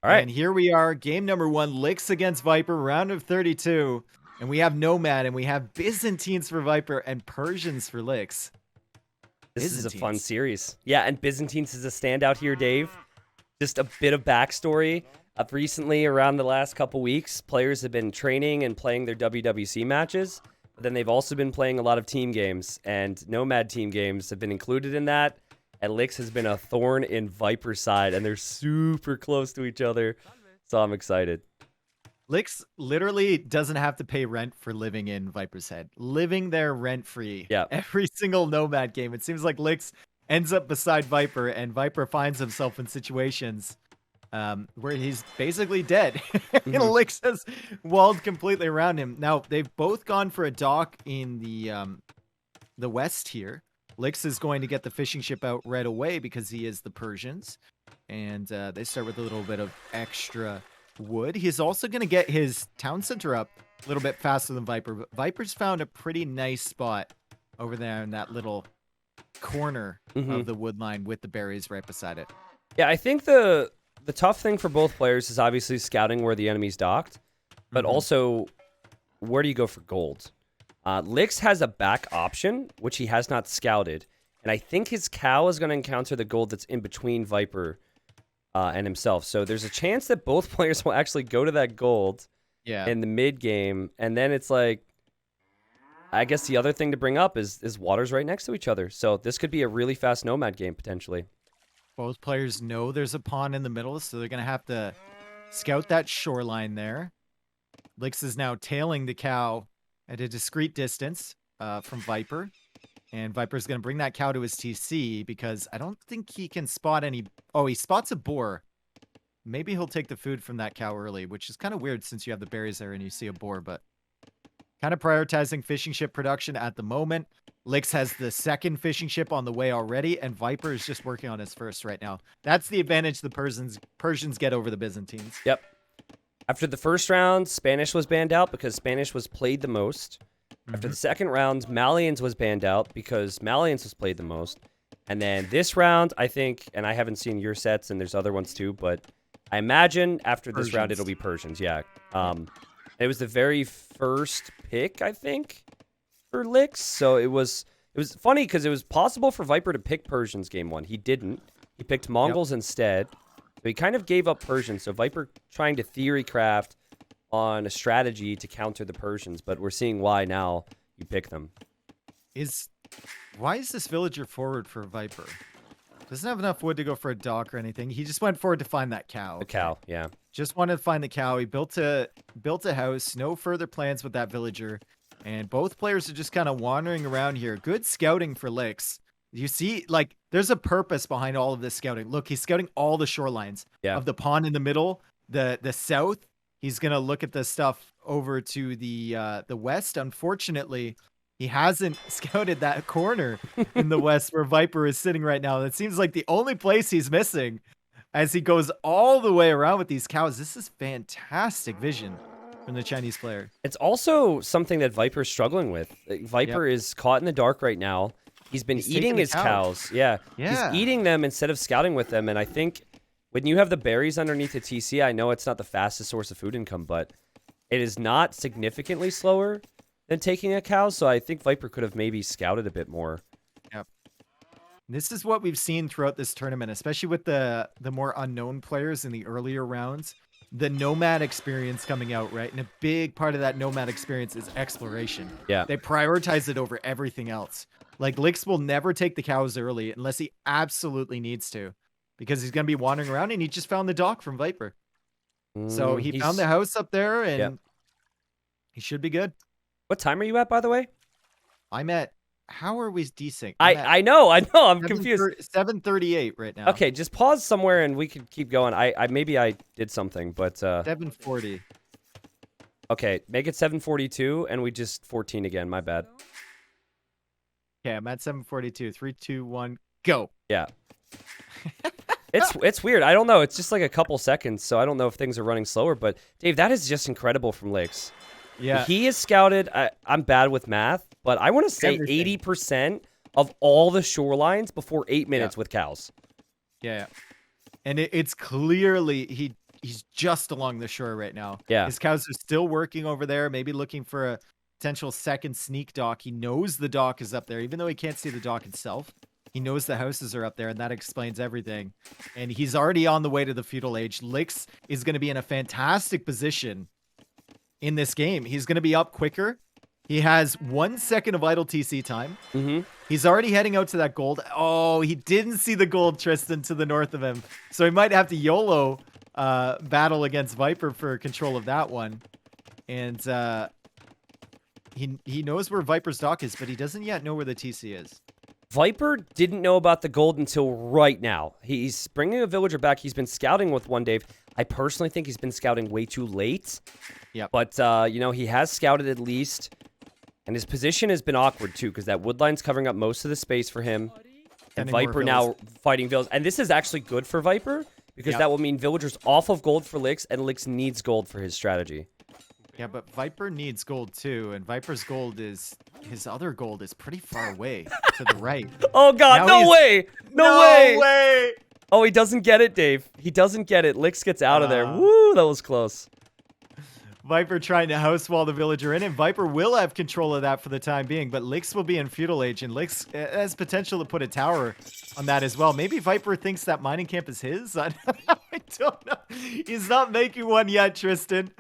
All right. And here we are, game number 1, Licks against Viper, round of 32. And we have Nomad, and we have Byzantines for Viper, and Persians for Licks. This is a fun series. Yeah, and Byzantines is a standout here, Dave. Just a bit of backstory. Recently, around the last couple weeks, players have been training and playing their WWC matches, but then they've also been playing a lot of team games, and Nomad team games have been included in that. And Licks has been a thorn in Viper's side, and they're super close to each other, so I'm excited. Licks literally doesn't have to pay rent for living in Viper's head. Living there rent-free. Yeah. Every single Nomad game. It seems like Licks ends up beside Viper, and Viper finds himself in situations where he's basically dead. Licks has walled completely around him. Now, they've both gone for a dock in the west here. Licks is going to get the fishing ship out right away because he is the Persians. And they start with a little bit of extra wood. He's also going to get his town center up a little bit faster than Viper. But Viper's found a pretty nice spot over there in that little corner of the wood line with the berries right beside it. Yeah, I think the tough thing for both players is obviously scouting where the enemy's docked, but also where do you go for gold? Licks has a back option, which he has not scouted, and I think his cow is going to encounter the gold that's in between Viper and himself. So there's a chance that both players will actually go to that gold in the mid game, and then it's like, I guess the other thing to bring up is water's right next to each other. So this could be a really fast Nomad game potentially. Both players know there's a pond in the middle, so they're going to have to scout that shoreline there. Licks is now tailing the cow at a discreet distance from Viper. And Viper's going to bring that cow to his TC because I don't think he can spot any... Oh, he spots a boar. Maybe he'll take the food from that cow early, which is kind of weird since you have the berries there and you see a boar, but kind of prioritizing fishing ship production at the moment. Licks has the second fishing ship on the way already, and Viper is just working on his first right now. That's the advantage the Persians get over the Byzantines. Yep. After the first round, Spanish was banned out because Spanish was played the most. After the second round, Malians was banned out because Malians was played the most. And then this round, I think, and I haven't seen your sets, and there's other ones too, but I imagine after this round, it'll be Persians, yeah. It was the very first pick, I think, for Licks. So it was funny because it was possible for Viper to pick Persians game 1. He didn't. He picked Mongols instead. So he kind of gave up Persians. So Viper trying to theory craft on a strategy to counter the Persians, but we're seeing why now you pick them. Why is this villager forward for Viper? Doesn't have enough wood to go for a dock or anything. He just went forward to find that cow. The cow, yeah. Just wanted to find the cow. He built a house. No further plans with that villager. And both players are just kind of wandering around here. Good scouting for Licks. You see, like, there's a purpose behind all of this scouting. Look, he's scouting all the shorelines of the pond in the middle, the south. He's going to look at the stuff over to the west. Unfortunately, he hasn't scouted that corner in the west where Viper is sitting right now. That seems like the only place he's missing as he goes all the way around with these cows. This is fantastic vision from the Chinese player. It's also something that Viper's struggling with. Viper is caught in the dark right now. He's been eating his cows. Yeah. He's eating them instead of scouting with them. And I think when you have the berries underneath the TC, I know it's not the fastest source of food income, but it is not significantly slower than taking a cow. So I think Viper could have maybe scouted a bit more. Yep. This is what we've seen throughout this tournament, especially with the more unknown players in the earlier rounds. The Nomad experience coming out, right? And a big part of that Nomad experience is exploration. Yeah. They prioritize it over everything else. Like, Licks will never take the cows early unless he absolutely needs to, because he's going to be wandering around, and he just found the dock from Viper. So he found the house up there, and he should be good. What time are you at, by the way? I'm at... How are we desync? I know. I'm confused. 7:38 right now. Okay, just pause somewhere and we can keep going. Maybe I did something, but 7:40. Okay, make it 7:42 and we just 14 again. My bad. Okay, I'm at 7:42. 3, 2, 1, go. Yeah. It's weird. I don't know. It's just like a couple seconds, so I don't know if things are running slower. But Dave, that is just incredible from Licks. Yeah. He is scouted. I'm bad with math, but I want to say 80% of all the shorelines before 8 minutes with cows. Yeah. And it's clearly he's just along the shore right now. Yeah. His cows are still working over there, maybe looking for a potential second sneak dock. He knows the dock is up there, even though he can't see the dock itself. He knows the houses are up there, and that explains everything. And he's already on the way to the feudal age. Lix is going to be in a fantastic position in this game. He's going to be up quicker. He has 1 second of idle TC time. He's already heading out to that gold. Oh, he didn't see the gold, Tristan, to the north of him. So he might have to YOLO battle against Viper for control of that one. And he knows where Viper's dock is, but he doesn't yet know where the TC is. Viper didn't know about the gold until right now. He's bringing a villager back. He's been scouting with one, Dave. I personally think he's been scouting way too late. Yeah. But, you know, he has scouted at least. And his position has been awkward, too, because that wood line's covering up most of the space for him. And Viper now fighting villagers. And this is actually good for Viper, because that will mean villagers off of gold for Lix, and Lix needs gold for his strategy. Yeah, but Viper needs gold, too. And Viper's gold is... his other gold is pretty far away to the right. Oh, God, no way! No way! Oh, he doesn't get it, Dave. He doesn't get it. Lix gets out of there. Woo, that was close. Viper trying to house wall the villager in, and Viper will have control of that for the time being, but Lix will be in feudal age, and Lix has potential to put a tower on that as well. Maybe Viper thinks that mining camp is his? I don't know. He's not making one yet, Tristan.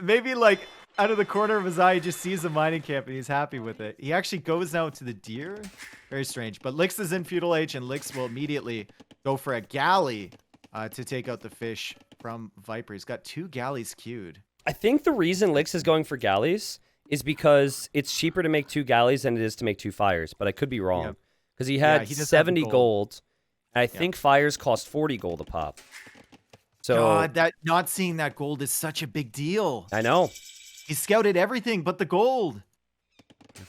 Maybe, like, out of the corner of his eye, he just sees a mining camp, and he's happy with it. He actually goes now to the deer. Very strange. But Lix is in feudal age, and Lix will immediately go for a galley to take out the fish from Viper. He's got 2 galleys queued. I think the reason Lix is going for galleys is because it's cheaper to make 2 galleys than it is to make 2 fires, but I could be wrong. Because he had 70 gold, and I think fires cost 40 gold a pop. So God, that not seeing that gold is such a big deal. I know. He scouted everything but the gold.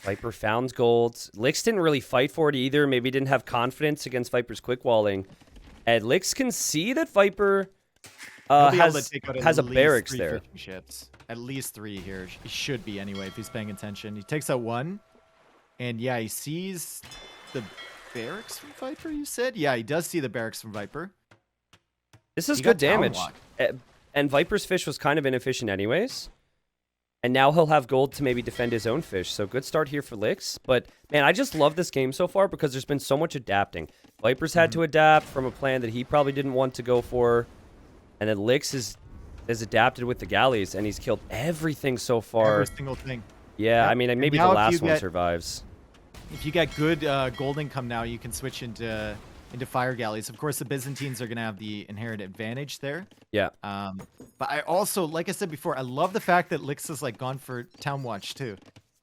Viper found gold. Lix didn't really fight for it either. Maybe didn't have confidence against Viper's quick walling. And Lix can see that Viper has a barracks there. Ships. At least 3 here. He should be anyway if he's paying attention. He takes out 1. And yeah, he sees the barracks from Viper, you said? Yeah, he does see the barracks from Viper. This is good damage. And Viper's fish was kind of inefficient anyways. And now he'll have gold to maybe defend his own fish. So good start here for Lix. But, man, I just love this game so far because there's been so much adapting. Viper's had to adapt from a plan that he probably didn't want to go for. And then Lix has adapted with the galleys, and he's killed everything so far. Every single thing. Yeah, I mean, maybe the last one survives. If you get good gold income now, you can switch into fire galleys. Of course, the Byzantines are going to have the inherent advantage there. Yeah. But I also, like I said before, I love the fact that Lix has like gone for Town Watch too.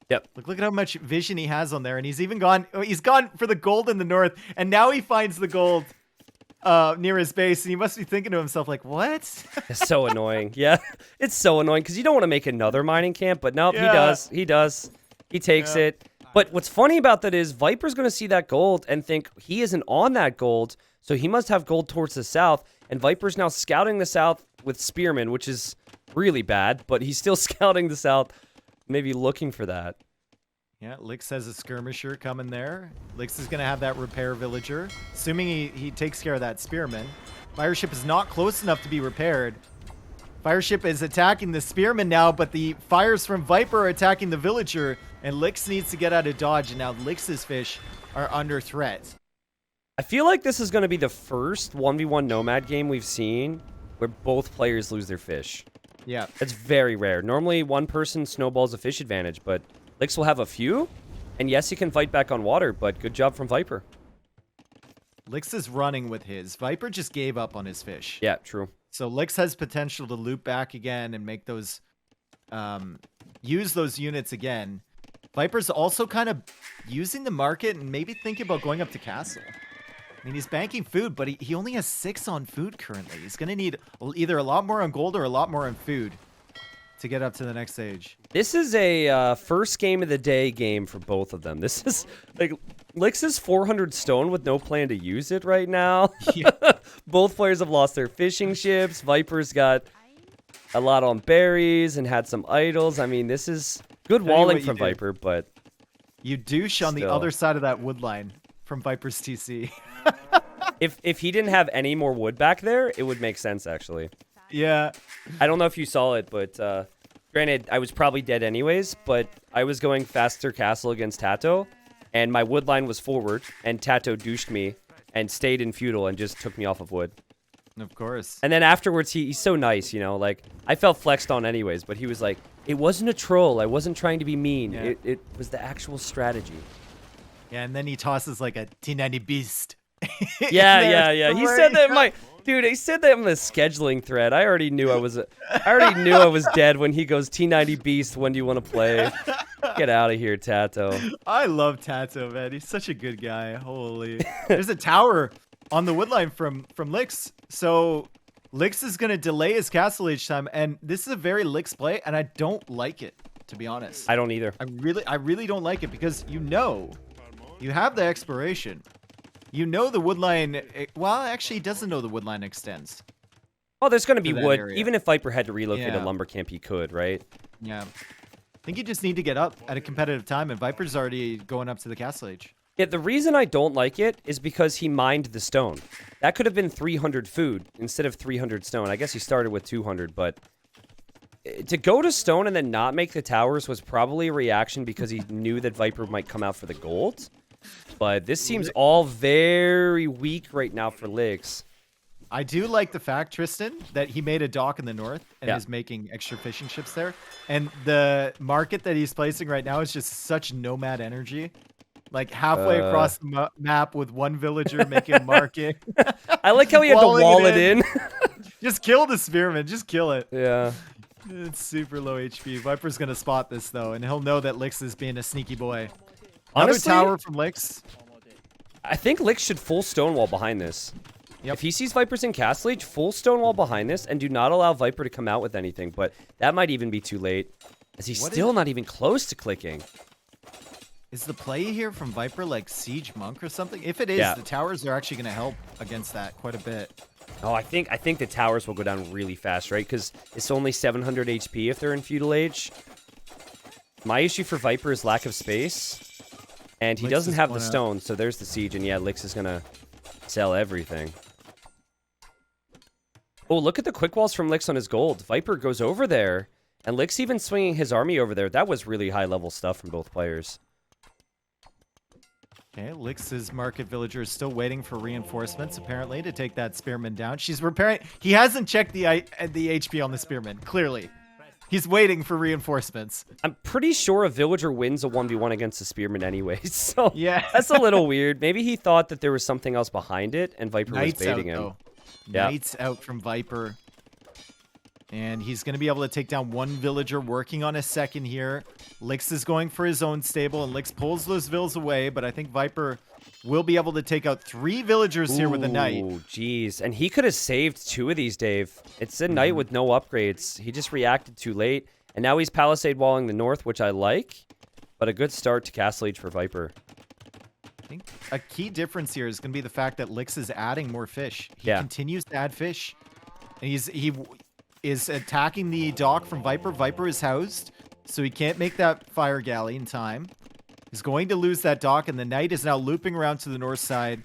Yep. Look at how much vision he has on there, and he's even gone. He's gone for the gold in the north, and now he finds the gold near his base, and he must be thinking to himself like, "What?" It's so annoying. Yeah, it's so annoying because you don't want to make another mining camp, but nope, he does. He does. He takes it. But what's funny about that is Viper's going to see that gold and think he isn't on that gold, so he must have gold towards the south. And Viper's now scouting the south with Spearmen, which is really bad, but he's still scouting the south, maybe looking for that. Yeah, Lix has a skirmisher coming there. Lix is going to have that repair villager, assuming he takes care of that Spearman. Fireship is not close enough to be repaired. Fireship is attacking the Spearman now, but the fires from Viper are attacking the villager, and Lix needs to get out of dodge, and now Lix's fish are under threat. I feel like this is going to be the first 1v1 Nomad game we've seen where both players lose their fish. Yeah. It's very rare. Normally, one person snowballs a fish advantage, but Lix will have a few, and yes, he can fight back on water, but good job from Viper. Lix is running with his. Viper just gave up on his fish. Yeah, true. So Lix has potential to loop back again and make those, use those units again. Viper's also kind of using the market and maybe thinking about going up to castle. I mean, he's banking food, but he only has 6 on food currently. He's going to need either a lot more on gold or a lot more on food to get up to the next stage. This is a first game of the day game for both of them. This is, like, Lix is 400 stone with no plan to use it right now. Yeah. Both players have lost their fishing ships. Viper's got a lot on berries and had some idols. I mean, this is good walling from Viper, but... You douche on the other side of that wood line from Viper's TC. If he didn't have any more wood back there, it would make sense, actually. Yeah. I don't know if you saw it, but granted, I was probably dead anyways, but I was going faster castle against Tato, and my wood line was forward, and Tato douched me and stayed in feudal and just took me off of wood. Of course. And then afterwards, he's so nice, you know, like, I felt flexed on anyways, but he was like, it wasn't a troll. I wasn't trying to be mean. Yeah. It was the actual strategy. Yeah, and then he tosses like a T90 beast. Yeah. He said that in my... Dude, he said that in the scheduling thread. I already knew I was dead when he goes T90 Beast. When do you want to play? Get out of here, Tato. I love Tato, man. He's such a good guy. Holy. There's a tower on the woodline from Lix. So Lix is gonna delay his castle each time, and this is a very Lix play, and I don't like it, to be honest. I don't either. I really don't like it because you have the exploration. You know the woodline. Well, actually, he doesn't know the woodline extends. Oh, there's going to be that wood. area. Even if Viper had to relocate Yeah. a lumber camp, he could, right? Yeah. I think you just need to get up at a competitive time, and Viper's already going up to the castle age. Yeah, the reason I don't like it is because he mined the stone. That could have been 300 food instead of 300 stone. I guess he started with 200, but to go to stone and then not make the towers was probably a reaction because he knew that Viper might come out for the gold. But this seems all very weak right now for Lix. I do like the fact, Tristan, that he made a dock in the north and Yeah. is making extra fishing ships there. And the market that he's placing right now is just such nomad energy. Like halfway across the map with one villager making a market. I like how he had to Walling wall it it in. Just kill the spearman. Just kill it. Yeah. It's super low HP. Viper's going to spot this, though, and he'll know that Lix is being a sneaky boy. Honestly, Another tower from Lix. I think Lix should full stonewall behind this. Yep. If he sees Vipers in Castle Age, full stonewall behind this, and do not allow Viper to come out with anything. But that might even be too late, as he's still not even close to clicking. Is the play here from Viper like Siege Monk or something? If it is, Yeah. the towers are actually going to help against that quite a bit. Oh, I think the towers will go down really fast, right? Because it's only 700 HP if they're in Feudal Age. My issue for Viper is lack of space. And he Lix doesn't is have the going up. stone, so there's the siege, and yeah, Lix is gonna sell everything. Oh, look at the quick walls from Lix on his gold. Viper goes over there, and Lix even swinging his army over there. That was really high-level stuff from both players. Okay, Lix's market villager is still waiting for reinforcements, apparently, to take that spearman down. She's repairing. He hasn't checked the HP on the spearman, clearly. He's waiting for reinforcements. I'm pretty sure a villager wins a 1v1 against a spearman anyway, so Yeah. that's a little weird. Maybe he thought that there was something else behind it, and Viper was Knights out, baiting him. though. Yeah. Knights out from Viper. And he's going to be able to take down one villager, working on a second here. Lix is going for his own stable, and Lix pulls those vills away, but I think Viper will be able to take out 3 villagers here with a knight. Ooh, jeez. And he could have saved 2 of these, Dave. It's a knight with no upgrades. He just reacted too late. And now he's palisade walling the north, which I like. But a good start to Castle Age for Viper. I think a key difference here is going to be the fact that Lix is adding more fish. He Yeah. continues to add fish. And he is attacking the dock from Viper. Viper is housed, so he can't make that fire galley in time. He's going to lose that dock, and the knight is now looping around to the north side.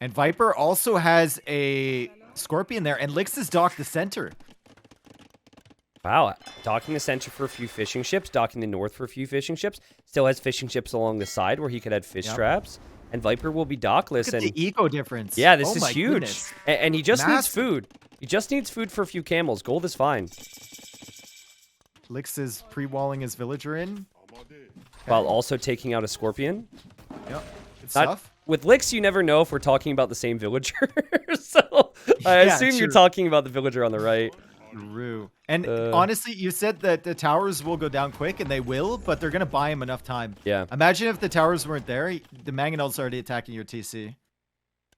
And Viper also has a scorpion there, and Lix has docked the center. Wow. Docking the center for a few fishing ships. Docking the north for a few fishing ships. Still has fishing ships along the side where he could add fish traps. And Viper will be dockless. Look at And the eco difference. yeah, this Oh is my huge. goodness. And he just needs Massive. food. He just needs food for a few camels. Gold is fine. Lix is pre-walling his villager in. While also taking out a scorpion. Yep. Good Not- stuff. With Lix, you never know if we're talking about the same villager. So I Yeah, assume you're true. talking about the villager on the right. True. And Uh, honestly, you said that the towers will go down quick, and they will, but they're going to buy him enough time. Yeah. Imagine if the towers weren't there, the Mangonel's already attacking your TC.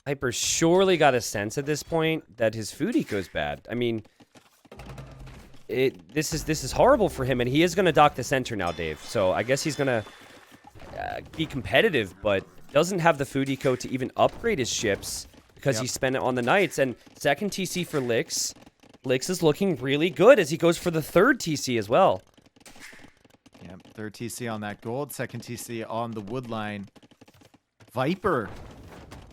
Hyper surely got a sense at this point that his food eco's bad. I mean, this is horrible for him, and he is going to dock the center now, Dave. So I guess he's going to be competitive, but doesn't have the food eco to even upgrade his ships because he spent it on the knights. And second TC for Lix. Lix is looking really good as he goes for the third TC as well. Yep, third TC on that gold, second TC on the wood line. Viper.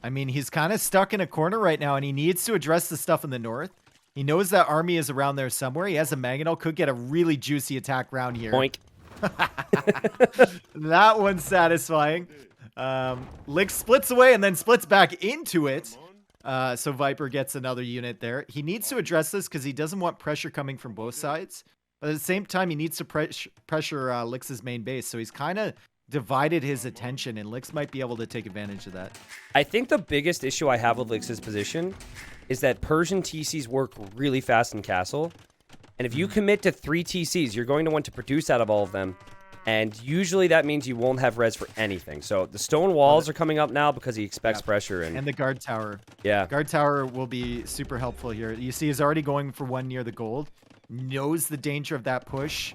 I mean, he's kind of stuck in a corner right now, and he needs to address the stuff in the north. He knows that army is around there somewhere. He has a Mangonel. Could get a really juicy attack round here. Boink. That one's satisfying. Lick splits away and then splits back into it. So Viper gets another unit there. He needs to address this because he doesn't want pressure coming from both sides. But at the same time, he needs to pressure Lix's main base. So he's kind of divided his attention, and Lix might be able to take advantage of that. I think the biggest issue I have with Lix's position is that Persian TCs work really fast in Castle. And if you commit to 3 TCs, you're going to want to produce out of all of them. And usually that means you won't have res for anything. So the stone walls are coming up now because he expects pressure. And the guard tower. Yeah. Guard tower will be super helpful here. You see he's already going for one near the gold. Knows the danger of that push.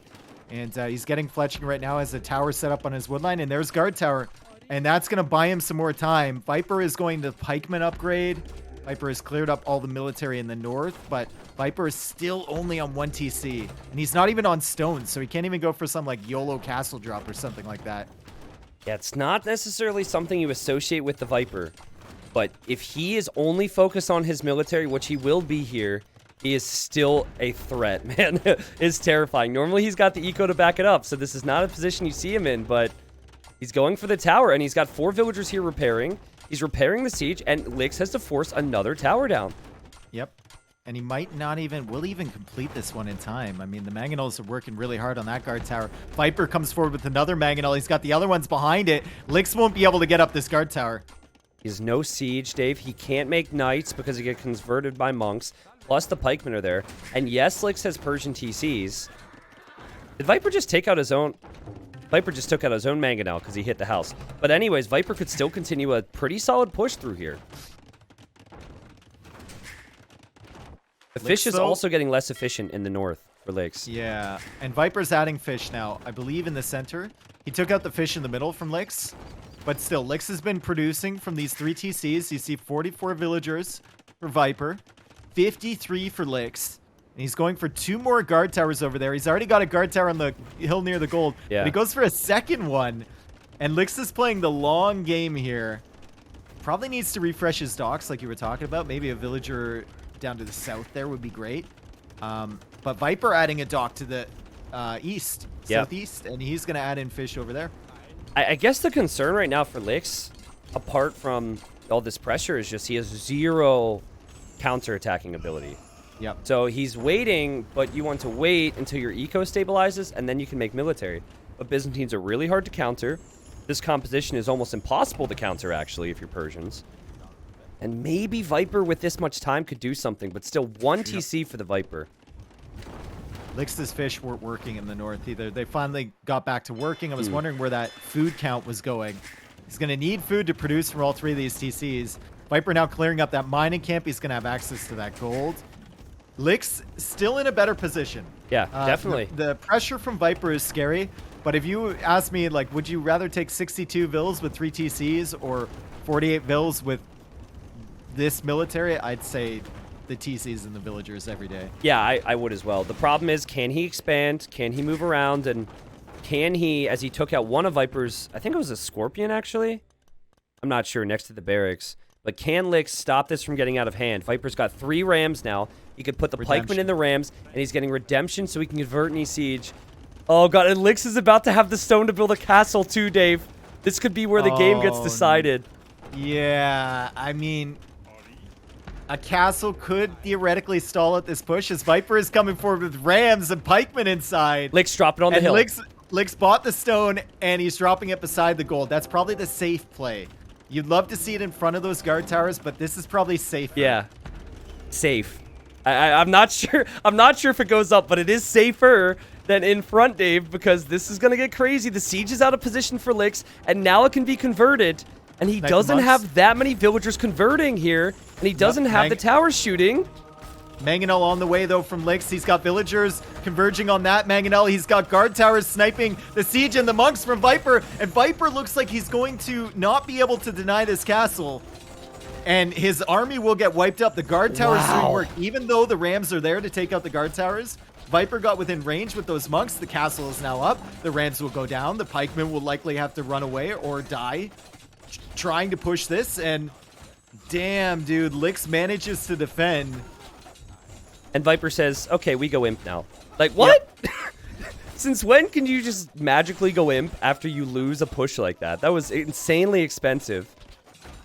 And he's getting fletching right now as a tower set up on his woodline. And there's guard tower. And that's going to buy him some more time. Viper is going to pikeman upgrade. Viper has cleared up all the military in the north, but Viper is still only on 1 TC. And he's not even on stone, so he can't even go for some like YOLO castle drop or something like that. Yeah, it's not necessarily something you associate with the Viper. But if he is only focused on his military, which he will be here, he is still a threat, man. It's terrifying. Normally he's got the eco to back it up, so this is not a position you see him in, but he's going for the tower, and he's got 4 villagers here repairing. He's repairing the siege, and Lix has to force another tower down. Yep. And he might not even, will even complete this one in time. I mean, the Mangonels are working really hard on that guard tower. Viper comes forward with another Mangonel. He's got the other ones behind it. Lix won't be able to get up this guard tower. He has no siege, Dave. He can't make knights because he gets converted by monks. Plus the pikemen are there. And yes, Lix has Persian TCs. Did Viper just take out his own... Viper just took out his own Mangonel because he hit the house. But anyways, Viper could still continue a pretty solid push through here. The fish is also getting less efficient in the north for Lix. Yeah, and Viper's adding fish now, I believe, in the center. He took out the fish in the middle from Lix. But still, Lix has been producing from these 3 TCs. You see 44 villagers for Viper, 53 for Lix. And he's going for 2 more guard towers over there. He's already got a guard tower on the hill near the gold. Yeah. But he goes for a second one. And Lix is playing the long game here. Probably needs to refresh his docks like you were talking about. Maybe a villager down to the south there would be great. But Viper adding a dock to the southeast. And he's going to add in fish over there. I guess the concern right now for Lix, apart from all this pressure, is just he has 0 counter-attacking ability. Yep. So he's waiting, but you want to wait until your eco stabilizes, and then you can make military. But Byzantines are really hard to counter. This composition is almost impossible to counter, actually, if you're Persians. And maybe Viper, with this much time, could do something, but still 1 TC for the Viper. Lix's fish weren't working in the north either. They finally got back to working. I was wondering where that food count was going. He's going to need food to produce from all 3 of these TCs. Viper now clearing up that mining camp. He's going to have access to that gold. Lix still in a better position. Yeah, definitely. The pressure from Viper is scary, but if you ask me, like, would you rather take 62 vills with 3 TCs or 48 vills with this military? I'd say the TCs and the villagers every day. Yeah, I would as well. The problem is, can he expand? Can he move around? And can he, as he took out one of Viper's, I think it was a Scorpion, actually? I'm not sure, next to the barracks. But can Lix stop this from getting out of hand? Viper's got 3 rams now. He could put the pikemen in the rams, and he's getting redemption so he can convert any siege. Oh, God, and Lix is about to have the stone to build a castle, too, Dave. This could be where the game gets decided. Yeah, I mean, a castle could theoretically stall at this push as Viper is coming forward with rams and pikemen inside. Lix drop it on the hill. Lix bought the stone, and he's dropping it beside the gold. That's probably the safe play. You'd love to see it in front of those guard towers, but this is probably safer. Yeah, safe. I'm not sure. I'm not sure if it goes up, but it is safer than in front, Dave, because this is gonna get crazy. The siege is out of position for Lix, and now it can be converted. And he doesn't have that many villagers converting here, and he doesn't have the towers shooting. Mangonel on the way, though, from Lix. He's got villagers converging on that Mangonel. He's got guard towers sniping the siege and the monks from Viper. And Viper looks like he's going to not be able to deny this castle. And his army will get wiped up. The guard towers doing work. Even though the rams are there to take out the guard towers, Viper got within range with those monks. The castle is now up. The rams will go down. The pikemen will likely have to run away or die trying to push this. And damn, dude, Lix manages to defend. And Viper says, okay, we go imp now. Like, what? Yep. Since when can you just magically go imp after you lose a push like that? That was insanely expensive.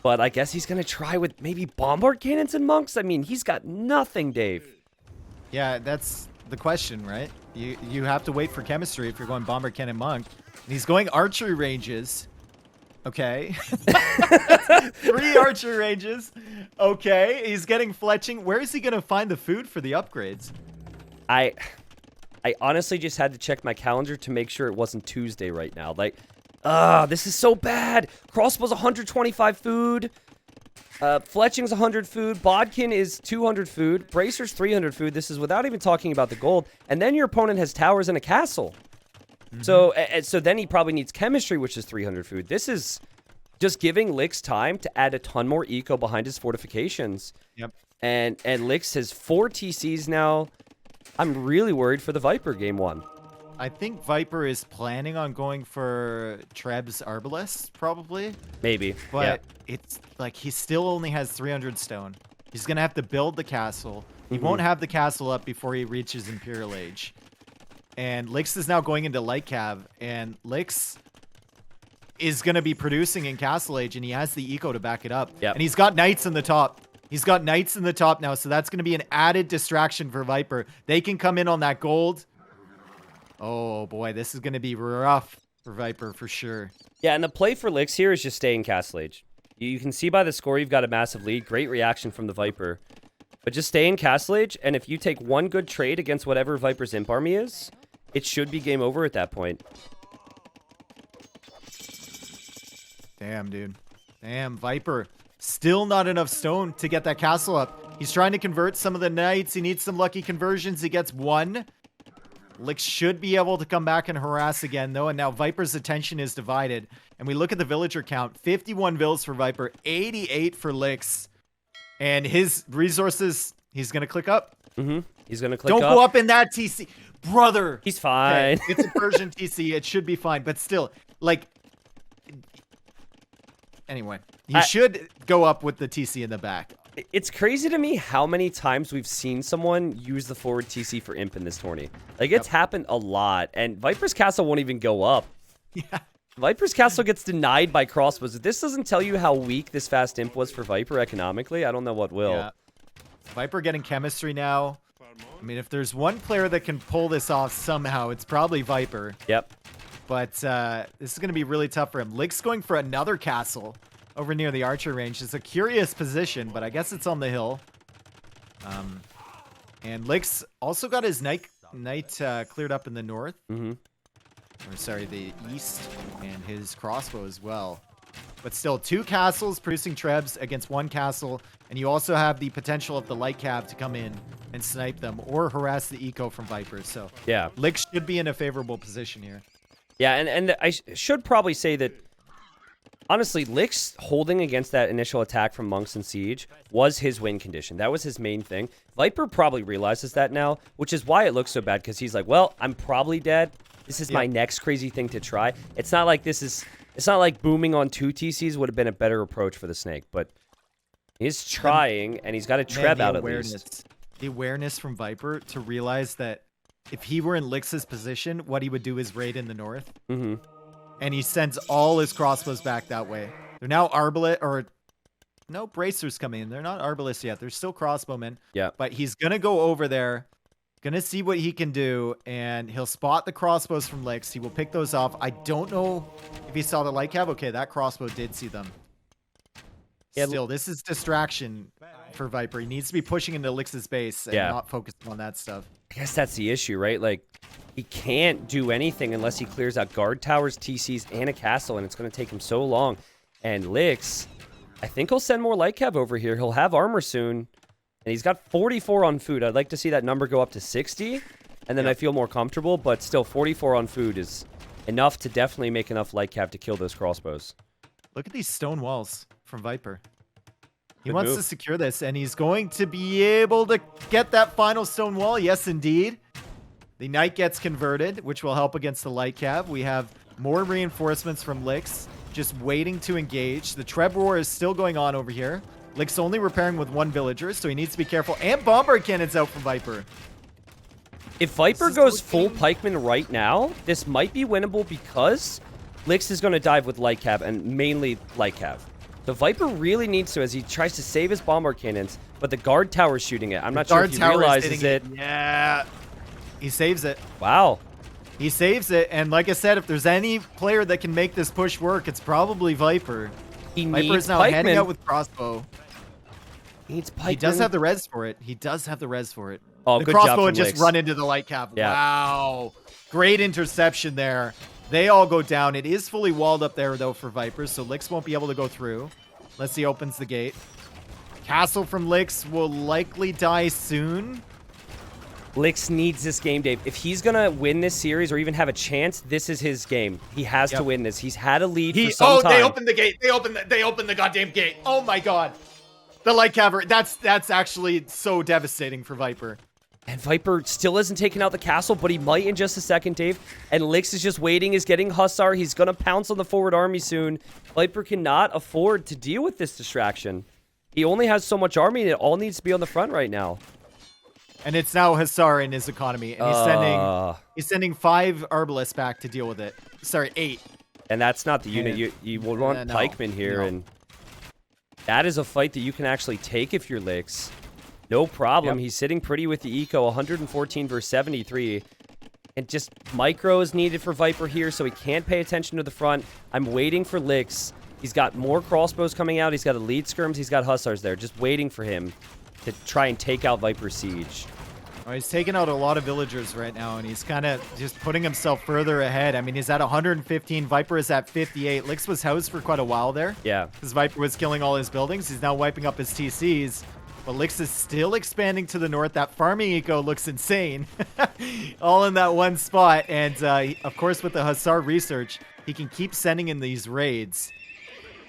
But I guess he's going to try with maybe bombard cannons and monks. I mean, he's got nothing, Dave. Yeah, that's the question, right? You have to wait for chemistry if you're going bomber cannon monk. And he's going archery ranges. Okay. 3 archery ranges. Okay. He's getting fletching. Where is he going to find the food for the upgrades? I honestly just had to check my calendar to make sure it wasn't Tuesday right now. Like, this is so bad. Crossbow's 125 food. Fletching's 100 food. Bodkin is 200 food. Bracer's 300 food. This is without even talking about the gold. And then your opponent has towers and a castle. So then he probably needs chemistry, which is 300 food. This is just giving Lix time to add a ton more eco behind his fortifications. Yep. And Lix has 4 TCs now. I'm really worried for the Viper game 1. I think Viper is planning on going for Treb's Arbalest, probably. Maybe. But it's like he still only has 300 stone. He's going to have to build the castle. He won't have the castle up before he reaches Imperial Age. And Lix is now going into Light Cav. And Lix is going to be producing in Castle Age, and he has the eco to back it up. Yep. And he's got Knights in the top. He's got Knights in the top now, so that's going to be an added distraction for Viper. They can come in on that gold. Oh, boy, this is going to be rough for Viper for sure. Yeah, and the play for Lix here is just stay in Castle Age. You can see by the score you've got a massive lead. Great reaction from the Viper. But just stay in Castle Age, and if you take one good trade against whatever Viper's imp army is, it should be game over at that point. Damn, dude. Damn, Viper. Still not enough stone to get that castle up. He's trying to convert some of the knights. He needs some lucky conversions. He gets 1. Lix should be able to come back and harass again, though. And now Viper's attention is divided. And we look at the villager count. 51 vills for Viper. 88 for Lix. And his resources, he's going to click up. He's going to click up. Don't go up in that TC. Brother. He's fine. Okay, it's a Persian TC. It should be fine. But still, like... Anyway, you should go up with the TC in the back. It's crazy to me how many times we've seen someone use the forward TC for imp in this tourney. Like, it's happened a lot. And Viper's Castle won't even go up. Yeah. Viper's Castle gets denied by crossbows. If this doesn't tell you how weak this fast imp was for Viper economically, I don't know what will. Yeah. Viper getting chemistry now. I mean, if there's one player that can pull this off somehow, it's probably Viper. Yep. But this is going to be really tough for him. Lix going for another castle over near the archer range. It's a curious position, but I guess it's on the hill. And Lix also got his knight cleared up in the north. Or sorry, the east, and his crossbow as well. But still, 2 castles producing trebs against 1 castle, and you also have the potential of the light cab to come in and snipe them or harass the eco from Viper. So yeah, Lix should be in a favorable position here. Yeah, and I should probably say that, honestly, Lix holding against that initial attack from Monks and Siege was his win condition. That was his main thing. Viper probably realizes that now, which is why it looks so bad, because he's like, well, I'm probably dead. This is my next crazy thing to try. It's not like it's not like booming on 2 TCs would have been a better approach for the Snake, but he's trying, and he's got a treb out at least. The awareness from Viper to realize that if he were in Lix's position, what he would do is raid in the north. And he sends all his crossbows back that way. They're now arbalest, or no, bracers coming in. They're not arbalists yet. They're still crossbowmen. Yeah. But he's going to go over there, going to see what he can do, and he'll spot the crossbows from Lix. He will pick those off. I don't know if he saw the light cab. Okay, that crossbow did see them. Yeah, still, this is distraction for Viper. He needs to be pushing into Lix's base and not focusing on that stuff. I guess that's the issue, right? Like, he can't do anything unless he clears out guard towers, TCs, and a castle, and it's going to take him so long. And Lix, I think he'll send more light cav over here. He'll have armor soon, and he's got 44 on food. I'd like to see that number go up to 60, and then I feel more comfortable, but still 44 on food is enough to definitely make enough light cav to kill those crossbows. Look at these stone walls from Viper. He wants to secure this, and he's going to be able to get that final stone wall. Yes, indeed. The knight gets converted, which will help against the light cab. We have more reinforcements from Lix, just waiting to engage. The Treb Roar is still going on over here. Lick's only repairing with 1 villager, so he needs to be careful. And Bombard Cannon's out from Viper. If Viper goes full pikeman right now, this might be winnable because Lix is going to dive with light cav and mainly light cav. The Viper really needs to, as he tries to save his bombard cannons, but the guard tower's shooting it. I'm not sure if he realizes it. Yeah. He saves it. Wow. He saves it, and like I said, if there's any player that can make this push work, it's probably Viper. Viper's now heading out with crossbow. He needs pikeman. He does have the res for it. He does have the res for it. Oh, the good job crossbow from just Lix. run into the light cap. Yeah. Wow. Great interception there. They all go down. It is fully walled up there, though, for Vipers, so Lix won't be able to go through unless he opens the gate. Castle from Lix will likely die soon. Lix needs this game, Dave. If he's going to win this series or even have a chance, this is his game. He has to win this. He's had a lead for some time. They opened the gate. They opened the goddamn gate. Oh, my God. The light cavalry. That's actually so devastating for Viper. And Viper still hasn't taken out the castle, but he might in just a second, Dave. And Lix is just waiting. He's getting Hussar. He's going to pounce on the forward army soon. Viper cannot afford to deal with this distraction. He only has so much army, and it all needs to be on the front right now. And it's now Hussar in his economy. And he's sending 5 Arbalists back to deal with it. Sorry, 8. And that's not the unit. You would want pikemen here. And that is a fight that you can actually take if you're Lix. No problem. He's sitting pretty with the eco, 114 versus 73. And just micro is needed for Viper here, so he can't pay attention to the front. I'm waiting for Lix. He's got more crossbows coming out. He's got elite skirms. He's got Hussars there. Just waiting for him to try and take out Viper's siege. Well, he's taking out a lot of villagers right now, and he's kind of just putting himself further ahead. I mean, he's at 115. Viper is at 58. Lix was housed for quite a while there. Yeah. Because Viper was killing all his buildings. He's now wiping up his TCs. But Lix is still expanding to the north. That farming eco looks insane. All in that one spot. And, of course, with the Hussar research, he can keep sending in these raids.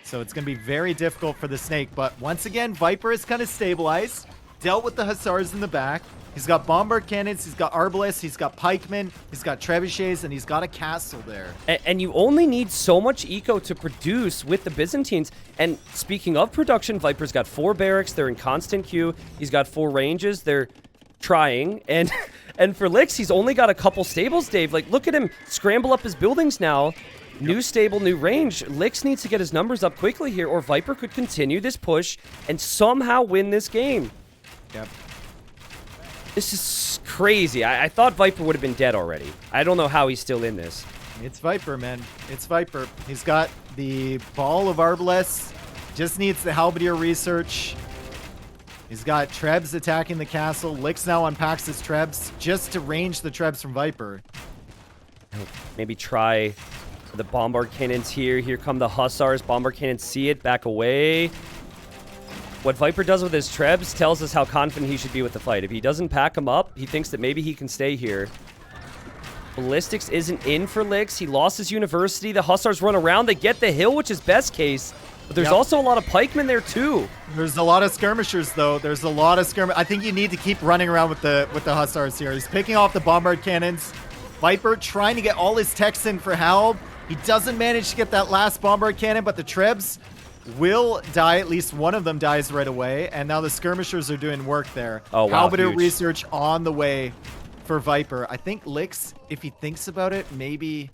So it's going to be very difficult for the Snake. But once again, Viper is kind of stabilized. Dealt with the Hussars in the back. He's got bombard cannons, he's got arbalists, he's got pikemen, he's got trebuchets, and he's got a castle there. And you only need so much eco to produce with the Byzantines. And speaking of production, Viper's got 4 barracks. They're in constant queue. He's got 4 ranges. They're trying. And for Lix, he's only got a couple stables, Dave. Like, look at him scramble up his buildings now. New stable, new range. Lix needs to get his numbers up quickly here, or Viper could continue this push and somehow win this game. Yep. This is crazy. I thought Viper would have been dead already. I don't know how he's still in this. It's Viper, man. It's Viper. He's got the ball of arbalists. Just needs the halberdier research. He's got Trebs attacking the castle. Lix now unpacks his Trebs just to range the Trebs from Viper. Maybe try the bombard cannons here. Here come the Hussars. Bombard cannons see it. Back away. What Viper does with his Trebs tells us how confident he should be with the fight. If he doesn't pack them up, he thinks that maybe he can stay here. Ballistics isn't in for Lix. He lost his university. The Hussars run around. They get the hill, which is best case. But there's also a lot of pikemen there, too. There's a lot of skirmishers, though. There's a lot of skirmish. I think you need to keep running around with the Hussars here. He's picking off the bombard cannons. Viper trying to get all his techs in for Halb. He doesn't manage to get that last bombard cannon, but the Trebs will die. At least one of them dies right away. And now the skirmishers are doing work there. Oh, wow. Halberdier research on the way for Viper. I think Lix, if he thinks about it, maybe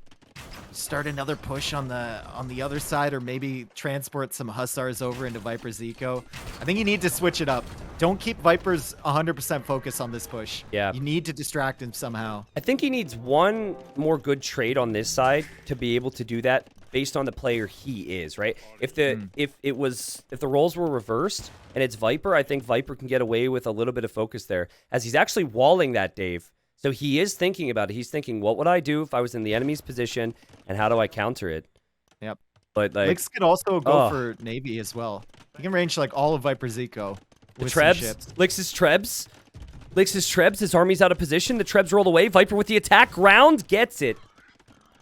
start another push on the other side, or maybe transport some Hussars over into Viper's eco. I think you need to switch it up. Don't keep Viper's 100% focus on this push. Yeah. You need to distract him somehow. I think he needs one more good trade on this side to be able to do that based on the player he is, right? If the roles were reversed and it's Viper, I think Viper can get away with a little bit of focus there, as he's actually walling that, Dave. So he is thinking about it. He's thinking, what would I do if I was in the enemy's position, and how do I counter it? Yep. But like, Lix could also go for Navy as well. He can range like all of Viper's eco. The Trebs, Lix's Trebs, his army's out of position. The Trebs roll away. Viper with the attack. Ground gets it.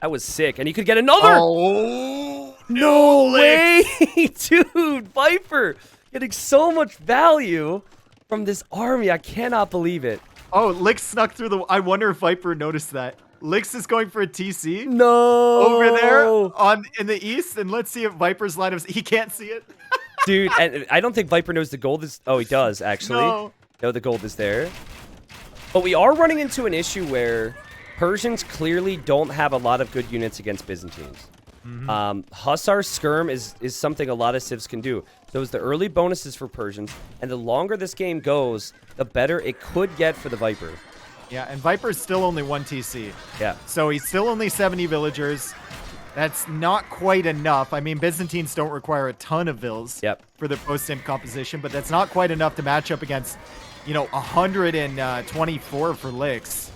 That was sick. And he could get another. Oh, no way. Dude, Viper getting so much value from this army. I cannot believe it. Oh, Lix snuck through the... I wonder if Viper noticed that. Lix is going for a TC. No. Over there in the east. And let's see if Viper's line of... He can't see it. Dude, and I don't think Viper knows the gold is... Oh, he does, actually. No, the gold is there. But we are running into an issue where Persians clearly don't have a lot of good units against Byzantines. Hussar Skirm is something a lot of civs can do. Those are the early bonuses for Persians, and the longer this game goes, the better it could get for the Viper. Yeah, and Viper's still only 1 TC. Yeah. So he's still only 70 villagers. That's not quite enough. I mean, Byzantines don't require a ton of vills for the post-sim composition, but that's not quite enough to match up against, you know, 124 for Lix.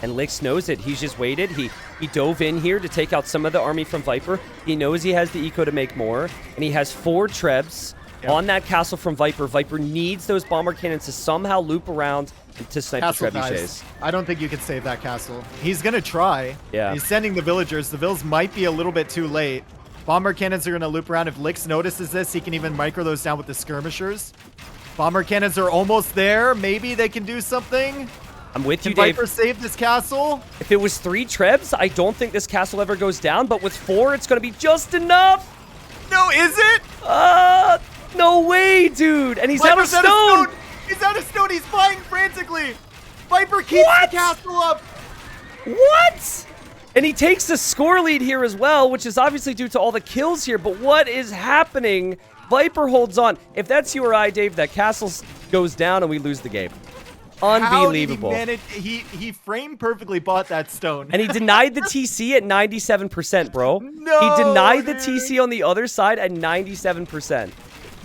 And Lix knows it. He's just waited. He dove in here to take out some of the army from Viper. He knows he has the eco to make more, and he has 4 trebs on that castle from Viper. Viper needs those bomber cannons to somehow loop around to snipe the trebuchets. I don't think you can save that castle. He's going to try. Yeah. He's sending the villagers. The vills might be a little bit too late. Bomber cannons are going to loop around. If Lix notices this, he can even micro those down with the skirmishers. Bomber cannons are almost there. Maybe they can do something. I'm with you, Can Dave. Viper save this castle? If it was 3 trebs, I don't think this castle ever goes down, but with 4, it's going to be just enough. No, is it? No way, dude. And he's out of stone. He's out of stone. He's flying frantically. Viper keeps the castle up. What? And he takes the score lead here as well, which is obviously due to all the kills here. But what is happening? Viper holds on. If that's you or I, Dave, that castle goes down and we lose the game. Unbelievable. How did he frame perfectly bought that stone. And he denied the TC at 97%, bro. No, he denied the TC on the other side at 97%.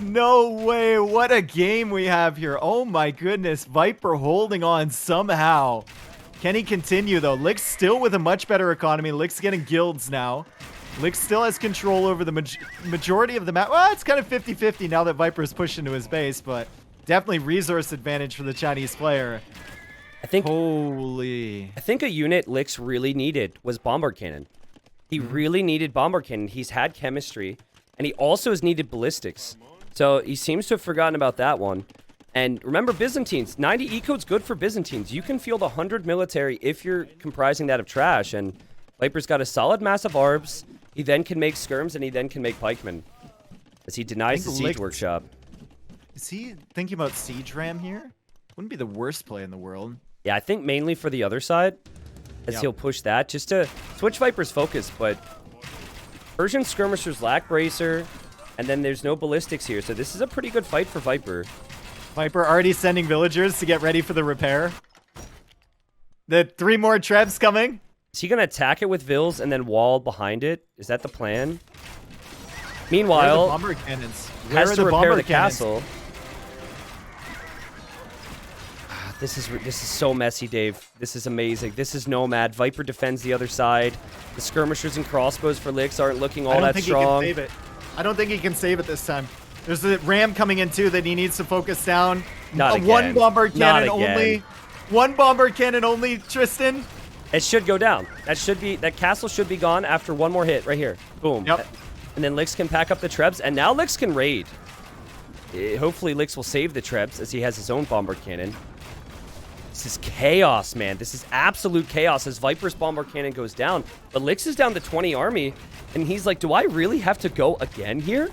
No way. What a game we have here. Oh my goodness. Viper holding on somehow. Can he continue though? Lix still with a much better economy. Lix getting guilds now. Lix still has control over the majority of the map. Well, it's kind of 50-50 now that Viper's pushed into his base, but definitely resource advantage for the Chinese player. I think a unit Lix really needed was Bomber Cannon. He really needed Bomber Cannon. He's had chemistry, and he also has needed ballistics. So he seems to have forgotten about that one. And remember, Byzantines, 90 eco's good for Byzantines. You can field 100 military if you're comprising that of trash. And Viper's got a solid mass of arbs. He then can make skirms, and he then can make pikemen. As he denies the siege workshop. Is he thinking about siege ram here? Wouldn't be the worst play in the world. Yeah, I think mainly for the other side. As he'll push that just to switch Viper's focus. But Persian skirmishers lack bracer. And then there's no ballistics here. So this is a pretty good fight for Viper. Viper already sending villagers to get ready for the repair. The 3 more trebs coming. Is he going to attack it with vills and then wall behind it? Is that the plan? Meanwhile, the bomber cannons? Has to repair the castle. This is so messy, Dave. This is amazing. This is Nomad. Viper defends the other side. The skirmishers and crossbows for Lix aren't looking all that strong. He can save it. I don't think he can save it this time. There's a ram coming in too that he needs to focus down. Not again. One bomber cannon only. One bomber cannon only, Tristan. It should go down. That castle should be gone after one more hit right here. Boom. Yep. And then Lix can pack up the trebs, and now Lix can raid. Hopefully Lix will save the trebs as he has his own bomber cannon. This is chaos, man. This is absolute chaos as Viper's bomber cannon goes down. But Lix is down to 20 army, and he's like, do I really have to go again here?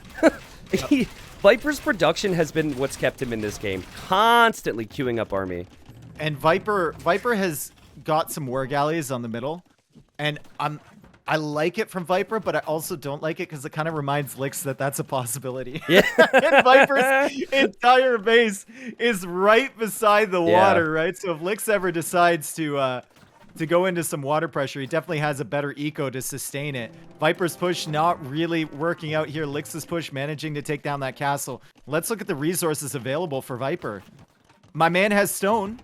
Viper's production has been what's kept him in this game. Constantly queuing up army. And Viper has got some war galleys on the middle. And I like it from Viper, but I also don't like it because it kind of reminds Lix that that's a possibility. Yeah. And Viper's entire base is right beside the water, right? So if Lix ever decides to go into some water pressure, he definitely has a better eco to sustain it. Viper's push not really working out here. Lix's push managing to take down that castle. Let's look at the resources available for Viper. My man has stone.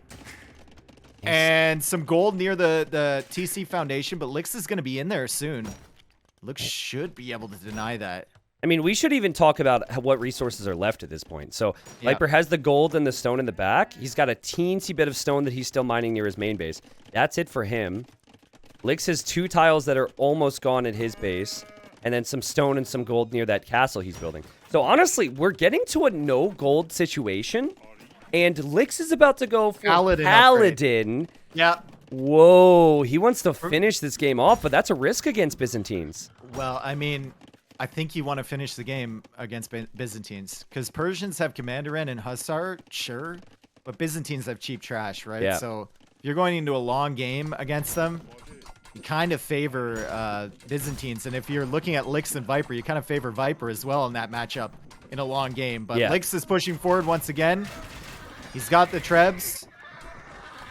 And some gold near the TC Foundation, but Lix is going to be in there soon. Lix should be able to deny that. I mean, we should even talk about what resources are left at this point. So Viper has the gold and the stone in the back. He's got a teensy bit of stone that he's still mining near his main base. That's it for him. Lix has 2 tiles that are almost gone at his base. And then some stone and some gold near that castle he's building. So honestly, we're getting to a no gold situation. And Lix is about to go for Paladin. Yeah. Whoa, he wants to finish this game off, but that's a risk against Byzantines. Well, I mean, I think you want to finish the game against Byzantines because Persians have Commander N and Hussar, sure, but Byzantines have cheap trash, right? Yeah. So if you're going into a long game against them, you kind of favor Byzantines, and if you're looking at Lix and Viper, you kind of favor Viper as well in that matchup in a long game. But Lix is pushing forward once again. He's got the Trebs.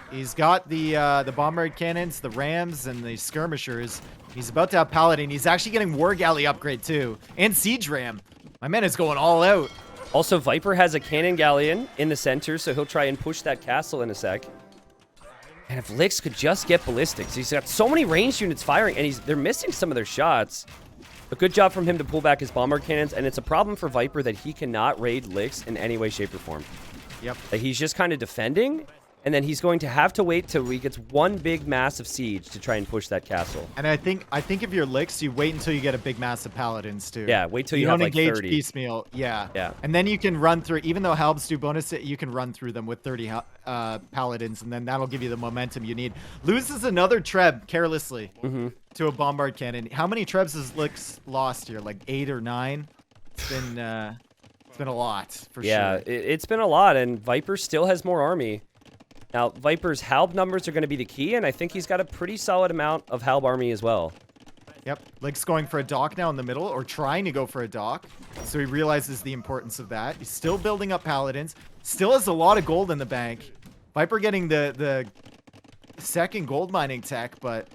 He's got the bombard cannons, the rams, and the skirmishers. He's about to have Paladin. He's actually getting War Galley upgrade too, and Siege Ram. My man is going all out. Also, Viper has a cannon galleon in the center, so he'll try and push that castle in a sec. And if Lix could just get ballistics, he's got so many ranged units firing, and they're missing some of their shots. A good job from him to pull back his bombard cannons, and it's a problem for Viper that he cannot raid Lix in any way, shape, or form. Yep. Like, he's just kind of defending, and then he's going to have to wait till he gets one big massive siege to try and push that castle. And I think if you're Lix, you wait until you get a big massive Paladins too. Yeah, wait till you have don't like engage 30. piecemeal. Yeah. Yeah. And then you can run through, even though Halbs do bonus, you can run through them with 30 Paladins, and then that'll give you the momentum you need. Loses another Treb carelessly to a bombard cannon. How many Trebs has Lix lost here? Like 8 or 9? It's been a lot for sure. Yeah, it's been a lot, and Viper still has more army. Now, Viper's Halb numbers are going to be the key, and I think he's got a pretty solid amount of Halb army as well. Yep, Lix going for a dock now in the middle, or trying to go for a dock. So he realizes the importance of that. He's still building up Paladins. Still has a lot of gold in the bank. Viper getting the second gold mining tech, but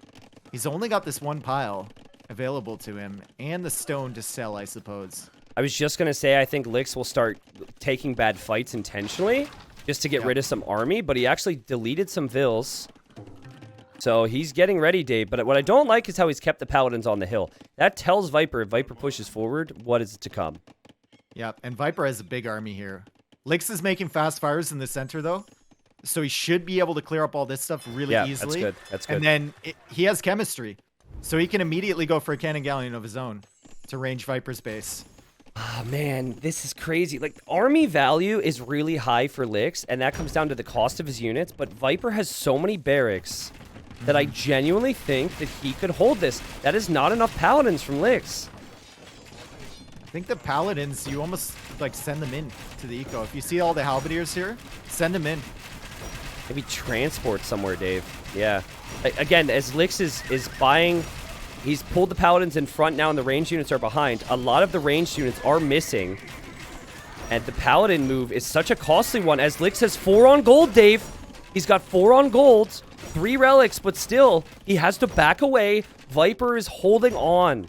he's only got this one pile available to him, and the stone to sell, I suppose. I was just going to say I think Lix will start taking bad fights intentionally, just to get rid of some army, but he actually deleted some vills. So he's getting ready, Dave. But what I don't like is how he's kept the Paladins on the hill. That tells Viper, if Viper pushes forward, what is to come. Yep, and Viper has a big army here. Lix is making fast fires in the center, though. So he should be able to clear up all this stuff really easily. That's good. That's good. And then he has chemistry. So he can immediately go for a cannon galleon of his own to range Viper's base. Oh, man, this is crazy. Like, army value is really high for Lix, and that comes down to the cost of his units, but Viper has so many barracks that I genuinely think that he could hold this. That is not enough Paladins from Lix. I think the Paladins, you almost, like, send them in to the eco. If you see all the Halberdiers here, send them in. Maybe transport somewhere, Dave. Yeah. Again, as Lix is buying... He's pulled the Paladins in front now, and the ranged units are behind. A lot of the ranged units are missing. And the Paladin move is such a costly one, as Lix has 4 on gold, Dave. He's got 4 on gold, 3 relics, but still, he has to back away. Viper is holding on.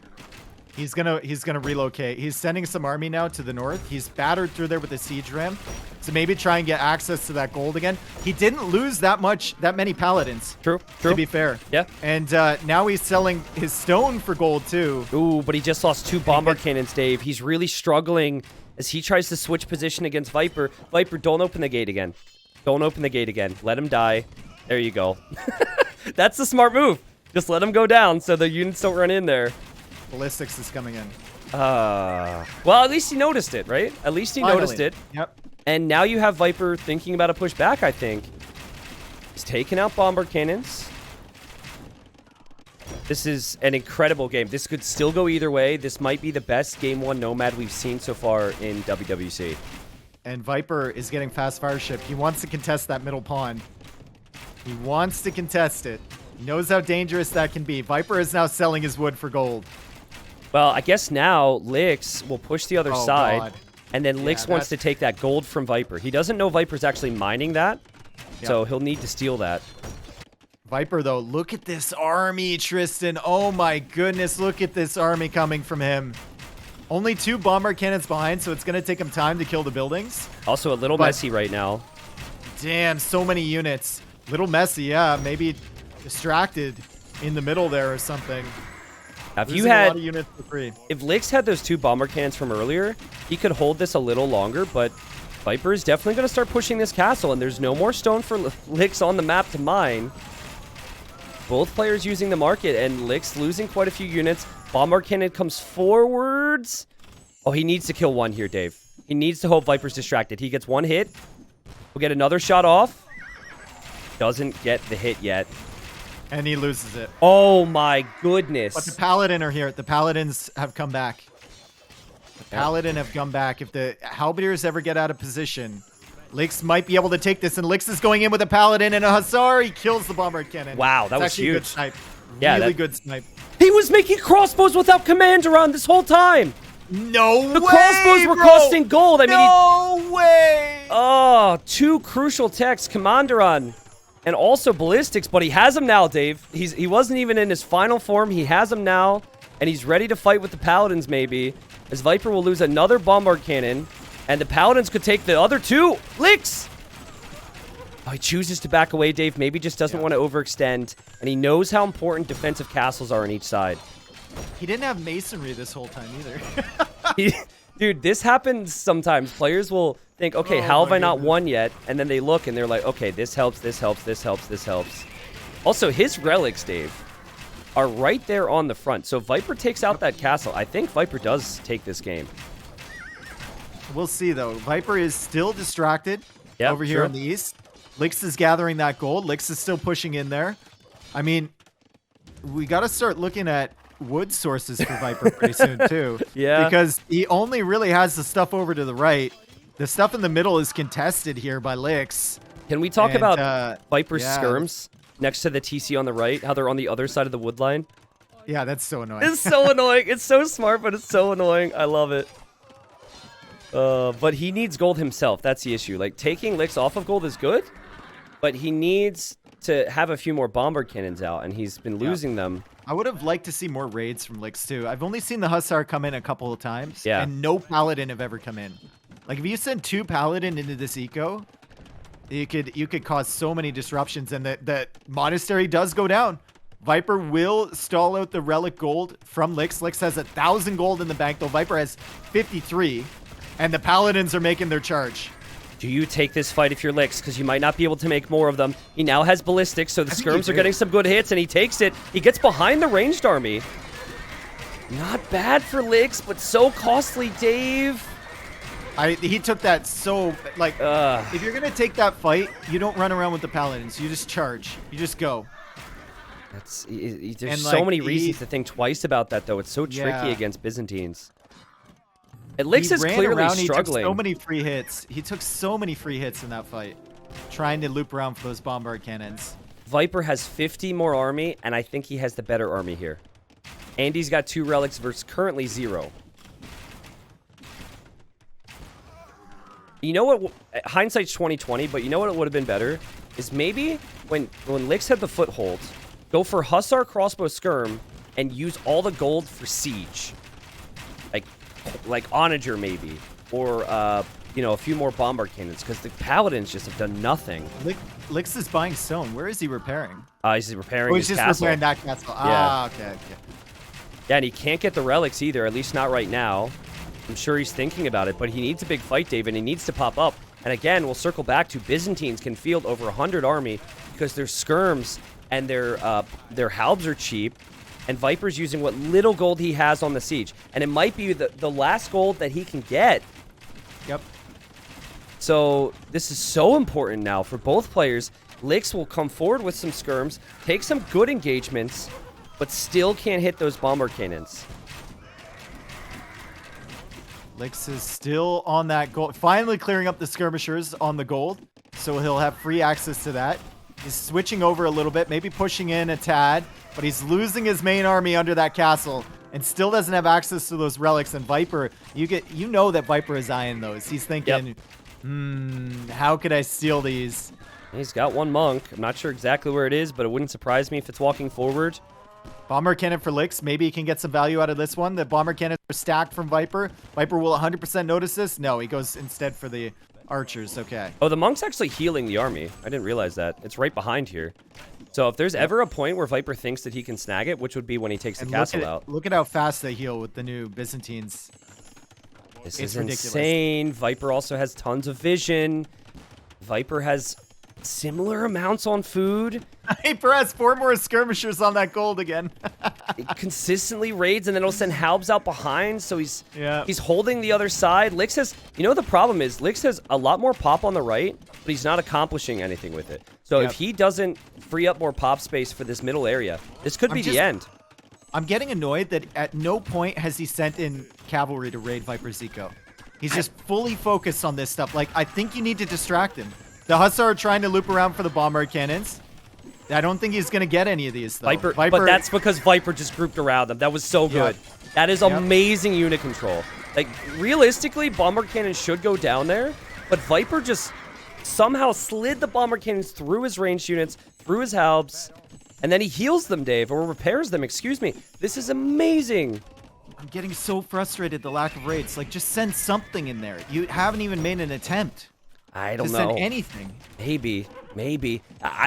He's gonna relocate. He's sending some army now to the north. He's battered through there with the siege ram. So maybe try and get access to that gold again. He didn't lose that many Paladins. True. To be fair. Yeah. And now he's selling his stone for gold too. Ooh, but he just lost 2 bombard cannons, Dave. He's really struggling as he tries to switch position against Viper. Viper, don't open the gate again. Don't open the gate again. Let him die. There you go. That's the smart move. Just let him go down so the units don't run in there. Ballistics is coming in. Well, at least he noticed it, right? At least he noticed it. Yep. And now you have Viper thinking about a push back, I think. He's taking out bombard cannons. This is an incredible game. This could still go either way. This might be the best Game 1 Nomad we've seen so far in WWC. And Viper is getting fast fire ship. He wants to contest that middle pawn. He wants to contest it. He knows how dangerous that can be. Viper is now selling his wood for gold. Well, I guess now Lix will push the other side. God. And then Lix wants to take that gold from Viper. He doesn't know Viper's actually mining that. Yep. So he'll need to steal that. Viper, though, look at this army, Tristan. Oh my goodness, look at this army coming from him. Only 2 bombard cannons behind, so it's going to take him time to kill the buildings. Also a little messy right now. Damn, so many units. Little messy, yeah. Maybe distracted in the middle there or something. Now, if Losing you had, a lot of units for free. If Lix had those 2 bombard cannons from earlier, he could hold this a little longer, but Viper is definitely going to start pushing this castle, and there's no more stone for Lix on the map to mine. Both players using the market, and Lix losing quite a few units. Bombard cannon comes forwards. Oh, he needs to kill 1 here, Dave. He needs to hope Viper's distracted. He gets 1 hit. We'll get another shot off. Doesn't get the hit yet. And he loses it. Oh my goodness. But the Paladin are here. The Paladins have come back. Paladin have come back. If the Halberdiers ever get out of position, Lix might be able to take this, and Lix is going in with a Paladin and a Hussar. He kills the Bombard Cannon. Wow, that was actually huge. A good snipe. Yeah, really good snipe. He was making crossbows without commander on this whole time. No way, The crossbows were bro. costing gold. I mean, no way. Oh, 2 crucial techs, Commanderon, and also ballistics, but he has them now, Dave. He wasn't even in his final form. He has them now, and he's ready to fight with the Paladins, maybe, as Viper will lose another Bombard Cannon, and the Paladins could take the other 2. Lix! Oh, he chooses to back away, Dave. Maybe just doesn't want to overextend, and he knows how important defensive castles are on each side. He didn't have masonry this whole time either. Dude, this happens sometimes. Players will think, okay, how have I not won yet? And then they look and they're like, okay, this helps, this helps, this helps, this helps. Also, his relics, Dave, are right there on the front. So if Viper takes out that castle, I think Viper does take this game. We'll see, though. Viper is still distracted over here sure. on the east. Lix is gathering that gold. Lix is still pushing in there. I mean, we got to start looking at wood sources for Viper pretty soon, too. Yeah. Because he only really has the stuff over to the right. The stuff in the middle is contested here by Lix. Can we talk about Viper's yeah. skirms next to the TC on the right? How they're on the other side of the wood line? Yeah, that's so annoying. It's so annoying. It's so smart, but it's so annoying. I love it. But he needs gold himself. That's the issue. Like, taking Lix off of gold is good, but he needs to have a few more Bombard Cannons out, and he's been losing them. I would have liked to see more raids from Lix, too. I've only seen the Hussar come in a couple of times, Yeah. and no Paladin have ever come in. Like, if you send 2 Paladin into this eco, you could cause so many disruptions, and the monastery does go down. Viper will stall out the relic gold from Lix. Lix has 1,000 gold in the bank, though Viper has 53, and the Paladins are making their charge. Do you take this fight if you're Lix? Because you might not be able to make more of them. He now has ballistics, so the skirms are getting some good hits, and he takes it. He gets behind the ranged army. Not bad for Lix, but so costly, Dave. He took that so, like, if you're going to take that fight, you don't run around with the Paladins. You just charge. You just go. There's so many reasons to think twice about that, though. It's so tricky against Byzantines. And Lix is clearly struggling. He took so many free hits. He took so many free hits in that fight, trying to loop around for those Bombard Cannons. Viper has 50 more army, and I think he has the better army here. Andy's got 2 relics versus currently 0. You know what? Hindsight's 20/20, but you know what it would have been better? Is maybe when Lix had the foothold, go for Hussar, Crossbow, Skirm, and use all the gold for siege. Like Onager maybe, or you know, a few more Bombard Cannons, because the Paladins just have done nothing. Lix is buying stone. Where is he repairing? He's repairing his castle. He's just repairing that castle. Okay. Yeah, and he can't get the relics either, at least not right now. I'm sure he's thinking about it, but he needs a big fight, Dave, and he needs to pop up. And again, we'll circle back to Byzantines can field over 100 army because their skirms and their halbs are cheap. And Viper's using what little gold he has on the siege. And it might be the last gold that he can get. Yep. So this is so important now for both players. Lix will come forward with some skirms, take some good engagements, but still can't hit those Bombard Cannons. Lix is still on that gold. Finally clearing up the skirmishers on the gold. So he'll have free access to that. He's switching over a little bit, maybe pushing in a tad, but he's losing his main army under that castle and still doesn't have access to those relics. And Viper, you know that Viper is eyeing those. He's thinking, how could I steal these? He's got 1 monk. I'm not sure exactly where it is, but it wouldn't surprise me if it's walking forward. Bomber cannon for Lix. Maybe he can get some value out of this one. The bomber cannons are stacked from Viper. Viper will 100% notice this. No, he goes instead for the archers. Okay. Oh, the monk's actually healing the army. I didn't realize that. It's right behind here. So if there's ever a point where Viper thinks that he can snag it, which would be when he takes the castle out. Look at how fast they heal with the new Byzantines. This is insane. Viper also has tons of vision. Viper has similar amounts on food. Viper has 4 more skirmishers on that gold again. It consistently raids, and then it'll send halbs out behind, so he's holding the other side. Lix has, you know, the problem is Lix has a lot more pop on the right, but he's not accomplishing anything with it. So if he doesn't free up more pop space for this middle area, this could be the end. I'm getting annoyed that at no point has he sent in cavalry to raid Viper Zico. He's just fully focused on this stuff. Like, I think you need to distract him. The Hussar are trying to loop around for the bombard cannons. I don't think he's going to get any of these, though. Viper, but that's because Viper just grouped around them. That was so good. Yep. That is amazing unit control. Like, realistically, bomber cannons should go down there, but Viper just somehow slid the bomber cannons through his ranged units, through his halbs, and then he heals them, Dave, or repairs them, excuse me. This is amazing. I'm getting so frustrated, the lack of raids. Like, just send something in there. You haven't even made an attempt. I don't know. Send anything. Maybe.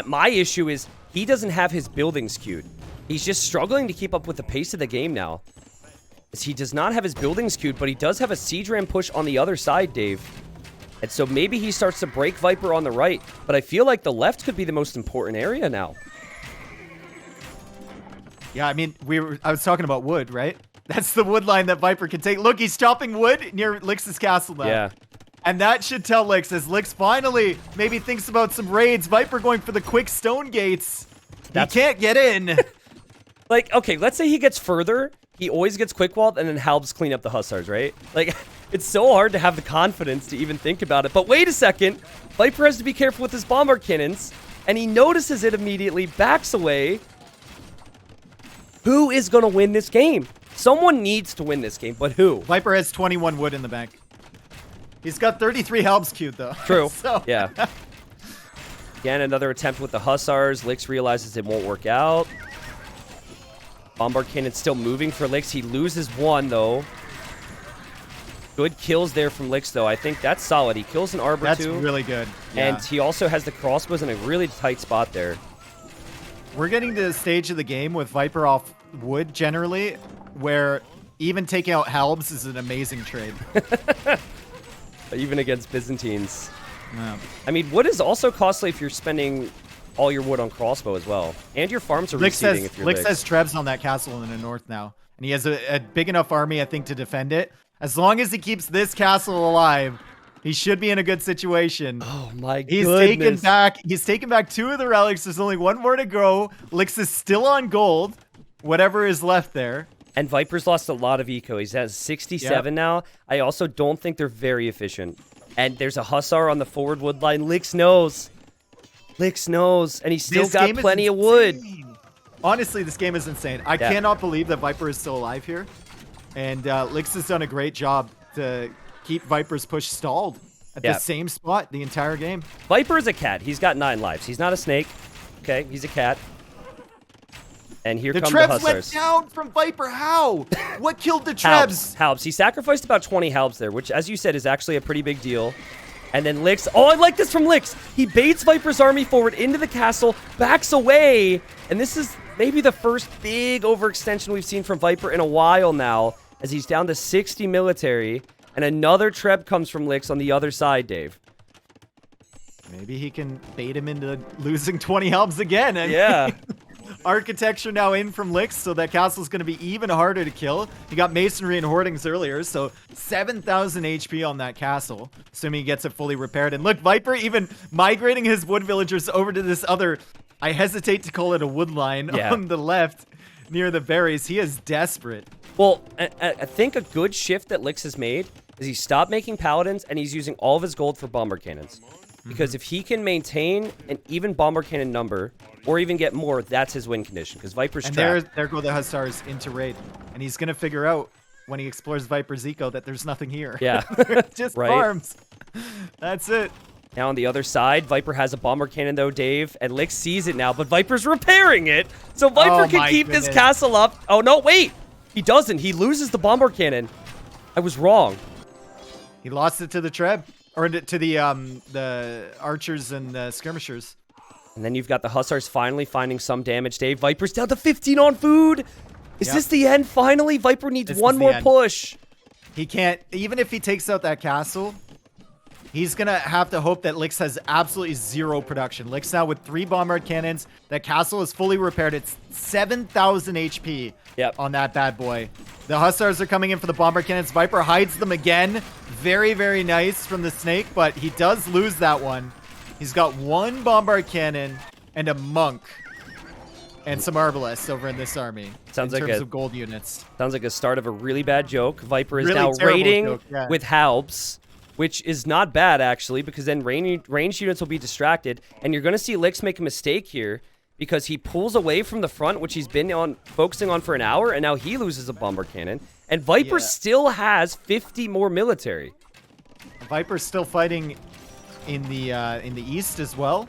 My issue is he doesn't have his buildings queued. He's just struggling to keep up with the pace of the game now. He does not have his buildings queued, but he does have a siege ram push on the other side, Dave. And so maybe he starts to break Viper on the right, but I feel like the left could be the most important area now. Yeah, I mean, I was talking about wood, right? That's the wood line that Viper can take. Look, he's chopping wood near Lix's castle now. Yeah. And that should tell Lix, as Lix finally maybe thinks about some raids. Viper going for the quick stone gates. He can't get in. Like, okay, let's say he gets further. He always gets quick walled, and then Halbs clean up the Hussars, right? Like, it's so hard to have the confidence to even think about it. But wait a second. Viper has to be careful with his bombard cannons, and he notices it immediately, backs away. Who is going to win this game? Someone needs to win this game, but who? Viper has 21 wood in the bank. He's got 33 Halbs queued, though. True. So. Yeah. Again, another attempt with the Hussars. Lix realizes it won't work out. Bombard Cannon's still moving for Lix. He loses one, though. Good kills there from Lix, though. I think that's solid. He kills an Arbor, That's too. really good. Yeah. And he also has the crossbows in a really tight spot there. We're getting to the stage of the game with Viper off wood, generally, where even taking out Halbs is an amazing trade. Even against Byzantines. Yeah. I mean, wood is also costly if you're spending all your wood on crossbow as well. And your farms are receding if you're Lix has Trebs on that castle in the north now. And he has a big enough army, I think, to defend it. As long as he keeps this castle alive, he should be in a good situation. Oh my He's goodness. He's taken back 2 of the relics. There's only 1 more to go. Lix is still on gold. Whatever is left there. And Viper's lost a lot of eco. He's at 67 now. I also don't think they're very efficient. And there's a Hussar on the forward wood line. Lix knows. Lix knows. And he's still got plenty of wood. Honestly, this game is insane. I cannot believe that Viper is still alive here. And Lix has done a great job to keep Viper's push stalled at the same spot the entire game. Viper is a cat. He's got 9 lives. He's not a snake. Okay, he's a cat. And here come the Hussars. The Trebs went down from Viper. How? What killed the Trebs? Halbs. He sacrificed about 20 Halbs there, which, as you said, is actually a pretty big deal. And then Lix. Oh, I like this from Lix. He baits Viper's army forward into the castle, backs away. And this is maybe the first big overextension we've seen from Viper in a while now, as he's down to 60 military. And another Treb comes from Lix on the other side, Dave. Maybe he can bait him into losing 20 Halbs again. And yeah. Architecture now in from Lix, so that castle's going to be even harder to kill. He got masonry and hoardings earlier, so 7,000 HP on that castle, assuming he gets it fully repaired. And look, Viper even migrating his wood villagers over to this other, I hesitate to call it a wood line, on the left near the berries. He is desperate. Well, I think a good shift that Lix has made is he stopped making paladins and he's using all of his gold for bomber cannons. Because if he can maintain an even bomber cannon number, or even get more, that's his win condition. Because Viper's trapped. And there go the Hussars into raid. And he's going to figure out, when he explores Viper's eco, that there's nothing here. Yeah. Just farms. That's it. Now on the other side, Viper has a bomber cannon though, Dave. And Lix sees it now, but Viper's repairing it. So Viper can keep this castle up. Oh, no, wait. He doesn't. He loses the bomber cannon. I was wrong. He lost it to the Treb. Or to the archers and skirmishers. And then you've got the Hussars finally finding some damage, Dave. Viper's down to 15 on food. Is this the end finally? Viper needs one more push. He can't, even if he takes out that castle, he's going to have to hope that Lix has absolutely 0 production. Lix now with 3 bombard cannons. That castle is fully repaired. It's 7,000 HP on that bad boy. The Hussars are coming in for the bomber cannons. Viper hides them again. Very, very nice from the snake, but he does lose that one. He's got 1 bombard cannon and a monk. and some arbalists over in this army. Sounds in like terms a of gold units. Sounds like a start of a really bad joke. Viper is Really now terrible raiding joke, yeah. with Halbs, which is not bad, actually, because then ranged units will be distracted. And you're going to see Lix make a mistake here because he pulls away from the front, which he's been focusing on for an hour, and now he loses a bomber cannon. And Viper still has 50 more military. Viper's still fighting in the east as well.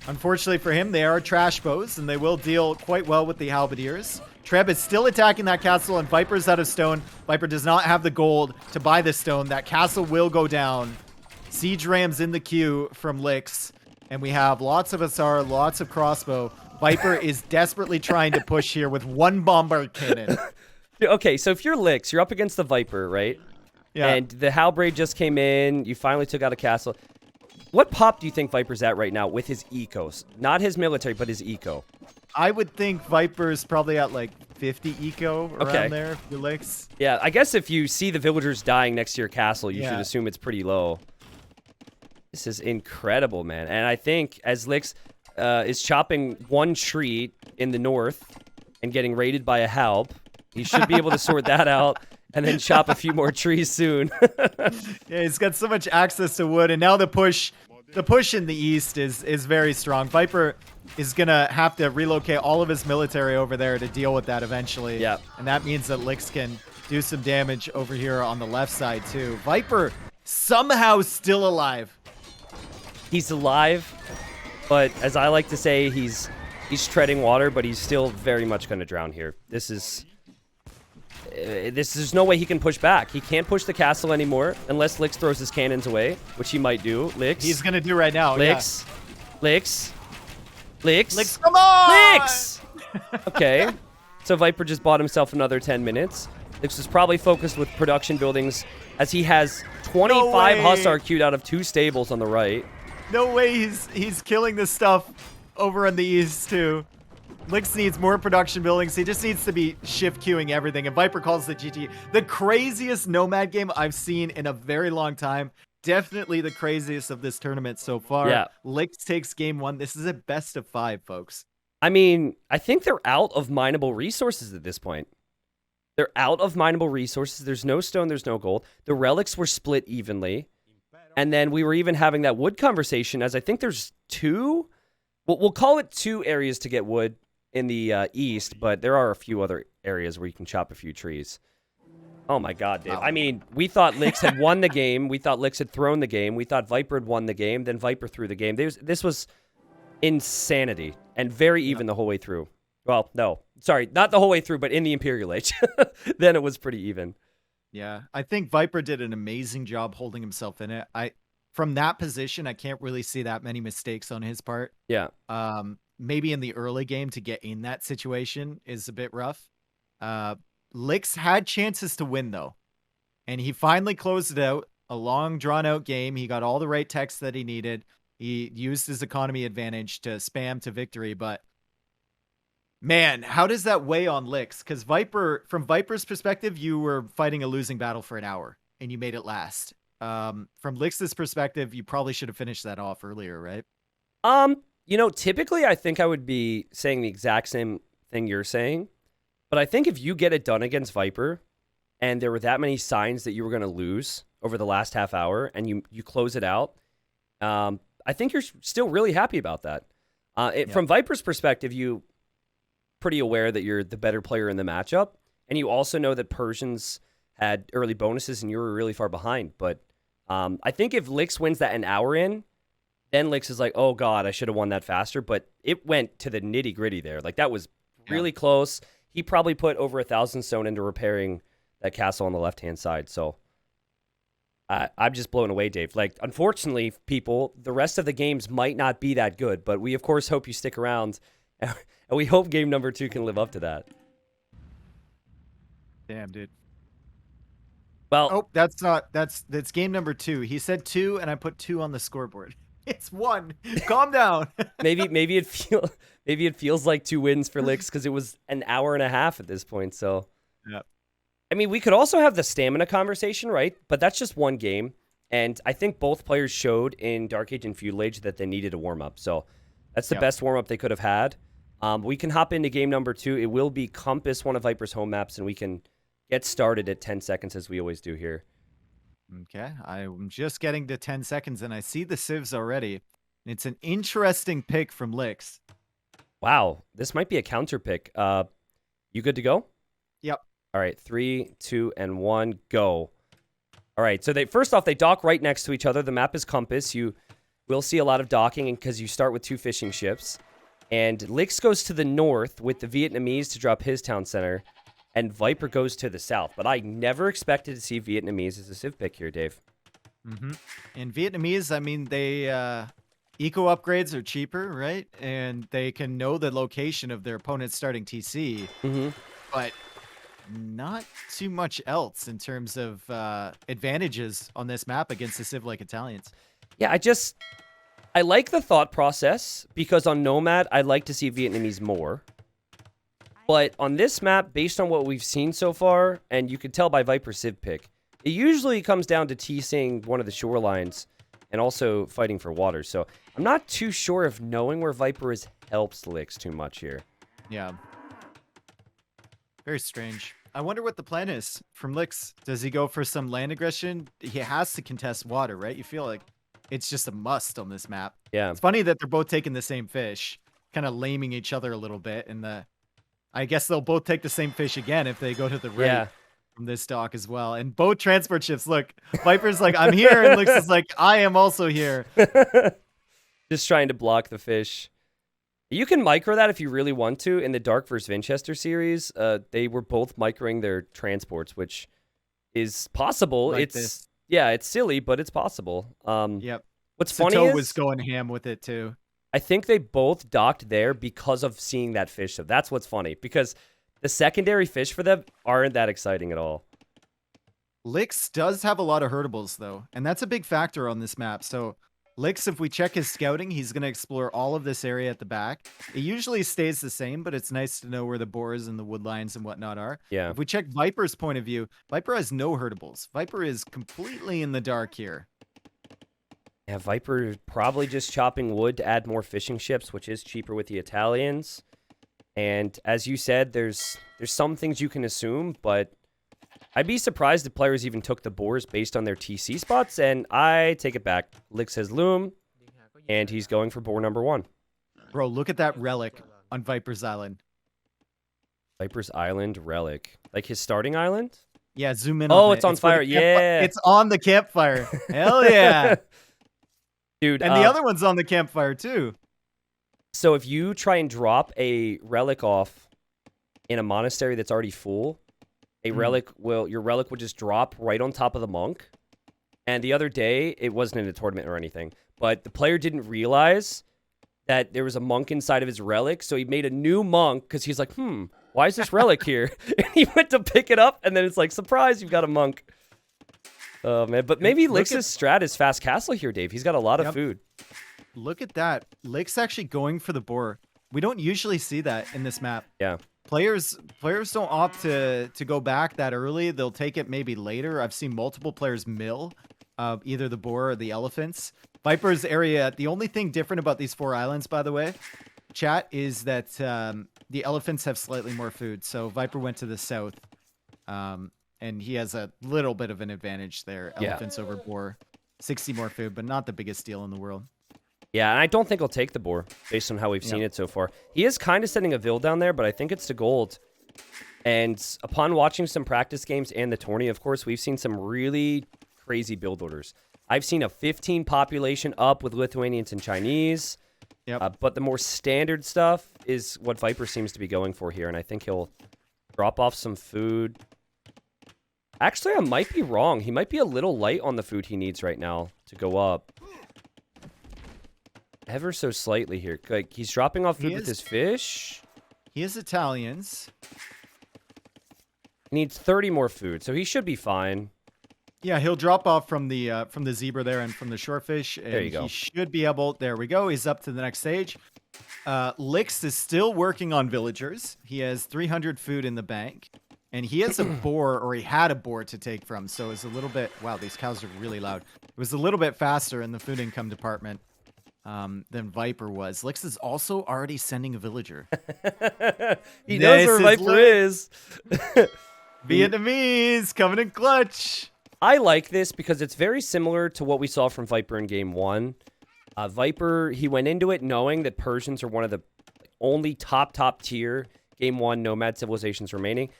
Unfortunately for him, they are trash bows, and they will deal quite well with the halberdiers. Treb is still attacking that castle, and Viper's out of stone. Viper does not have the gold to buy the stone. That castle will go down. Siege rams in the queue from Lix, and we have lots of SR, lots of crossbow. Viper is desperately trying to push here with one bombard cannon. Okay, so if you're Lix, you're up against the Viper, right? Yeah. And the halberd just came in. You finally took out a castle. What pop do you think Viper's at right now with his ecos? Not his military, but his eco. I would think Viper's probably at like 50 eco around there if you're Lix. Yeah, I guess if you see the villagers dying next to your castle, you should assume it's pretty low. This is incredible, man. And I think as Lix is chopping one tree in the north and getting raided by a halb, he should be able to sort that out and then chop a few more trees soon. Yeah, he's got so much access to wood, and now the push in the east is very strong. Viper is gonna have to relocate all of his military over there to deal with that eventually. Yeah. And that means that Lix can do some damage over here on the left side too. Viper somehow still alive. He's alive, but as I like to say, he's treading water, but he's still very much going to drown here. There's no way he can push back. He can't push the castle anymore unless Lix throws his cannons away, which he might do. Lix. He's gonna do right now. Lix. Lix. Lix, come on! Lix! Okay. So Viper just bought himself another 10 minutes. Lix is probably focused with production buildings as he has 25 Hussar queued out of 2 stables on the right. No way he's killing this stuff over in the east too. Lix needs more production buildings. He just needs to be shift queuing everything. And Viper calls the GT the craziest Nomad game I've seen in a very long time. Definitely the craziest of this tournament so far. Yeah. Lix takes game 1. This is a best of 5, folks. I mean, I think they're out of mineable resources at this point. They're out of mineable resources. There's no stone, there's no gold. The relics were split evenly. And then we were even having that wood conversation as I think there's 2. We'll call it 2 areas to get wood in the east, but there are a few other areas where you can chop a few trees. Oh my god, Dave. Wow. I mean, we thought Lix had won the game. We thought Lix had thrown the game. We thought Viper had won the game. Then Viper threw the game. This was insanity and very even the whole way through. Well, no. Sorry, not the whole way through, but in the Imperial Age. Then it was pretty even. Yeah, I think Viper did an amazing job holding himself in it. From that position, I can't really see that many mistakes on his part. Yeah. Maybe in the early game to get in that situation is a bit rough. Lix had chances to win, though. And he finally closed it out. A long, drawn-out game. He got all the right techs that he needed. He used his economy advantage to spam to victory. But, man, how does that weigh on Lix? Because from Viper's perspective, you were fighting a losing battle for an hour, and you made it last. From Lix's perspective, you probably should have finished that off earlier, right? You know, typically I think I would be saying the exact same thing you're saying. But I think if you get it done against Viper and there were that many signs that you were going to lose over the last half hour and you close it out, I think you're still really happy about that. From Viper's perspective, you pretty aware that you're the better player in the matchup. And you also know that Persians had early bonuses and you were really far behind. But I think if Lix wins that an hour in, then Lix is like, oh, God, I should have won that faster. But it went to the nitty gritty there. Like, that was really close. He probably put over 1,000 stone into repairing that castle on the left-hand side. So I'm just blown away, Dave. Like, unfortunately, people, the rest of the games might not be that good. But we, of course, hope you stick around. And we hope game number 2 can live up to that. Damn, dude. Well, that's game number 2. He said 2, and I put 2 on the scoreboard. It's 1. Calm down. maybe it feels like 2 wins for Lix because it was an hour and a half at this point. So, yeah. I mean, we could also have the stamina conversation, right? But that's just one game, and I think both players showed in Dark Age and Feudal Age that they needed a warm up. So that's the best warm up they could have had. We can hop into game number 2. It will be Compass, one of Viper's home maps, and we can get started at 10 seconds as we always do here. Okay, I'm just getting to 10 seconds, and I see the civs already. It's an interesting pick from Licks. Wow, this might be a counter pick. You good to go? Yep. All right, 3, 2, and 1, go. All right, so first off, they dock right next to each other. The map is Compass. You will see a lot of docking because you start with 2 fishing ships. And Licks goes to the north with the Vietnamese to drop his town center. And Viper goes to the south. But I never expected to see Vietnamese as a civ pick here, Dave. Mm-hmm. And Vietnamese, I mean, they eco upgrades are cheaper, right? And they can know the location of their opponent's starting TC. Mm-hmm. But not too much else in terms of advantages on this map against the civ like Italians. Yeah, I like the thought process because on Nomad, I'd like to see Vietnamese more. But on this map, based on what we've seen so far, and you can tell by Viper's civ pick, it usually comes down to TCing one of the shorelines and also fighting for water. So I'm not too sure if knowing where Viper is helps Licks too much here. Yeah. Very strange. I wonder what the plan is from Licks. Does he go for some land aggression? He has to contest water, right? You feel like it's just a must on this map. Yeah. It's funny that they're both taking the same fish, kind of laming each other a little bit. And I guess they'll both take the same fish again if they go to the right from this dock as well. And both transport ships, look, Viper's like, I'm here. And Licks is like, I am also here. Just trying to block the fish. You can micro that if you really want to. In the Dark vs. Winchester series, they were both microing their transports, which is possible. Like Yeah, it's silly, but it's possible. Yep. What's Sato funny is was going ham with it too. I think they both docked there because of seeing that fish. So that's what's funny, because the secondary fish for them aren't that exciting at all. Licks does have a lot of hurtables, though, and that's a big factor on this map. So Licks, if we check his scouting, he's going to explore all of this area at the back. It usually stays the same, but it's nice to know where the boars and the wood lines and whatnot are. Yeah. If we check Viper's point of view, Viper has no hurtables. Viper is completely in the dark here. Yeah, Viper probably just chopping wood to add more fishing ships, which is cheaper with the Italians. And as you said, there's some things you can assume, but I'd be surprised if players even took the boars based on their TC spots, and I take it back. Licks has loom, and he's going for boar number 1. Bro, look at that relic on Viper's Island. Viper's Island relic. Like his starting island? Yeah, zoom in Oh, on it's on fire. Yeah. It's on the campfire. Hell yeah. Dude, And the other one's on the campfire, too. So if you try and drop a relic off in a monastery that's already full, your relic will just drop right on top of the monk. And the other day, it wasn't in a tournament or anything, but the player didn't realize that there was a monk inside of his relic, so he made a new monk because he's like, why is this relic here? And he went to pick it up, and then it's like, surprise, you've got a monk. Oh, man. But maybe Licks' strat is fast castle here, Dave. He's got a lot of food. Look at that. Licks actually going for the boar. We don't usually see that in this map. Yeah. Players don't opt to go back that early. They'll take it maybe later. I've seen multiple players mill either the boar or the elephants. Viper's area, the only thing different about these 4 islands, by the way, chat, is that the elephants have slightly more food. So Viper went to the south. And he has a little bit of an advantage there. Elephants over boar. 60 more food, but not the biggest deal in the world. Yeah, and I don't think he'll take the boar based on how we've seen it so far. He is kind of setting a Vil down there, but I think it's to gold. And upon watching some practice games and the tourney, of course, we've seen some really crazy build orders. I've seen a 15 population up with Lithuanians and Chinese. Yep. But the more standard stuff is what Viper seems to be going for here, and I think he'll drop off some food. Actually, I might be wrong. He might be a little light on the food he needs right now to go up. Ever so slightly here. Like, he's dropping off food with his fish. He is Italians. He needs 30 more food, so he should be fine. Yeah, he'll drop off from the zebra there and from the shorefish. And there you go. He should be able... There we go. He's up to the next stage. Licks is still working on villagers. He has 300 food in the bank. And he has a boar, or he had a boar to take from. So it's a little bit... Wow, these cows are really loud. It was a little bit faster in the food income department. than Viper was. Lix is also already sending a villager. He knows where Viper is. Vietnamese coming in clutch. I like this because it's very similar to what we saw from Viper in game 1. Viper, he went into it knowing that Persians are one of the only top tier game 1 nomad civilizations remaining.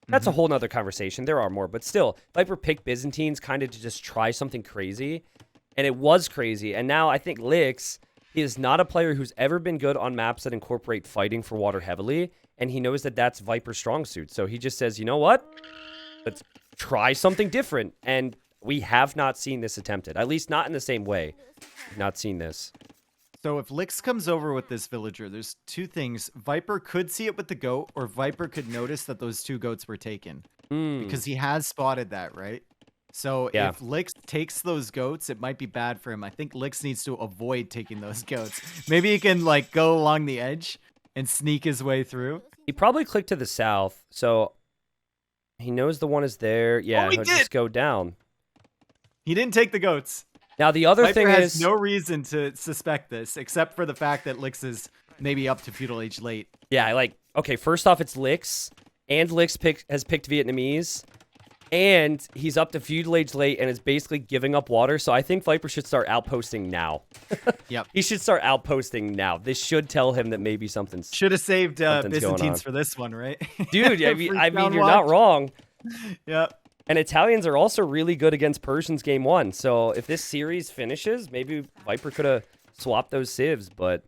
That's a whole nother conversation. There are more, but still, Viper picked Byzantines kind of to just try something crazy, and it was crazy. And now I think Lix, he is not a player who's ever been good on maps that incorporate fighting for water heavily, and he knows that that's Viper's strong suit. So he just says, you know what? Let's try something different. And we have not seen this attempted, at least not in the same way. We've not seen this. So if Lix comes over with this villager, there's two things. Viper could see it with the goat, or Viper could notice that those 2 goats were taken. Because he has spotted that, right? So if Lix takes those goats, it might be bad for him. I think Lix needs to avoid taking those goats. Maybe he can like go along the edge and sneak his way through. He probably clicked to the south, so he knows the one is there. Yeah, he'll just go down. He didn't take the goats. Now, the other Viper thing has is... no reason to suspect this, except for the fact that Lix is maybe up to feudal age late. Yeah, like, okay, first off, it's Lix, and Lix has picked Vietnamese, and he's up to feudal age late and is basically giving up water, so I think Viper should start outposting now. Yep. He should start outposting now. This should tell him that maybe something's... Should have saved Byzantines for this one, right? Dude, I mean you're not wrong. Yep. And Italians are also really good against Persians game 1. So if this series finishes, maybe Viper could have swapped those civs, but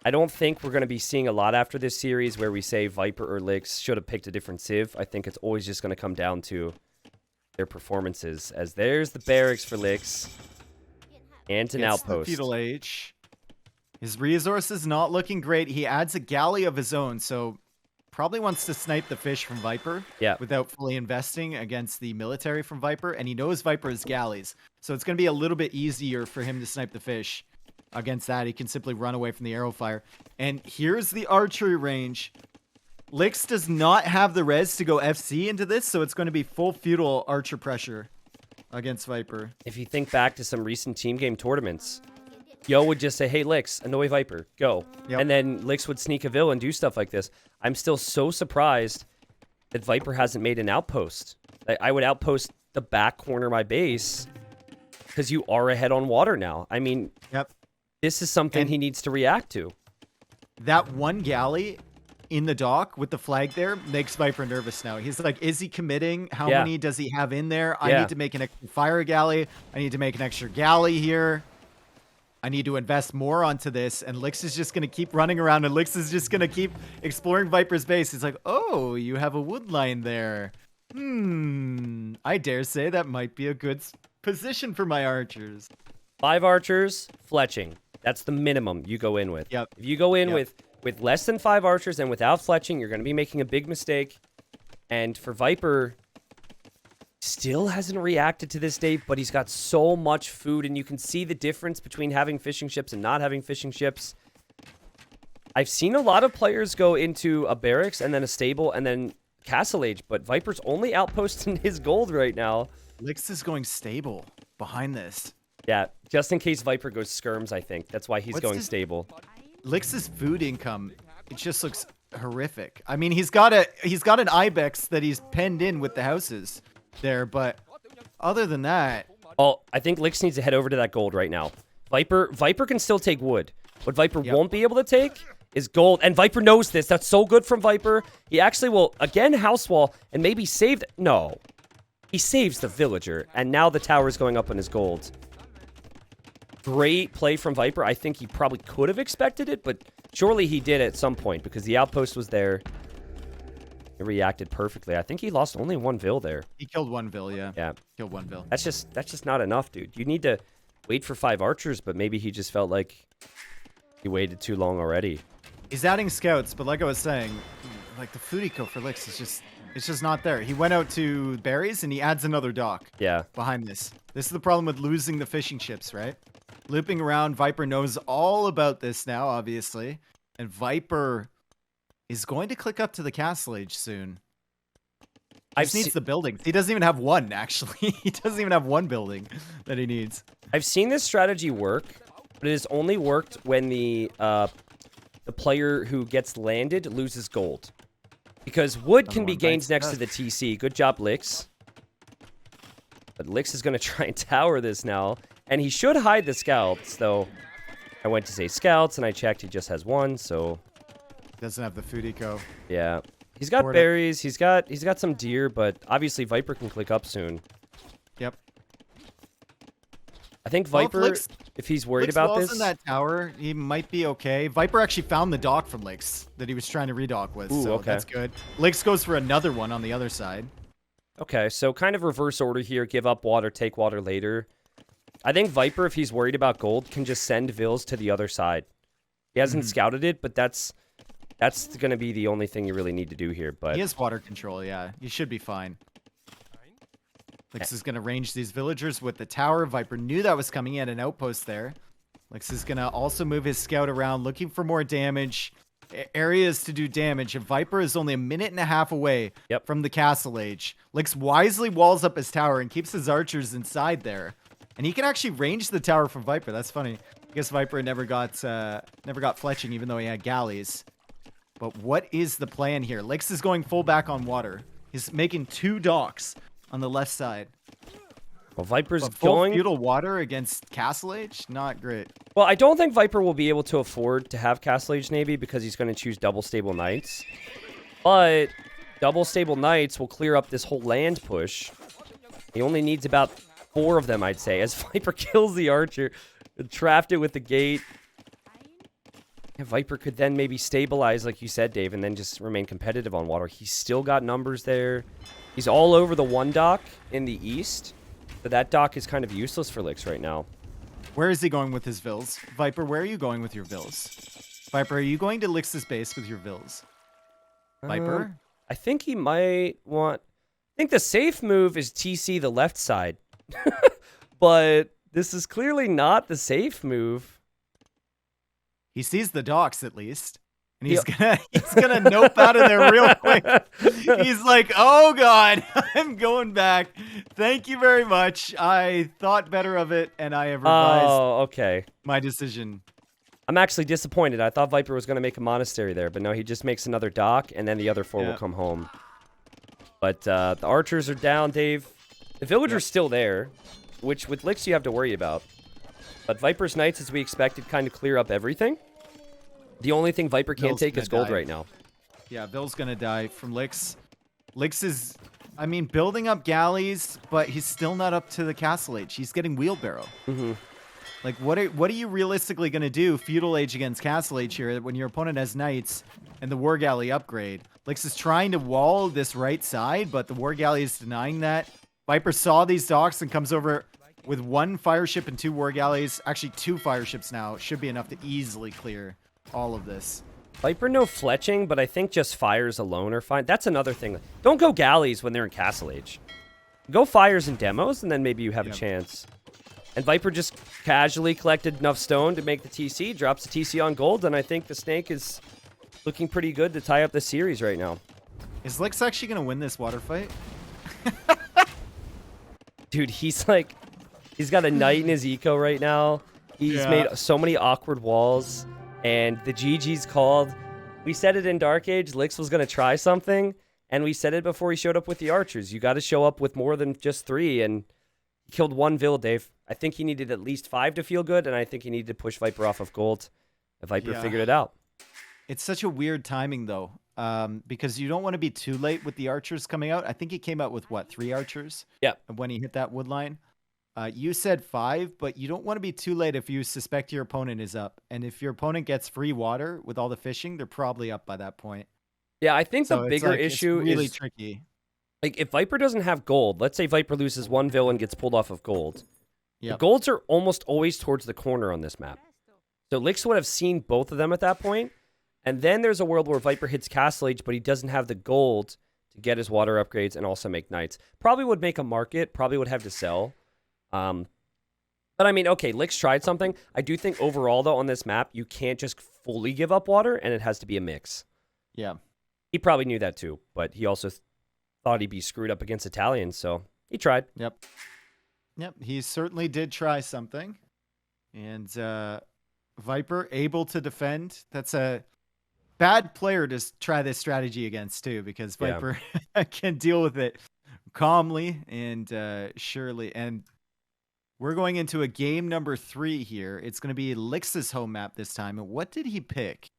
I don't think we're going to be seeing a lot after this series where we say Viper or Lix should have picked a different civ. I think it's always just going to come down to their performances. As there's the barracks for Lix and an outpost. Feudal age. His resources not looking great. He adds a galley of his own, so probably wants to snipe the fish from Viper without fully investing against the military from Viper, and he knows Viper is galleys, so it's going to be a little bit easier for him to snipe the fish. Against that, he can simply run away from the arrow fire. And here's the archery range. Lix does not have the res to go FC into this, so it's going to be full feudal archer pressure against Viper. If you think back to some recent team game tournaments, Yo would just say, hey, Lix, annoy Viper, go. Yep. And then Lix would sneak a vill and do stuff like this. I'm still so surprised that Viper hasn't made an outpost. I would outpost the back corner of my base because you are ahead on water now. I mean, this is something he needs to react to. That one galley in the dock with the flag there makes Viper nervous now. He's like, is he committing? How many does he have in there? I need to make an extra fire galley. I need to make an extra galley here. I need to invest more onto this, and Lix is just going to keep running around, and Lix is just going to keep exploring Viper's base. He's like, oh, you have a wood line there. I dare say that might be a good position for my archers. 5 archers, fletching. That's the minimum you go in with. Yep. If you go in with less than 5 archers and without fletching, you're going to be making a big mistake. And for Viper... still hasn't reacted to this day, but he's got so much food, and you can see the difference between having fishing ships and not having fishing ships. I've seen a lot of players go into a barracks and then a stable and then castle age, but Viper's only outposting his gold right now. Lix is going stable behind this. Yeah, just in case Viper goes skirms, I think. That's why he's going stable. Lix's food income, it just looks horrific. I mean, he's got an ibex that he's penned in with the houses there, but other than that... Oh, I think Lix needs to head over to that gold right now. Viper can still take wood. What Viper won't be able to take is gold, and Viper knows this. That's so good from Viper. He actually will, again, house wall, and maybe save... No. He saves the villager, and now the tower's going up on his gold. Great play from Viper. I think he probably could have expected it, but surely he did at some point, because the outpost was there. He reacted perfectly. I think he lost only 1 vill there. He killed 1 vill, yeah. Yeah. Killed 1 vill. That's just not enough, dude. You need to wait for 5 archers, but maybe he just felt like he waited too long already. He's adding scouts, but like I was saying, like the food eco for Lix is just not there. He went out to berries and he adds another dock. Yeah. Behind this. This is the problem with losing the fishing ships, right? Looping around, Viper knows all about this now, obviously. And Viper is going to click up to the castle age soon. He needs the buildings. He doesn't even have one, actually. He doesn't even have 1 building that he needs. I've seen this strategy work But it has only worked when the player who gets landed loses gold. Because wood can be gained next to the TC. Good job, Lix. But Lix is going to try and tower this now. And he should hide the scouts, though. I went to say scouts, and I checked. He just has one, so... Doesn't have the food eco. Yeah. He's got berries. He's got some deer, but obviously Viper can click up soon. Yep. I think Viper, if he's worried about this... in that tower, he might be okay. Viper actually found the dock from Lix that he was trying to redock with, so that's good. Lix goes for another one on the other side. Okay, so kind of reverse order here. Give up water, take water later. I think Viper, if he's worried about gold, can just send Vils to the other side. He hasn't scouted it, but that's going to be the only thing you really need to do here. But he has water control, yeah. He should be fine. Lix is going to range these villagers with the tower. Viper knew that was coming in, an outpost there. Lix is going to also move his scout around, looking for more damage. Areas to do damage. And Viper is only a minute and a half away from the Castle Age. Lix wisely walls up his tower and keeps his archers inside there. And he can actually range the tower from Viper. That's funny. I guess Viper never got fletching, even though he had galleys. But what is the plan here? Lix is going full back on water. He's making 2 docks on the left side. Well, Viper's full going... feudal water against Castle Age? Not great. Well, I don't think Viper will be able to afford to have Castle Age Navy because he's going to choose double stable knights. But double stable knights will clear up this whole land push. He only needs about 4 of them, I'd say, as Viper kills the archer and trapped it with the gate. Yeah, Viper could then maybe stabilize, like you said, Dave, and then just remain competitive on water. He's still got numbers there. He's all over the 1 dock in the east. But that dock is kind of useless for Lix right now. Where is he going with his Vils? Viper, where are you going with your Vils? Viper, are you going to Lix's base with your Vils? Viper? I think he might want... I think the safe move is TC the left side. But this is clearly not the safe move. He sees the docks at least. And he's gonna nope out of there real quick. He's like, oh god, I'm going back. Thank you very much. I thought better of it, and I have revised my decision. I'm actually disappointed. I thought Viper was gonna make a monastery there, but no, he just makes another dock, and then the other 4 will come home. But the archers are down, Dave. The villager's still there, which with Lix you have to worry about. But Viper's Knights, as we expected, kind of clear up everything. The only thing Viper can't take is gold right now. Yeah, Bill's gonna die from Lix. Lix is, I mean, building up galleys, but he's still not up to the Castle Age. He's getting wheelbarrow. Like, what are you realistically gonna do, Feudal Age against Castle Age here, when your opponent has Knights and the War Galley upgrade? Lix is trying to wall this right side, but the War Galley is denying that. Viper saw these docks and comes over with 1 fire ship and 2 War Galleys. Actually, 2 fire ships now. Should be enough to easily clear all of this. Viper no fletching, but I think just fires alone are fine. That's another thing. Don't go galleys when they're in Castle Age. Go fires and demos, and then maybe you have a chance. And Viper just casually collected enough stone to make the TC, drops the TC on gold, and I think the Snake is looking pretty good to tie up the series right now. Is Lix actually going to win this water fight? Dude, he's like... He's got a knight in his eco right now. He's made so many awkward walls. And the GG's called. We said it in Dark Age. Lix was going to try something. And we said it before he showed up with the archers. You got to show up with more than just 3. And he killed 1 Vill, Dave. I think he needed at least 5 to feel good. And I think he needed to push Viper off of gold. And Viper figured it out. It's such a weird timing, though. Because you don't want to be too late with the archers coming out. I think he came out with, what, 3 archers? Yeah. When he hit that wood line. You said 5, but you don't want to be too late if you suspect your opponent is up. And if your opponent gets free water with all the fishing, they're probably up by that point. Yeah, I think the bigger issue is really is tricky. Like, if Viper doesn't have gold, let's say Viper loses 1 Vill and gets pulled off of gold. The golds are almost always towards the corner on this map. So Lix would have seen both of them at that point. And then there's a world where Viper hits Castle Age, but he doesn't have the gold to get his water upgrades and also make knights. Probably would make a market, probably would have to sell. But I mean, okay, Lix tried something. I do think overall, though, on this map, you can't just fully give up water, and it has to be a mix. Yeah. He probably knew that too, but he also thought he'd be screwed up against Italians, so he tried. Yep, he certainly did try something. And Viper able to defend. That's a bad player to try this strategy against too, because Viper can deal with it calmly and surely. And we're going into a game number 3 here. It's going to be Lix's home map this time. And what did he pick?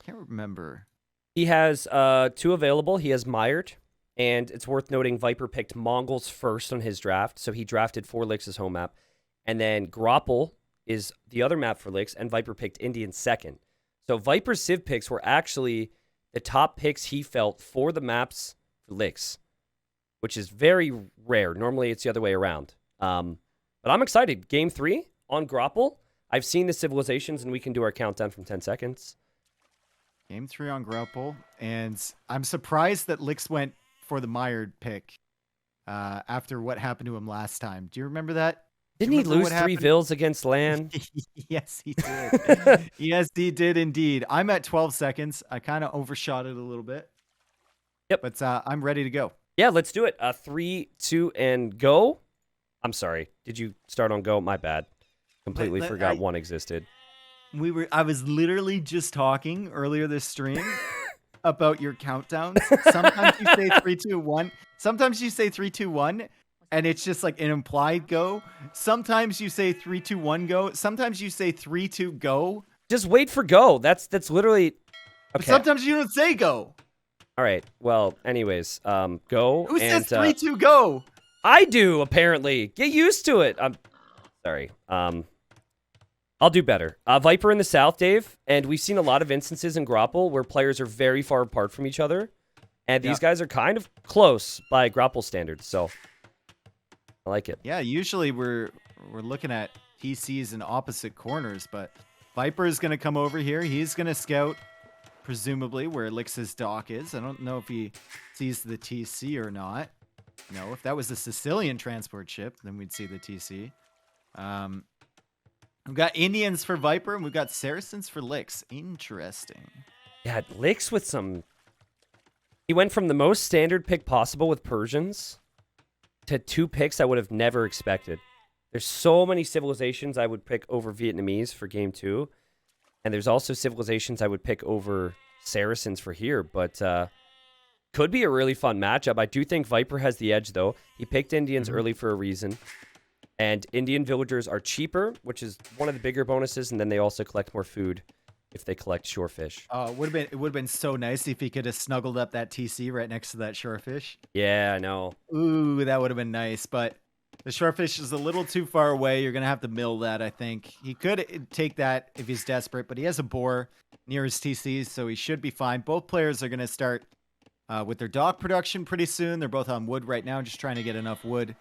Can't remember. He has 2 available. He has Mired, and it's worth noting Viper picked Mongols first on his draft, so he drafted for Lix's home map. And then Grapple is the other map for Lix, and Viper picked Indian second. So Viper's Civ picks were actually the top picks he felt for the maps for Lix, which is very rare. Normally it's the other way around. But I'm excited. Game 3 on Grapple. I've seen the civilizations, and we can do our countdown from 10 seconds. Game 3 on Grapple, and I'm surprised that Lix went for the Mired pick after what happened to him last time. Do you remember that? Didn't he lose 3 vills against Lan? Yes, he did. Yes, he did indeed. I'm at 12 seconds. I kind of overshot it a little bit. Yep. But I'm ready to go. Yeah, let's do it. 3, 2, and go. I'm sorry. Did you start on go? My bad. Completely forgot one existed. I was literally just talking earlier this stream about your countdowns. Sometimes you say 3, 2, 1. Sometimes you say 3, 2, 1, and it's just like an implied go. Sometimes you say 3, 2, 1, go. Sometimes you say 3, 2, go. Just wait for go. That's literally okay. But sometimes you don't say go. All right. Well, anyways, go. Who says 3, 2, go? I do, apparently. Get used to it. I'm sorry. I'll do better. Viper in the south, Dave, and we've seen a lot of instances in Grapple where players are very far apart from each other, and these guys are kind of close by Grapple standards, so I like it. Yeah, usually we're looking at TCs in opposite corners, but Viper is going to come over here. He's going to scout, presumably, where Lix's dock is. I don't know if he sees the TC or not. No, if that was a Sicilian transport ship, then we'd see the TC. We've got Indians for Viper, and we've got Saracens for Lix. Interesting. Yeah, Lix with some... He went from the most standard pick possible with Persians to 2 picks I would have never expected. There's so many civilizations I would pick over Vietnamese for game 2, and there's also civilizations I would pick over Saracens for here, but could be a really fun matchup. I do think Viper has the edge, though. He picked Indians early for a reason. And Indian villagers are cheaper, which is one of the bigger bonuses, and then they also collect more food if they collect shorefish. It would have been so nice if he could have snuggled up that TC right next to that shorefish. Yeah, I know. Ooh, that would have been nice, but the shorefish is a little too far away. You're going to have to mill that, I think. He could take that if he's desperate, but he has a boar near his TCs, so he should be fine. Both players are going to start with their dock production pretty soon. They're both on wood right now, just trying to get enough wood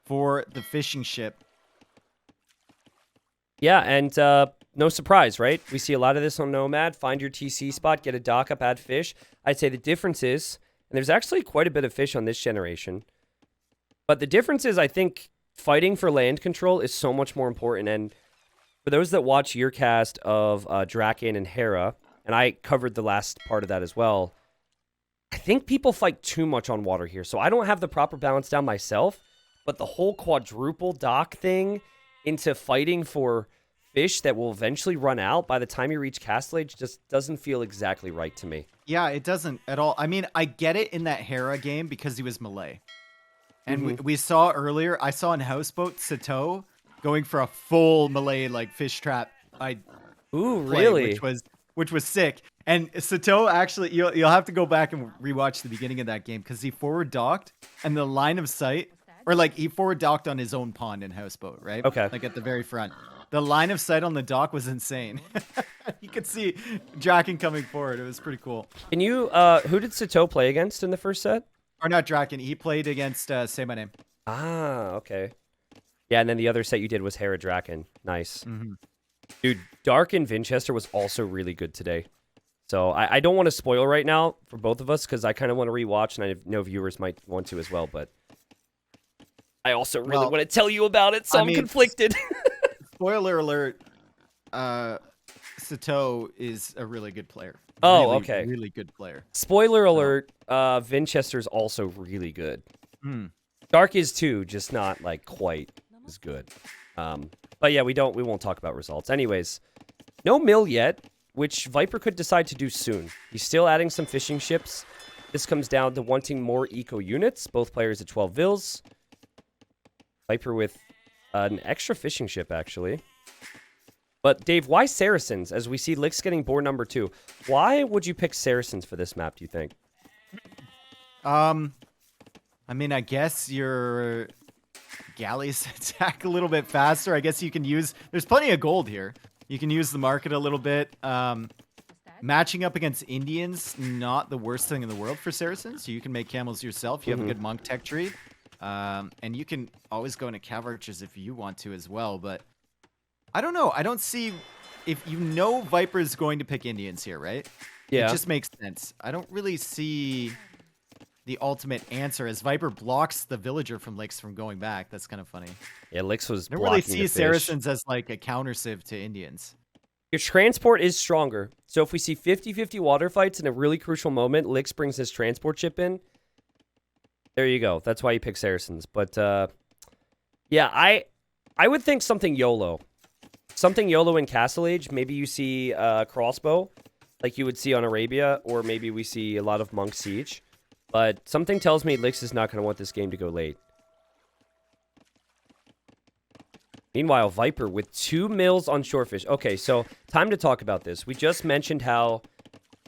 for the fishing ship. Yeah, and no surprise, right? We see a lot of this on Nomad. Find your TC spot, get a dock up, add fish. I'd say the difference is, and there's actually quite a bit of fish on this generation, but the difference is I think fighting for land control is so much more important. And for those that watch your cast of Draken and Hera, and I covered the last part of that as well, I think people fight too much on water here. So I don't have the proper balance down myself. But the whole quadruple dock thing into fighting for fish that will eventually run out by the time you reach Castle Age just doesn't feel exactly right to me. Yeah, it doesn't at all. I mean, I get it in that Hera game because he was Malay. And we saw earlier, I saw in Houseboat, Sato going for a full Malay like fish trap. Ooh, really? Which was sick. And Sato actually, you'll have to go back and rewatch the beginning of that game because he forward docked and the line of sight... Or like he forward docked on his own pond in Houseboat, right? Okay. Like at the very front. The line of sight on the dock was insane. You could see Draken coming forward. It was pretty cool. Can you, who did Sato play against in the first set? Or not Draken. He played against Say My Name. Ah, okay. Yeah, and then the other set you did was Hera Draken. Nice. Dude, Dark and Vinchester was also really good today. So I don't want to spoil right now for both of us because I kind of want to rewatch and I know viewers might want to as well, but I also really want to tell you about it, so I'm conflicted. Spoiler alert, Sato is a really good player. Oh, okay. Really good player. Spoiler alert, Vinchester's also really good. Dark is too, just not like quite as good. But yeah, we won't talk about results. Anyways, no mill yet, which Viper could decide to do soon. He's still adding some fishing ships. This comes down to wanting more eco units. Both players at 12 vills. Viper with an extra fishing ship, actually. But Dave, why Saracens? As we see Licks getting board number 2. Why would you pick Saracens for this map, do you think? I mean, I guess your galleys attack a little bit faster. I guess you can use... There's plenty of gold here. You can use the market a little bit. Matching up against Indians, not the worst thing in the world for Saracens. You can make camels yourself. You have a good monk tech tree. And you can always go into cav archers if you want to as well. But I don't know. I don't see... If you know Viper's going to pick Indians here, right? Yeah. It just makes sense. I don't really see the ultimate answer as Viper blocks the villager from Licks from going back. That's kind of funny. Yeah, Licks was I don't blocking really the see fish. Saracens as like a countersive to Indians. Your transport is stronger. So if we see 50-50 water fights in a really crucial moment, Licks brings his transport ship in. There you go. That's why you pick Saracens. But yeah, I would think something YOLO. Something YOLO in Castle Age. Maybe you see crossbow like you would see on Arabia, or maybe we see a lot of Monk Siege. But something tells me Licks is not going to want this game to go late. Meanwhile, Viper with 2 mills on shorefish. Okay, so time to talk about this. We just mentioned how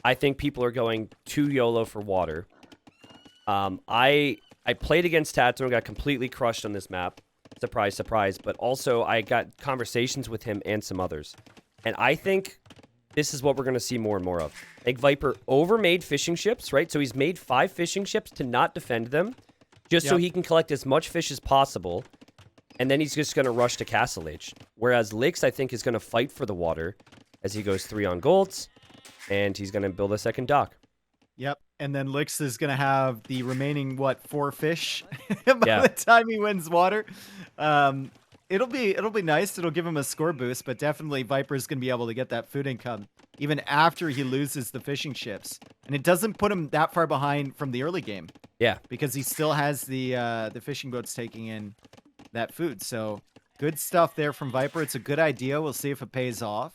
I think people are going too YOLO for water. I played against Tato and got completely crushed on this map. Surprise, surprise. But also, I got conversations with him and some others. And I think this is what we're going to see more and more of. I think Viper overmade fishing ships, right? So he's made 5 fishing ships to not defend them, just so he can collect as much fish as possible. And then he's just going to rush to Castle Age. Whereas Licks, I think, is going to fight for the water as he goes 3 on golds. And he's going to build a second dock. Yep. And then Licks is going to have the remaining, 4 fish by the time he wins water. It'll be nice. It'll give him a score boost, but definitely Viper's going to be able to get that food income even after he loses the fishing ships. And it doesn't put him that far behind from the early game. Yeah. Because he still has the fishing boats taking in that food. So good stuff there from Viper. It's a good idea. We'll see if it pays off.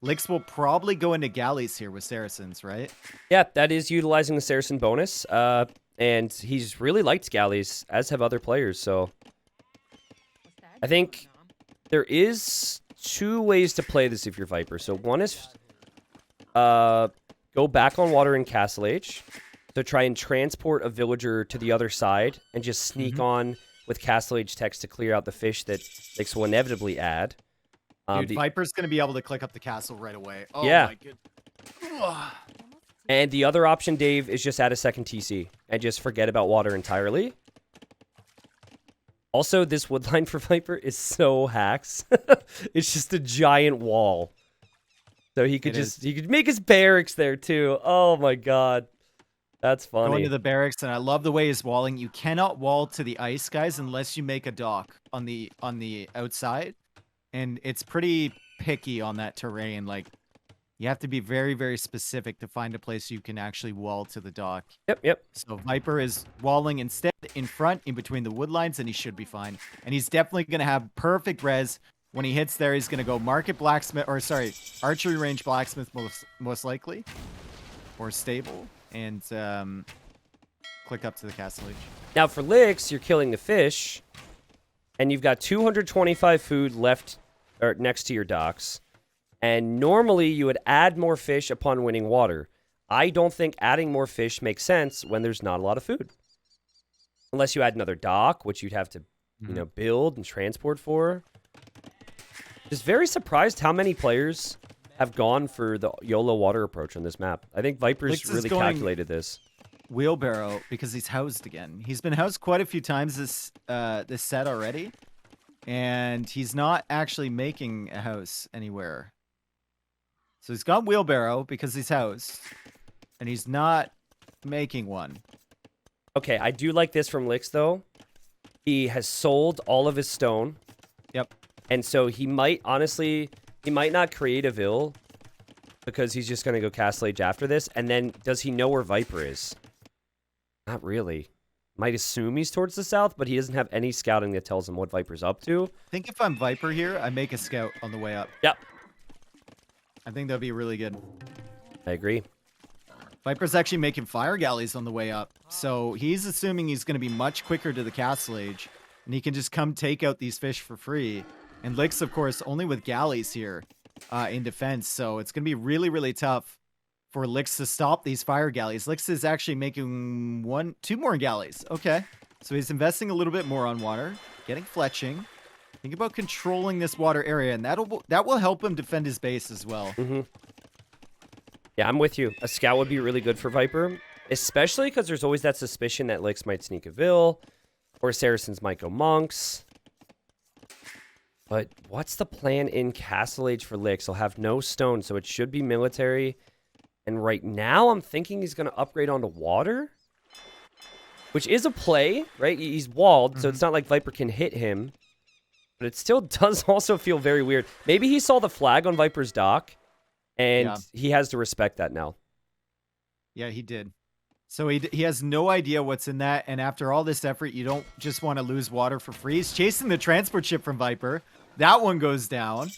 Licks will probably go into galleys here with Saracens, right? Yeah, that is utilizing the Saracen bonus. And he's really liked galleys, as have other players. So I think there is 2 ways to play this if you're Viper. So one is go back on water in Castle Age. So try and transport a villager to the other side and just sneak on with Castle Age text to clear out the fish that Licks will inevitably add. Dude, Viper's going to be able to click up the castle right away. Oh, yeah. my goodness. And the other option, Dave, is just add a second TC and just forget about water entirely. Also, this woodline for Viper is so hacks. It's just a giant wall. So he could he could make his barracks there too. Oh my god. That's funny. Going to the barracks, and I love the way he's walling. You cannot wall to the ice, guys, unless you make a dock on the outside. And it's pretty picky on that terrain. Like, you have to be very, very specific to find a place you can actually wall to the dock. Yep. So Viper is walling instead in front, in between the wood lines, and he should be fine. And he's definitely going to have perfect res. When he hits there, he's going to go market blacksmith, or sorry, archery range blacksmith most likely, or stable, and click up to the castle age. Now for Licks, you're killing the fish, and you've got 225 food left or next to your docks. And normally you would add more fish upon winning water. I don't think adding more fish makes sense when there's not a lot of food. Unless you add another dock, which you'd have to, build and transport for. Just very surprised how many players have gone for the YOLO water approach on this map. I think Viper's really calculated this. Wheelbarrow because he's housed again. He's been housed quite a few times this set already. And he's not actually making a house anywhere. So he's got wheelbarrow because he's housed. And he's not making one. Okay, I do like this from Licks, though. He has sold all of his stone. Yep. And so he might, honestly, he might not create a vill because he's just going to go Castle Age after this. And then does he know where Viper is? Not really. might assume he's towards the south, but he doesn't have any scouting that tells him what Viper's up to. I think if I'm Viper here, I make a scout on the way up. Yep. I think that'd be really good. I agree. Viper's actually making fire galleys on the way up. So he's assuming he's going to be much quicker to the castle age. And he can just come take out these fish for free. And Licks, of course, only with galleys here in defense. So it's going to be really, really tough for Licks to stop these fire galleys. Licks is actually making 2 more galleys. Okay. So he's investing a little bit more on water. Getting fletching. Think about controlling this water area. And that will help him defend his base as well. Mm-hmm. Yeah, I'm with you. A scout would be really good for Viper, especially because there's always that suspicion that Licks might sneak a Vil, or Saracens might go Monks. But what's the plan in Castle Age for Licks? He'll have no stone, so it should be military. And right now, I'm thinking he's going to upgrade onto water, which is a play, right? He's walled, so it's not like Viper can hit him. But it still does also feel very weird. Maybe he saw the flag on Viper's dock. And he has to respect that now. Yeah, he did. So he has no idea what's in that. And after all this effort, you don't just want to lose water for free. He's chasing the transport ship from Viper. That one goes down.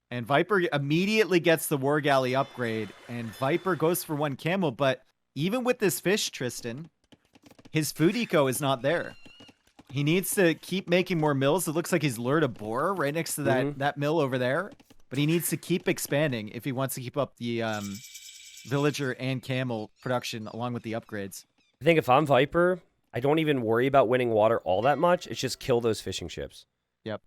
And Viper immediately gets the War Galley upgrade. And Viper goes for 1 camel. But even with this fish, Tristan, his food eco is not there. He needs to keep making more mills. It looks like he's lured a boar right next to that mill over there. But he needs to keep expanding if he wants to keep up the villager and camel production along with the upgrades. I think if I'm Viper, I don't even worry about winning water all that much. It's just kill those fishing ships. Yep.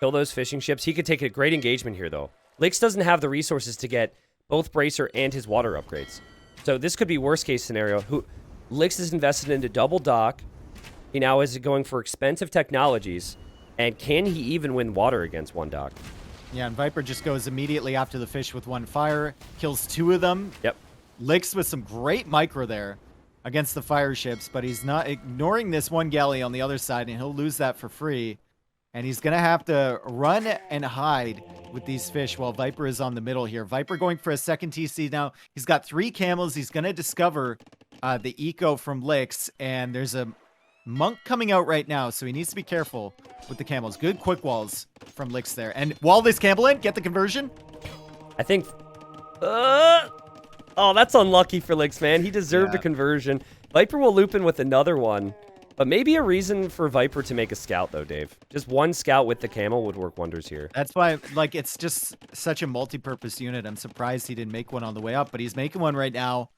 Kill those fishing ships. He could take a great engagement here, though. Licks doesn't have the resources to get both Bracer and his water upgrades. So this could be worst case scenario. Licks is invested into double dock. He now is going for expensive technologies. And can he even win water against 1 dock? Yeah, and Viper just goes immediately after the fish with 1 fire, kills 2 of them. Yep. Licks with some great micro there against the fire ships, but he's not ignoring this 1 galley on the other side, and he'll lose that for free. And he's going to have to run and hide with these fish while Viper is on the middle here. Viper going for a second TC now. He's got 3 camels. He's going to discover the eco from Licks, and there's a monk coming out right now, so he needs to be careful with the camels. Good quick walls from Licks there. And wall this camel in, get the conversion. I think... oh, that's unlucky for Licks, man. He deserved a conversion. Viper will loop in with another one. But maybe a reason for Viper to make a scout, though, Dave. Just 1 scout with the camel would work wonders here. That's why, like, it's just such a multi-purpose unit. I'm surprised he didn't make one on the way up, but he's making one right now.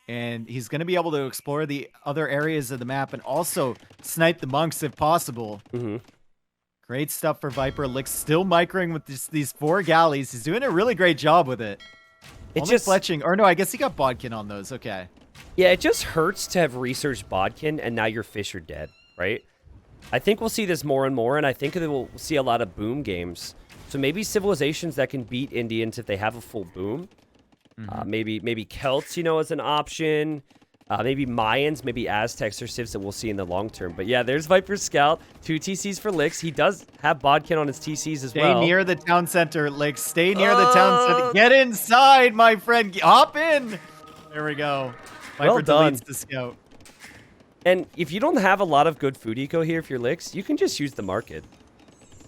And he's going to be able to explore the other areas of the map and also snipe the monks if possible. Mm-hmm. Great stuff for Viper. Licks still microing with these 4 galleys. He's doing a really great job with it. It's only just fletching. Or no, I guess he got bodkin on those. Okay. Yeah, it just hurts to have researched bodkin and now your fish are dead, right? I think we'll see this more and more, and I think that we'll see a lot of boom games. So maybe civilizations that can beat Indians if they have a full boom. Maybe Celts, as an option. Maybe Mayans, maybe Aztecs or civs that we'll see in the long term. But yeah, there's Viper's Scout. 2 TCs for Licks. He does have bodkin on his TCs as well. Stay near the town center, Licks. Stay near the town center. Get inside, my friend. Hop in. There we go. Viper Well done. deletes the scout. And if you don't have a lot of good food eco here for your Licks, you can just use the market.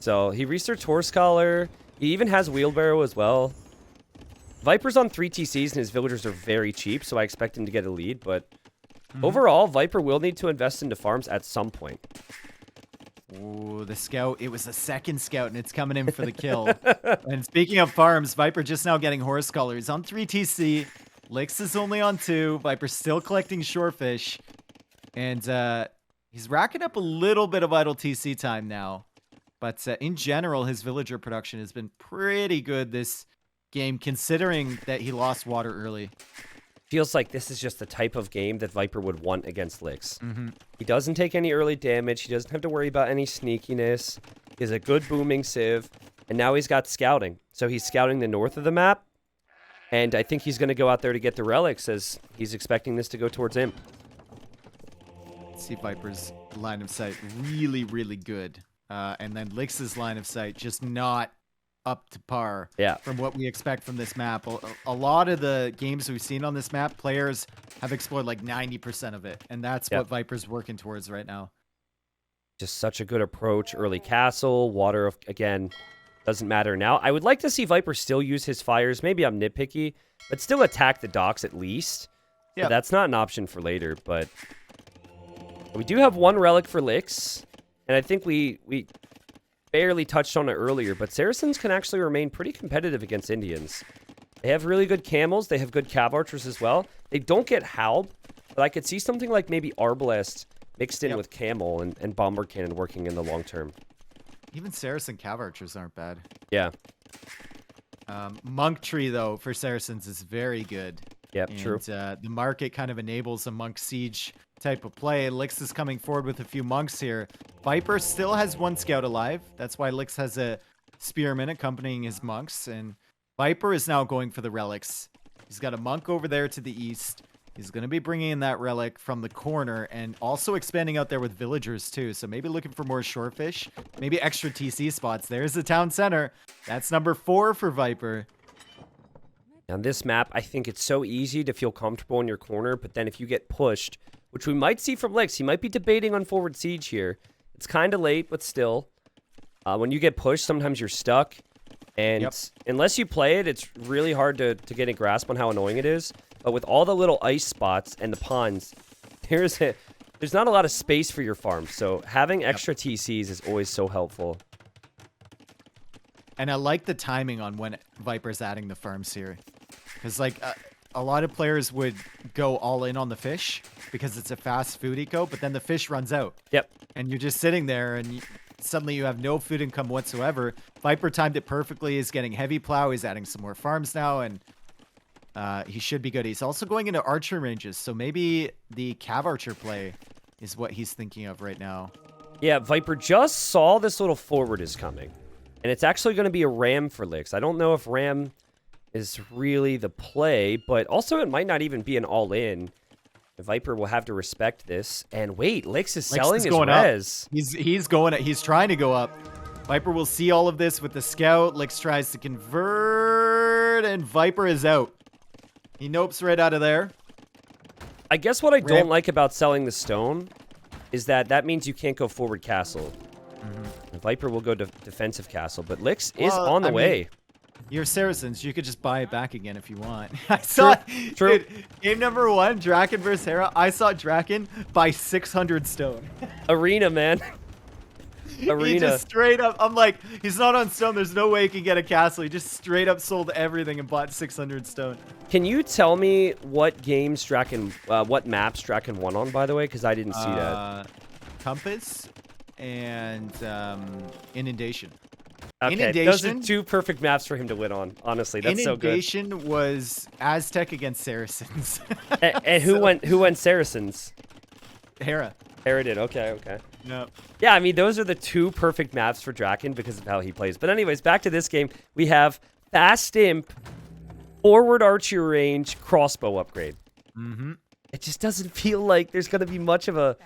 So he researched Horse Collar. He even has Wheelbarrow as well. Viper's on 3 TCs and his villagers are very cheap, so I expect him to get a lead. But overall, Viper will need to invest into farms at some point. Ooh, the scout. It was the second scout, and it's coming in for the kill. And speaking of farms, Viper just now getting Horse Collar. He's on 3 TC. Licks is only on 2. Viper's still collecting shorefish. And he's racking up a little bit of idle TC time now. But in general, his villager production has been pretty good this game, considering that he lost water early. Feels like this is just the type of game that Viper would want against Licks. He doesn't take any early damage. He doesn't have to worry about any sneakiness. He has a good booming civ. And now he's got scouting. So he's scouting the north of the map. And I think he's going to go out there to get the relics as he's expecting this to go towards him. Let's see Viper's line of sight really, really good. And then Licks' line of sight just not up to par Yeah. from what we expect from this map. A lot of the games we've seen on this map, players have explored like 90% of it, and that's what Viper's working towards right now. Just such a good approach. Early castle, water, again, doesn't matter now. I would like to see Viper still use his fires. Maybe I'm nitpicky, but still attack the docks at least. Yeah. So that's not an option for later, but we do have one relic for Lix, and I think we barely touched on it earlier, but Saracens can actually remain pretty competitive against Indians. They have really good camels. They have good cav archers as well. They don't get Halb, but I could see something like maybe Arbalest mixed in with camel and bomber cannon working in the long term. Even Saracen cav archers aren't bad. Yeah. Monk tree, though, for Saracens is very good. Yep, true. The market kind of enables a monk siege type of play. Lix is coming forward with a few monks here. Viper still has one scout alive. That's why Lix has a spearman accompanying his monks. And Viper is now going for the relics. He's got a monk over there to the east. He's going to be bringing in that relic from the corner and also expanding out there with villagers too. So maybe looking for more shorefish, maybe extra TC spots. There's the town center. That's number 4 for Viper. On this map, I think it's so easy to feel comfortable in your corner, but then if you get pushed, which we might see from Lix, he might be debating on forward siege here. It's kind of late, but still. When you get pushed, sometimes you're stuck. And unless you play it, it's really hard to get a grasp on how annoying it is. But with all the little ice spots and the ponds, there's not a lot of space for your farm. So having extra TCs is always so helpful. And I like the timing on when Viper's adding the farms here. Because, like, a lot of players would go all in on the fish because it's a fast food eco, but then the fish runs out. Yep. And you're just sitting there, and suddenly you have no food income whatsoever. Viper timed it perfectly. He's getting heavy plow. He's adding some more farms now, and he should be good. He's also going into archer ranges, so maybe the cav archer play is what he's thinking of right now. Yeah, Viper just saw this little forward is coming, and it's actually going to be a ram for Lix. I don't know if ram is really the play, but also it might not even be an all-in. The Viper will have to respect this. And wait, Lix is selling his res. He's trying to go up. Viper will see all of this with the scout. Lix tries to convert, and Viper is out. He nopes right out of there. I guess what I don't like about selling the stone is that means you can't go forward castle. Viper will go to defensive castle, but Lix is on the way. You're Saracens. You could just buy it back again if you want. I saw True. Dude, game number 1, Draken versus Hera. I saw Draken buy 600 stone. Arena, man. Arena. He just straight up. I'm like, he's not on stone. There's no way he can get a castle. He just straight up sold everything and bought 600 stone. Can you tell me what games Draken, what maps Draken won on, by the way? Because I didn't see that. Compass and Inundation. Okay, those are 2 perfect maps for him to win on. Honestly, that's so good. Inundation was Aztec against Saracens. and who went Saracens? Hera. Hera did. Okay. No. Yeah, I mean, those are the 2 perfect maps for Draken because of how he plays. But anyways, back to this game. We have Fast Imp, forward archer range, crossbow upgrade. It just doesn't feel like there's going to be much of a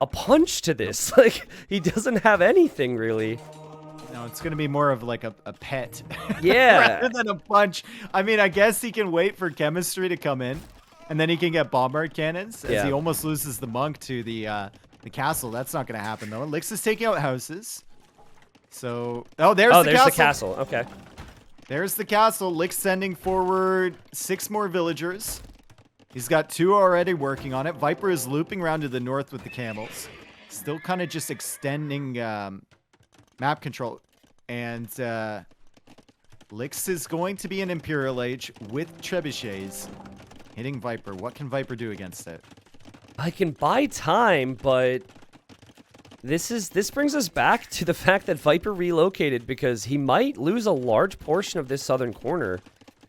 punch to this. Like, he doesn't have anything, really. No, it's going to be more of like a pet. Yeah. Rather than a punch. I mean, I guess he can wait for chemistry to come in, and then he can get bombard cannons as he almost loses the monk to the castle. That's not going to happen, though. Lix is taking out houses. So, there's the castle. Okay. There's the castle. Lix sending forward 6 more villagers. He's got 2 already working on it. Viper is looping around to the north with the camels. Still kind of just extending map control. And Lix is going to be an Imperial Age with trebuchets hitting Viper. What can Viper do against it? I can buy time, but this brings us back to the fact that Viper relocated because he might lose a large portion of this southern corner.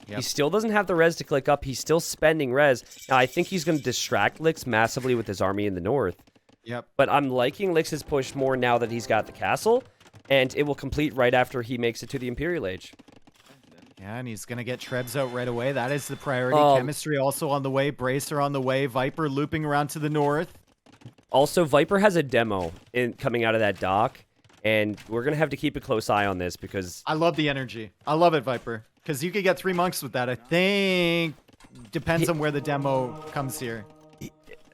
He still doesn't have the res to click up. He's still spending res. Now, I think he's going to distract Lix massively with his army in the north. But I'm liking Lix's push more now that he's got the castle, and it will complete right after he makes it to the Imperial Age. Yeah, and he's going to get Trebs out right away. That is the priority. Chemistry also on the way. Bracer on the way. Viper looping around to the north. Also, Viper has a demo coming out of that dock. And we're going to have to keep a close eye on this because... I love the energy. I love it, Viper. Because you could get 3 monks with that. I think depends on where the demo comes here.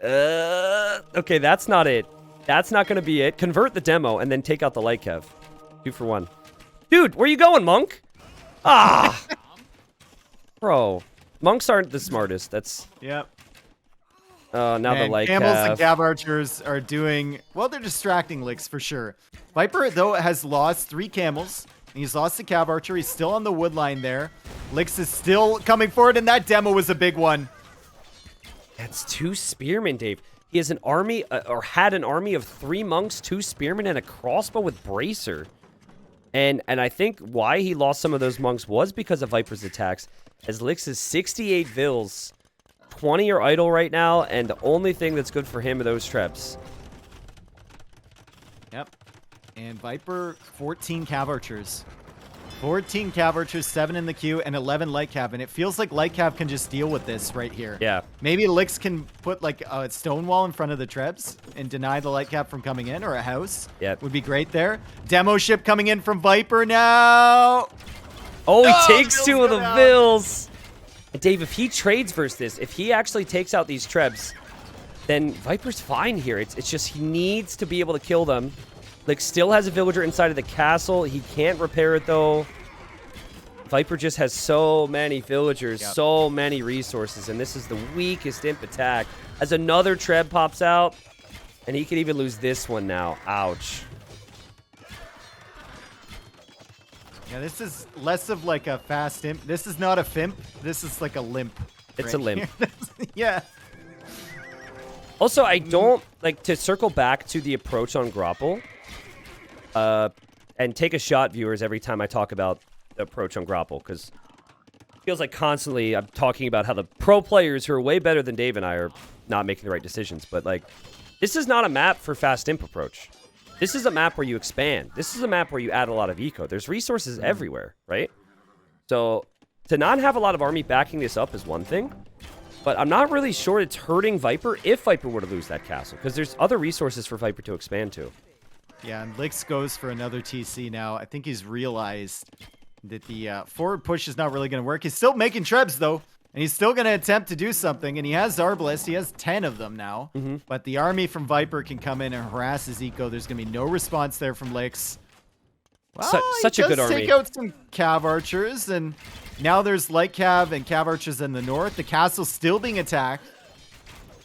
Okay, that's not it. That's not going to be it. Convert the demo and then take out the light kev. 2 for 1. Dude, where you going, Monk? Ah! Bro. Monks aren't the smartest. That's... Yep. Now the light Camels kev. and Cav Archers are doing... Well, they're distracting Licks for sure. Viper, though, has lost 3 Camels. And he's lost the Cav Archer. He's still on the wood line there. Licks is still coming forward, and that demo was a big one. That's 2 spearmen, Dave. He has an army, or had an army of 3 monks, 2 spearmen, and a crossbow with bracer. And I think why he lost some of those monks was because of Viper's attacks. As Licks is 68 vills, 20 are idle right now, and the only thing that's good for him are those traps. Yep. And Viper, 14 Cav Archers. 14 Cav Archers, 7 in the queue, and 11 Light Cav. And it feels like Light Cav can just deal with this right here. Yeah. Maybe Licks can put like a stone wall in front of the Trebs and deny the Light Cav from coming in, or a house. Yep. Would be great there. Demo ship coming in from Viper now. Oh, he takes Vills 2 of the go down. vills. And Dave, if he trades versus this, if he actually takes out these Trebs, then Viper's fine here. It's just he needs to be able to kill them. Like, still has a villager inside of the castle. He can't repair it, though. Viper just has so many villagers, so many resources, and this is the weakest imp attack. As another Treb pops out, and he could even lose this one now. Ouch. Yeah, this is less of like a fast imp. This is not a fimp. This is like a limp. It's a limp. Yeah. Also, I don't, like, to circle back to the approach on Grapple, and take a shot, viewers, every time I talk about the approach on Grapple, because it feels like constantly I'm talking about how the pro players who are way better than Dave and I are not making the right decisions. But, like, this is not a map for fast imp approach. This is a map where you expand. This is a map where you add a lot of eco. There's resources everywhere, right? So, to not have a lot of army backing this up is one thing. But I'm not really sure it's hurting Viper if Viper were to lose that castle, because there's other resources for Viper to expand to. Yeah, and Licks goes for another TC now. I think he's realized that the forward push is not really going to work. He's still making Trebs, though, and he's still going to attempt to do something, and he has Arbalest. He has 10 of them now, but the army from Viper can come in and harass his eco. There's going to be no response there from Licks. Well, Such a good army. Take out some Cav Archers, and now there's Light Cav and Cav Archers in the north. The castle's still being attacked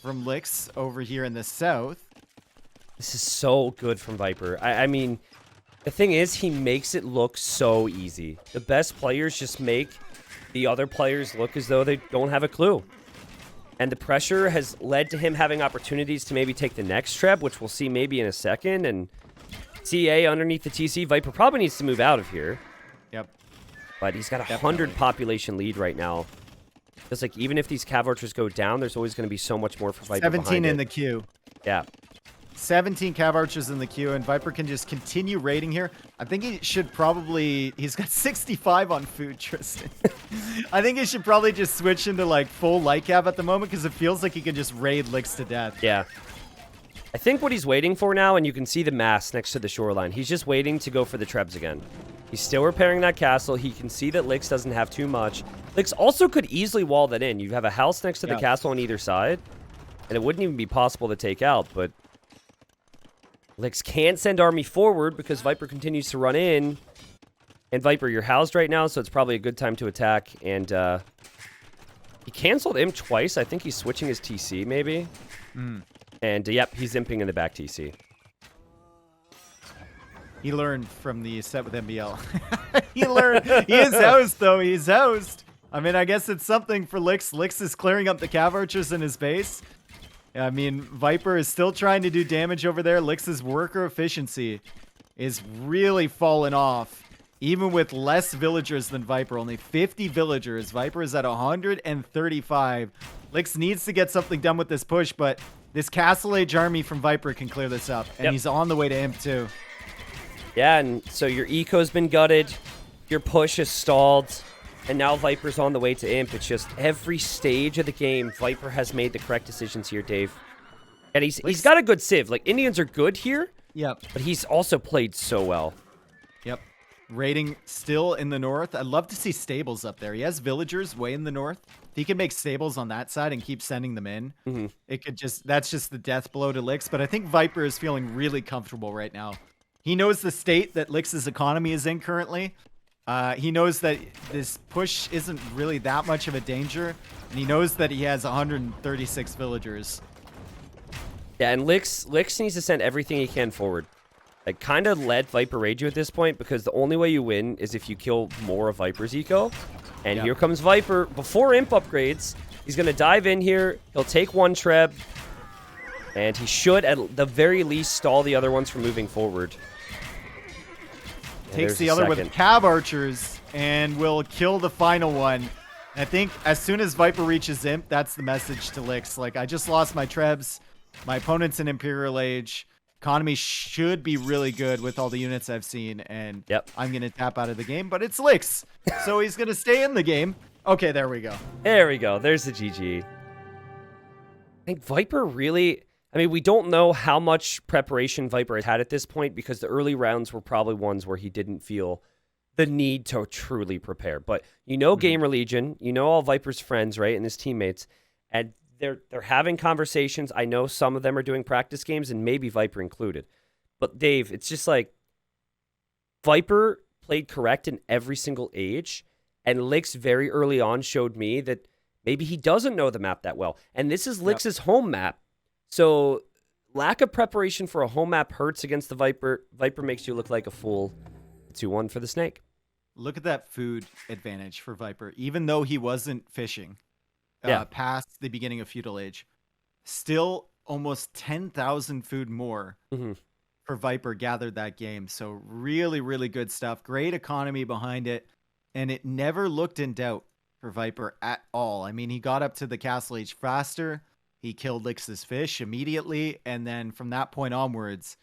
from Licks over here in the south. This is so good from Viper. I mean, the thing is, he makes it look so easy. The best players just make the other players look as though they don't have a clue. And the pressure has led to him having opportunities to maybe take the next Treb, which we'll see maybe in a second. And CA underneath the TC. Viper probably needs to move out of here. Yep. But he's got a 100 population lead right now. Just like, even if these Cav Archers go down, there's always going to be so much more for Viper 17 in it. the queue. Yeah. 17 Cav Archers in the queue, and Viper can just continue raiding here. I think he should probably... He's got 65 on food, Tristan. I think he should probably just switch into, like, full Light Cav at the moment, because it feels like he can just raid Licks to death. Yeah. I think what he's waiting for now, and you can see the mass next to the shoreline, he's just waiting to go for the Trebs again. He's still repairing that castle. He can see that Licks doesn't have too much. Licks also could easily wall that in. You have a house next to the castle on either side, and it wouldn't even be possible to take out, but Licks can't send army forward because Viper continues to run in. And Viper, you're housed right now, so it's probably a good time to attack. And he canceled Imp twice. I think he's switching his TC, maybe. And yep, he's imping in the back TC. He learned from the set with MBL. He learned. He is housed, though. He's housed. I mean, I guess it's something for Licks. Licks is clearing up the Cav Archers in his base. I mean, Viper is still trying to do damage over there. Licks' worker efficiency is really falling off. Even with less villagers than Viper, only 50 villagers. Viper is at 135. Licks needs to get something done with this push, but this Castle Age army from Viper can clear this up. And he's on the way to Imp too. Yeah, and so your eco's been gutted. Your push is stalled. And now Viper's on the way to Imp. It's just every stage of the game, Viper has made the correct decisions here, Dave. And he's got a good civ. Like, Indians are good here, Yep. But he's also played so well. Yep. Raiding still in the north. I'd love to see stables up there. He has villagers way in the north. If he can make stables on that side and keep sending them in, it could that's just the death blow to Lix. But I think Viper is feeling really comfortable right now. He knows the state that Lix's economy is in currently. He knows that this push isn't really that much of a danger. And he knows that he has 136 villagers. Yeah, and Lix needs to send everything he can forward. Like, kind of let Viper raid you at this point, because the only way you win is if you kill more of Viper's eco. And here comes Viper. Before imp upgrades, he's going to dive in here. He'll take one Treb. And he should, at the very least, stall the other ones from moving forward. Takes the other with cab archers and will kill the final one. I think as soon as Viper reaches imp, that's the message to Lix. Like, I just lost my Trebs. My opponent's in Imperial Age. Economy should be really good with all the units I've seen, and I'm going to tap out of the game, but it's Lix, so he's going to stay in the game. Okay, there we go. There we go. There's the GG. I think Viper really... I mean, we don't know how much preparation Viper had at this point, because the early rounds were probably ones where he didn't feel the need to truly prepare. But you know Gamer Legion, you know all Viper's friends, right, and his teammates, and they're having conversations. I know some of them are doing practice games, and maybe Viper included. But Dave, it's just like Viper played correct in every single age, and Lix very early on showed me that maybe he doesn't know the map that well. And this is Lix's home map. So lack of preparation for a home map hurts against the Viper. Viper makes you look like a fool. 2-1 for the Snake. Look at that food advantage for Viper, even though he wasn't fishing. Past the beginning of Feudal Age, still almost 10,000 food more for Viper gathered that game. So really, really good stuff. Great economy behind it, and it never looked in doubt for Viper at all. I mean, he got up to the Castle Age faster. He killed Lix's fish immediately, and then from that point onwards,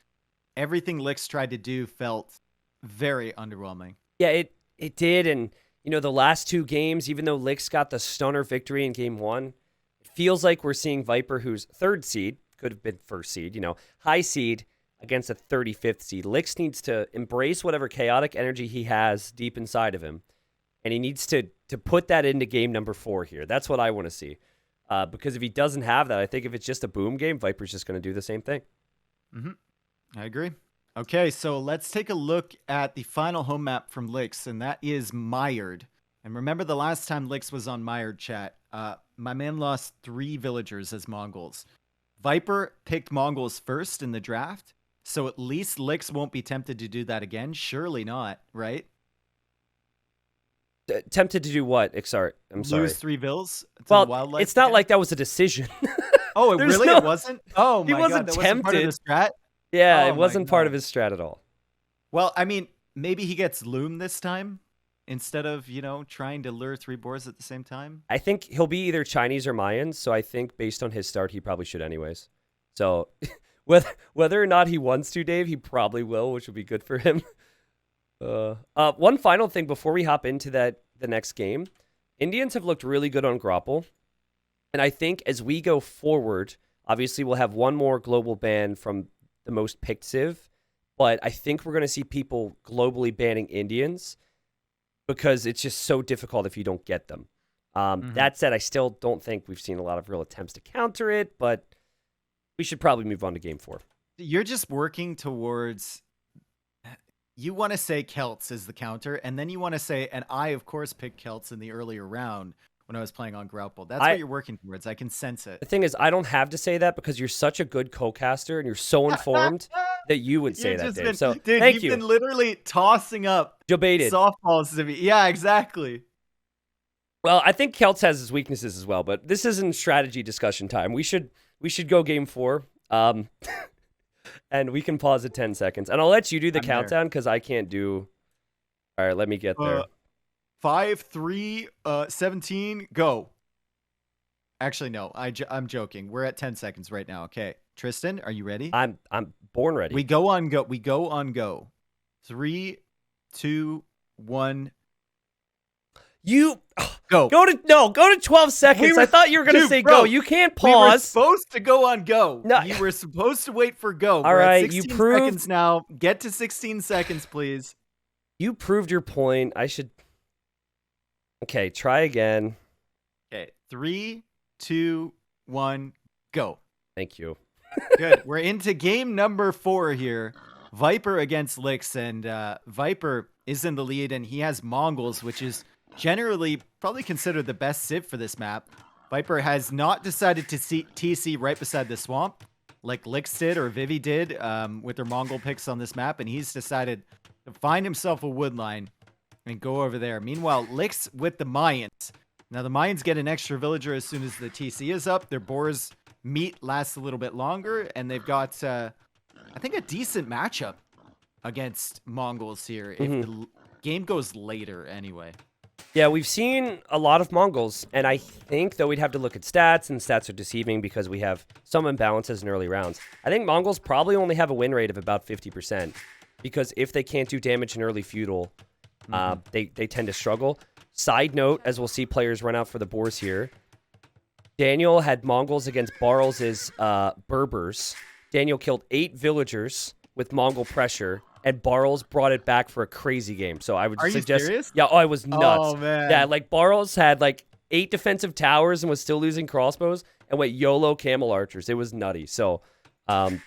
everything Lix tried to do felt very underwhelming. Yeah, it did, and you know, the last two games, even though Lix got the stunner victory in game one, it feels like we're seeing Viper, who's third seed, could have been first seed, you know, high seed against a 35th seed. Lix needs to embrace whatever chaotic energy he has deep inside of him, and he needs to put that into game number 4 here. That's what I want to see. Because if he doesn't have that, I think if it's just a boom game, Viper's just going to do the same thing. I agree. Okay, so let's take a look at the final home map from Lix, and that is Mired. And remember the last time Lix was on Mired chat, my man lost 3 villagers as Mongols. Viper picked Mongols first in the draft, so at least Lix won't be tempted to do that again. Surely not, right? Tempted to do what, Ixart? I'm sorry. Lose 3 vills to well, the wildlife it's not camp? like that was a decision. Oh, it really? It wasn't? Oh, my he wasn't God. That tempted. Wasn't part of the strat? Yeah, Oh it wasn't my part God. of his strat at all. Well, I mean, maybe he gets Loom this time instead of, you know, trying to lure 3 boars at the same time. I think he'll be either Chinese or Mayans, so I think based on his start, he probably should anyways. So whether or not he wants to, Dave, he probably will, which will be good for him. One final thing before we hop into the next game. Indians have looked really good on Grapple, and I think as we go forward, obviously we'll have one more global ban from the most picked Civ, but I think we're going to see people globally banning Indians because it's just so difficult if you don't get them. That said, I still don't think we've seen a lot of real attempts to counter it, but we should probably move on to game 4. You're just working towards... You want to say Celts is the counter, and then you want to say, and I, of course, picked Celts in the earlier round when I was playing on Grapple. That's what you're working towards. I can sense it. The thing is, I don't have to say that because you're such a good co-caster and you're so informed that you would say that, Dave. So, dude, thank you've you. Been literally tossing up Debated. softballs to me. Yeah, exactly. Well, I think Celts has his weaknesses as well, but this isn't strategy discussion time. We should go game 4. And we can pause at 10 seconds. And I'll let you do the countdown because I can't do... All right, let me get there. 5, 3, 17, go. Actually, no, I'm joking. We're at 10 seconds right now. Okay, Tristan, are you ready? I'm born ready. We go on go. We go on go. 3, 2, 1. You Go. go to 12 seconds. I thought you were gonna say bro, go. You can't We were pause. supposed to go on go. No. You were supposed to wait for go. All We're right, at you 16 proved- seconds now. Get to 16 seconds, please. You proved your point. I should. Okay, try again. Okay, 3, 2, 1, go. Thank you. Good. We're into game number 4 here. Viper against Lix, and Viper is in the lead, and he has Mongols, which is generally probably considered the best civ for this map. Viper has not decided to TC right beside the swamp, like Lix did or Vivi did with their Mongol picks on this map, and he's decided to find himself a wood line and go over there. Meanwhile, Lix with the Mayans. Now, the Mayans get an extra villager as soon as the TC is up. Their boars meat lasts a little bit longer, and they've got, I think, a decent matchup against Mongols here if the game goes later anyway. Yeah, we've seen a lot of Mongols, and I think, though, we'd have to look at stats, and stats are deceiving because we have some imbalances in early rounds. I think Mongols probably only have a win rate of about 50%, because if they can't do damage in early feudal, they tend to struggle. Side note, as we'll see players run out for the boars here, Daniel had Mongols against Barles' Berbers. Daniel killed 8 villagers with Mongol pressure, and Barles brought it back for a crazy game. So I would suggest. You serious? Yeah, I was nuts. Oh, man. Yeah, like Barles had like 8 defensive towers and was still losing crossbows and went YOLO camel archers. It was nutty. So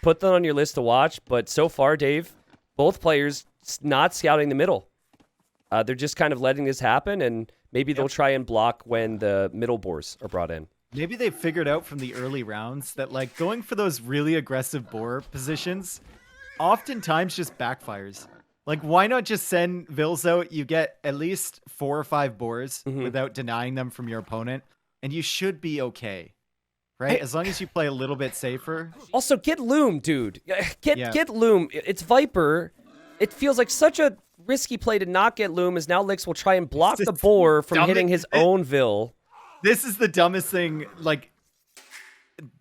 put that on your list to watch. But so far, Dave, both players not scouting the middle. They're just kind of letting this happen, and maybe they'll try and block when the middle boars are brought in. Maybe they figured out from the early rounds that like going for those really aggressive boar positions oftentimes just backfires. Like, why not just send Vils out? You get at least 4 or 5 boars without denying them from your opponent, and you should be okay, right? As long as you play a little bit safer. Also, get Loom, dude. Get Loom. It's Viper. It feels like such a risky play to not get Loom, as now Lix will try and block the boar from hitting his own Vil. This is the dumbest thing, like,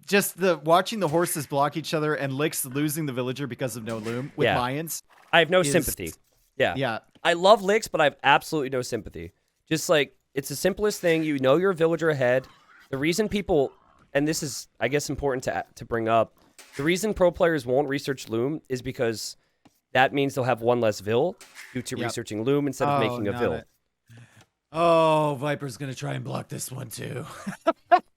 just watching the horses block each other and Lix losing the villager because of no Loom with Mayans. I have no sympathy. Yeah. I love Lix, but I have absolutely no sympathy. Just like, it's the simplest thing. You know you're a villager ahead. The reason people, and this is, I guess, important to bring up, the reason pro players won't research Loom is because that means they'll have 1 less Vil due to researching Loom instead of making a Vil. Oh, Viper's gonna try and block this one too.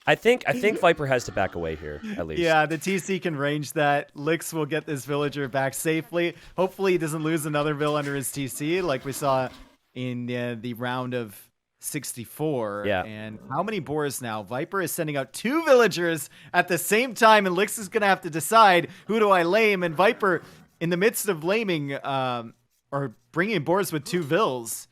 I think Viper has to back away here, at least. Yeah, the TC can range that. Lix will get this villager back safely. Hopefully he doesn't lose another Vil under his TC like we saw in the round of 64. Yeah. And how many boars now? Viper is sending out 2 villagers at the same time, and Lix is gonna have to decide, who do I lame? And Viper, in the midst of laming or bringing boars with 2 Vils,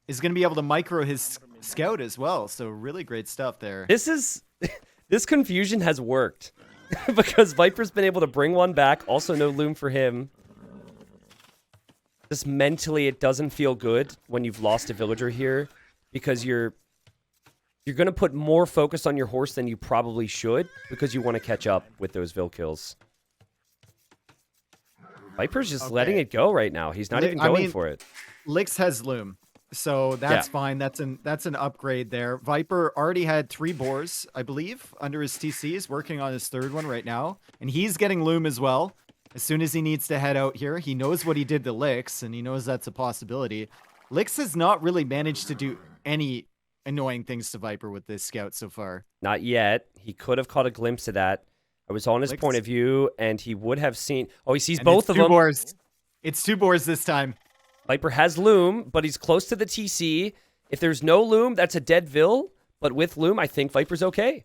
is going to be able to micro his scout as well. So really great stuff there. This confusion has worked because Viper's been able to bring one back. Also no Loom for him. Just mentally, it doesn't feel good when you've lost a villager here because you're going to put more focus on your horse than you probably should because you want to catch up with those Vil kills. Viper's just letting it go right now. He's not even going for it. Lix has Loom. So that's fine. That's an upgrade there. Viper already had 3 boars, I believe, under his TCs, working on his 3rd one right now. And he's getting Loom as well. As soon as he needs to head out here, he knows what he did to Lix, and he knows that's a possibility. Lix has not really managed to do any annoying things to Viper with this scout so far. Not yet. He could have caught a glimpse of that. I was on his point of view, and he would have seen... Oh, he sees both of them. Boars. It's 2 boars this time. Viper has Loom, but he's close to the TC. If there's no Loom, that's a dead Vil. But with Loom, I think Viper's okay.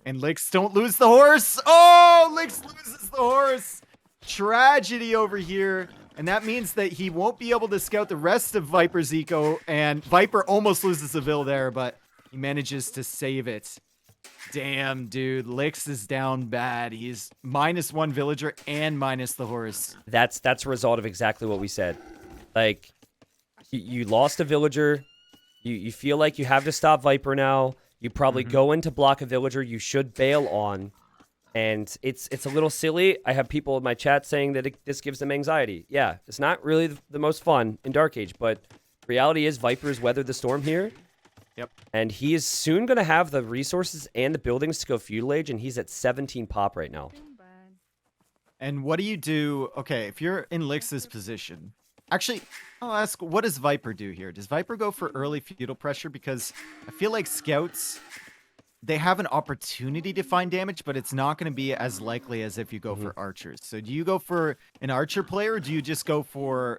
And Lix, don't lose the horse. Oh, Lix loses the horse. Tragedy over here. And that means that he won't be able to scout the rest of Viper's eco. And Viper almost loses a Vil there, but he manages to save it. Damn, dude. Lix is down bad. He's -1 villager and minus the horse. That's a result of exactly what we said. Like, you lost a villager. You feel like you have to stop Viper now. You probably go in to block a villager you should bail on. And it's a little silly. I have people in my chat saying that this gives them anxiety. Yeah, it's not really the most fun in Dark Age, but Reality is Viper's weathered the storm here. Yep. And he is soon going to have the resources and the buildings to go feudal age, and he's at 17 pop right now. And what do you do? Okay, if you're in Lix's position, actually, I'll ask, what does Viper do here? Does Viper go for early feudal pressure? Because I feel like scouts, they have an opportunity to find damage, but it's not going to be as likely as if you go for archers. So do you go for an archer player, or do you just go for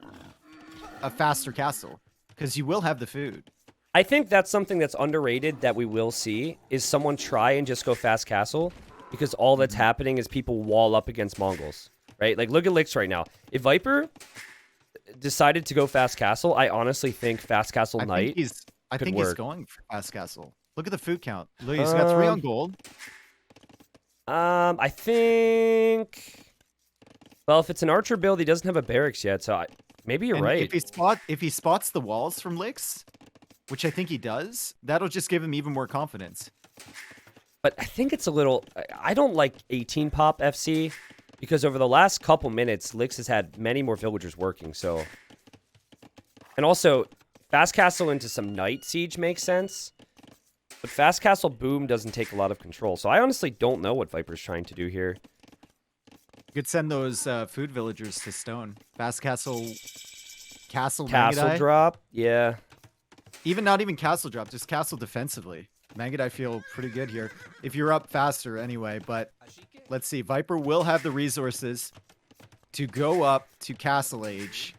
a faster castle? Because you will have the food. I think that's something that's underrated that we will see, is someone try and just go fast castle, because all that's happening is people wall up against Mongols, right? Like, look at Lix right now. If Viper decided to go fast castle, I honestly think fast castle knight I think work. he's going for fast castle. Look at the food count. Look, he's got 3 on gold. I think... Well, if it's an archer build, he doesn't have a barracks yet, so maybe you're right. If he spots the walls from Lix, which I think he does, that'll just give him even more confidence. But I think it's a little... I don't like 18 pop FC, because over the last couple minutes, Lix has had many more villagers working, so... And also, fast castle into some night siege makes sense, but fast castle boom doesn't take a lot of control, so I honestly don't know what Viper's trying to do here. You could send those food villagers to stone. Fast castle... Castle Castle drop? Yeah. Not even castle drop, just castle defensively. Mangadai feel pretty good here. If you're up faster anyway, but let's see. Viper will have the resources to go up to castle age.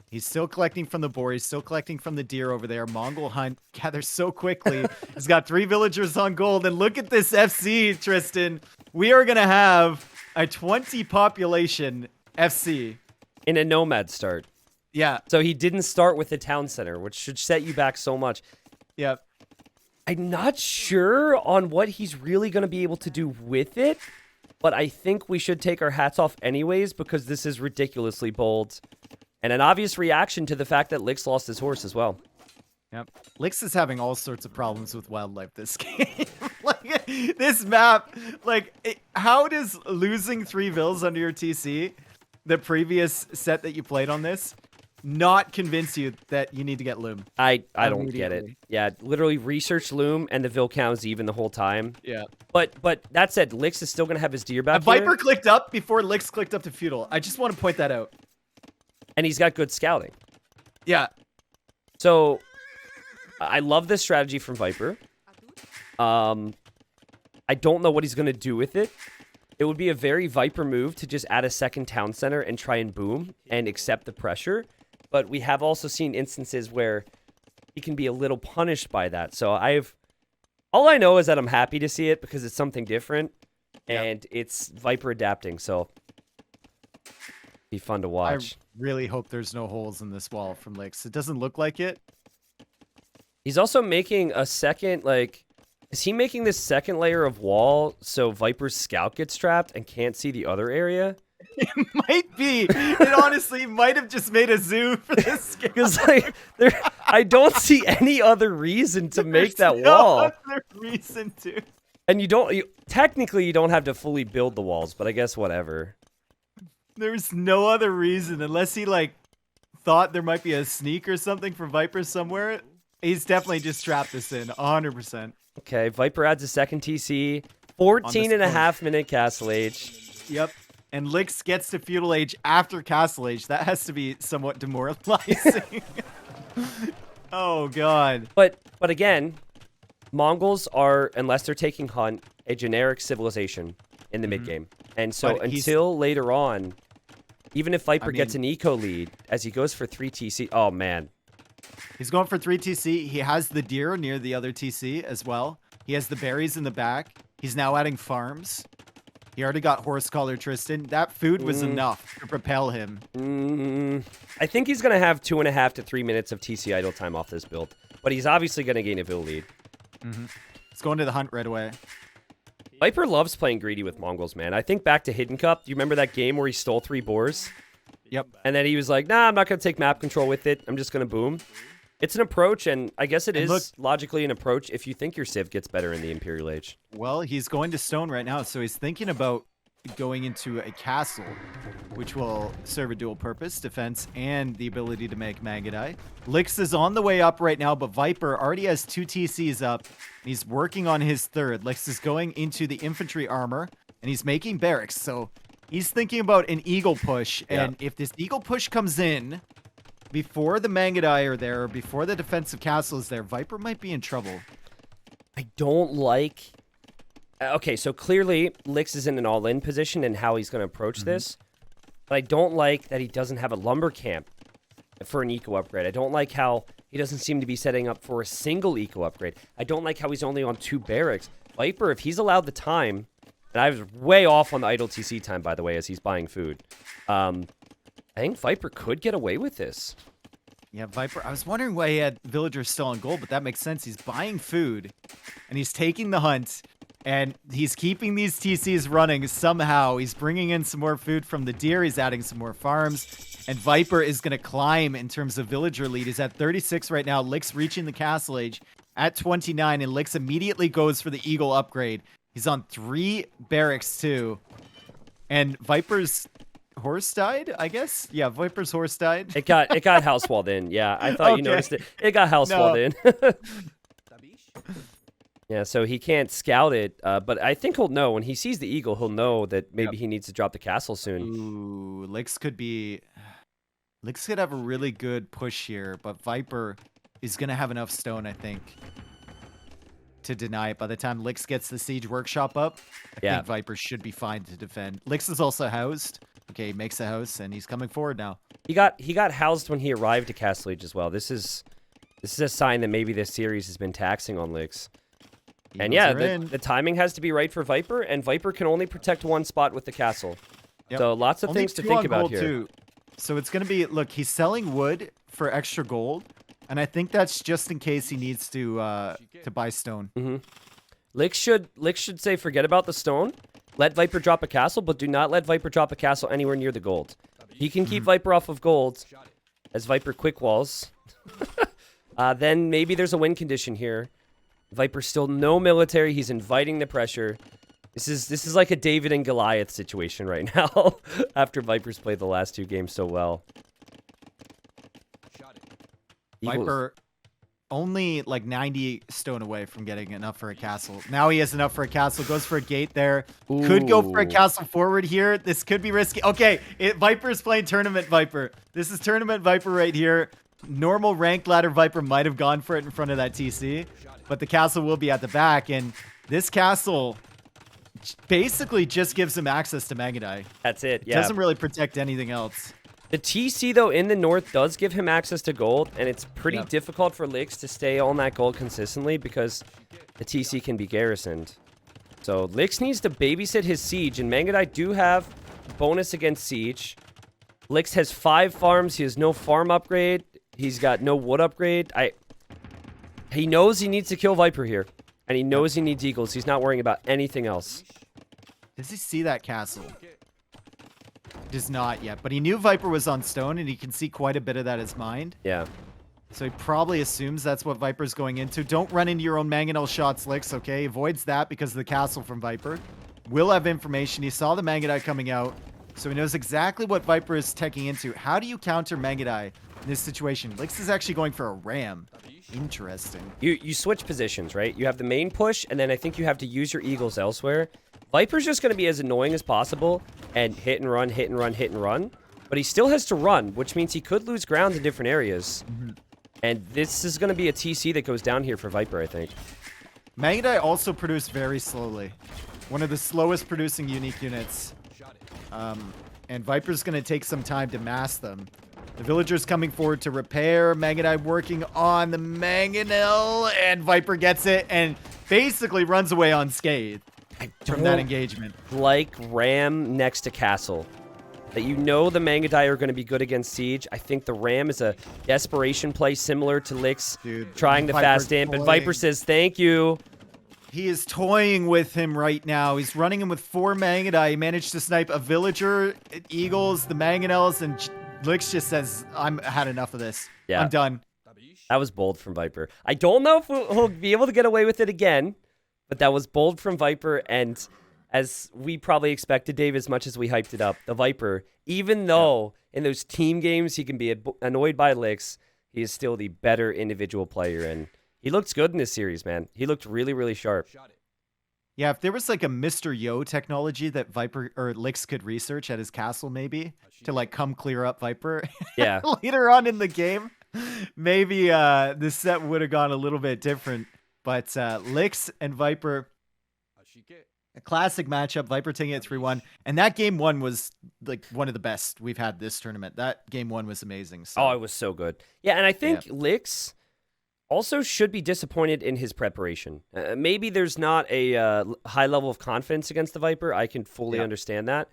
He's still collecting from the boar. He's still collecting from the deer over there. Mongol hunt gathers so quickly. He's got 3 villagers on gold. And look at this FC, Tristan. We are going to have a 20 population FC. In a nomad start. Yeah. So he didn't start with the town center, which should set you back so much. Yep. I'm not sure on what he's really going to be able to do with it, but I think we should take our hats off anyways, because this is ridiculously bold. And an obvious reaction to the fact that Lix lost his horse as well. Yep. Lix is having all sorts of problems with wildlife this game. Like, this map, like, how does losing 3 vills under your TC, the previous set that you played on this, not convince you that you need to get Loom? I don't get it. Yeah, literally research Loom and the Vill count is even the whole time. Yeah. But that said, Lix is still going to have his deer back Viper here, clicked up before Lix clicked up to feudal. I just want to point that out. and he's got good scouting. Yeah. So I love this strategy from Viper. I don't know what he's going to do with it. It would be a very Viper move to just add a second town center and try and boom and accept the pressure. But we have also seen instances where he can be a little punished by that. So all I know is that I'm happy to see it because it's something different, and it's Viper adapting. So be fun to watch. I really hope there's no holes in this wall from Lix. It doesn't look like it. He's also making a second, is he making this second layer of wall so Viper's scout gets trapped and can't see the other area? It might be. It honestly might have just made a zoo for this game. Because I don't see any other reason to make that no wall. Other reason to. And technically you don't have to fully build the walls, but I guess whatever. There's no other reason unless he thought there might be a sneak or something for Viper somewhere. He's definitely just trapped this in 100%. Okay, Viper adds a second TC. 14 and a half minute castle age. Yep. And Lix gets to feudal age after castle age. That has to be somewhat demoralizing. Oh, God. But again, Mongols are, unless they're taking hunt, a generic civilization in the mid-game. And so until later on, even if Viper gets an eco lead, as he goes for 3 TC, oh, man. He's going for 3 TC. He has the deer near the other TC as well. He has the berries in the back. He's now adding farms. He already got horse collar Tristan. That food was enough to propel him. I think he's going to have 2.5 to 3 minutes of TC idle time off this build. But he's obviously going to gain a Vill lead. He's going to the hunt right away. Viper loves playing greedy with Mongols, man. I think back to Hidden Cup. Do you remember that game where he stole 3 boars? Yep. And then he was like, nah, I'm not going to take map control with it. I'm just going to boom. It's an approach, and I guess it is logically an approach if you think your Civ gets better in the Imperial Age. Well, he's going to stone right now, so he's thinking about going into a castle, which will serve a dual purpose, defense and the ability to make Mangudai. Lix is on the way up right now, but Viper already has 2 TCs up. He's working on his third. Lix is going into the infantry armor, and he's making barracks. So he's thinking about an eagle push, and if this eagle push comes in before the Mangudai are there, or before the defensive castle is there, Viper might be in trouble. I don't like... Okay, so clearly Lix is in an all-in position and how he's going to approach this. But I don't like that he doesn't have a lumber camp for an eco upgrade. I don't like how he doesn't seem to be setting up for a single eco upgrade. I don't like how he's only on 2 barracks. Viper, if he's allowed the time, and I was way off on the idle TC time, by the way, as he's buying food. I think Viper could get away with this. Yeah, Viper. I was wondering why he had villagers still on gold, but that makes sense. He's buying food, and he's taking the hunt. And he's keeping these TCs running somehow. He's bringing in some more food from the deer. He's adding some more farms. And Viper is going to climb in terms of villager lead. He's at 36 right now. Lix reaching the castle age at 29. And Lix immediately goes for the eagle upgrade. He's on 3 barracks too. And Viper's horse died, I guess? Yeah, Viper's horse died. It got house walled in. Yeah, I thought you noticed it. It got house walled in. Yeah, so he can't scout it, but I think he'll know. When he sees the eagle, he'll know that maybe he needs to drop the castle soon. Ooh, Lix could have a really good push here, but Viper is going to have enough stone, I think, to deny it. By the time Lix gets the siege workshop up, I think Viper should be fine to defend. Lix is also housed. Okay, he makes a house, and he's coming forward now. He got housed when he arrived to Castle Age as well. This is a sign that maybe this series has been taxing on Lix. And yeah, the timing has to be right for Viper, and Viper can only protect 1 spot with the castle. Yep. So lots of things to think about here. Too. So it's going to be, look, he's selling wood for extra gold, and I think that's just in case he needs to buy stone. Lix should say forget about the stone, let Viper drop a castle, but do not let Viper drop a castle anywhere near the gold. He can keep Viper off of gold as Viper quick walls. Then maybe there's a win condition here. Viper's still no military. He's inviting the pressure. This is like a David and Goliath situation right now after Viper's played the last 2 games so well. Viper only like 90 stone away from getting enough for a castle. Now he has enough for a castle. Goes for a gate there. Ooh. Could go for a castle forward here. This could be risky. Okay, Viper's playing Tournament Viper. This is Tournament Viper right here. Normal ranked ladder Viper might have gone for it in front of that TC. But the castle will be at the back, and this castle basically just gives him access to Mangudai. That's it, yeah. It doesn't really protect anything else. The TC, though, in the north does give him access to gold, and it's pretty difficult for Lix to stay on that gold consistently because the TC can be garrisoned. So Lix needs to babysit his siege, and Mangudai do have bonus against siege. Lix has 5 farms. He has no farm upgrade. He's got no wood upgrade. He knows he needs to kill Viper here, and he knows he needs eagles. He's not worrying about anything else. Does he see that castle? Does not yet, but he knew Viper was on stone, and he can see quite a bit of that as mind. Yeah. So he probably assumes that's what Viper's going into. Don't run into your own mangonel shots, Lix, okay? Avoids that because of the castle from Viper. Will have information. He saw the Mangudai coming out, so he knows exactly what Viper is teching into. How do you counter Mangudai in this situation? Lix is actually going for a ram. Interesting. You switch positions, right? You have the main push, and then I think you have to use your eagles elsewhere. Viper's just going to be as annoying as possible and hit and run, hit and run, hit and run. But he still has to run, which means he could lose ground in different areas. And this is going to be a TC that goes down here for Viper, I think. Mangudai also produced very slowly. One of the slowest producing unique units. And Viper's going to take some time to mass them. The villagers coming forward to repair. Mangudai working on the mangonel. And Viper gets it and basically runs away unscathed from that engagement. Like Ram next to Castle. That you know the Mangudai are going to be good against Siege. I think the Ram is a desperation play similar to Lix trying the fast amp. And Viper says, thank you. He is toying with him right now. He's running him with 4 Mangudai. He managed to snipe a villager, eagles, the mangonels, and Lix just says, I've had enough of this. Yeah. I'm done. That was bold from Viper. I don't know if he'll be able to get away with it again, but that was bold from Viper. And as we probably expected, Dave, as much as we hyped it up, the Viper, even though in those team games he can be annoyed by Licks, he is still the better individual player. And he looked good in this series, man. He looked really, really sharp. Yeah, if there was like a Mr. Yo technology that Viper or Licks could research at his castle, maybe to like come clear up Viper Yeah. later on in the game, maybe the set would have gone a little bit different. But Licks and Viper, a classic matchup. Viper taking it 3-1, and that game one was like one of the best we've had this tournament. That game one was amazing. So. Oh, it was so good. Yeah, and I think Licks also should be disappointed in his preparation. Maybe there's not a high level of confidence against the Viper. I can fully understand that.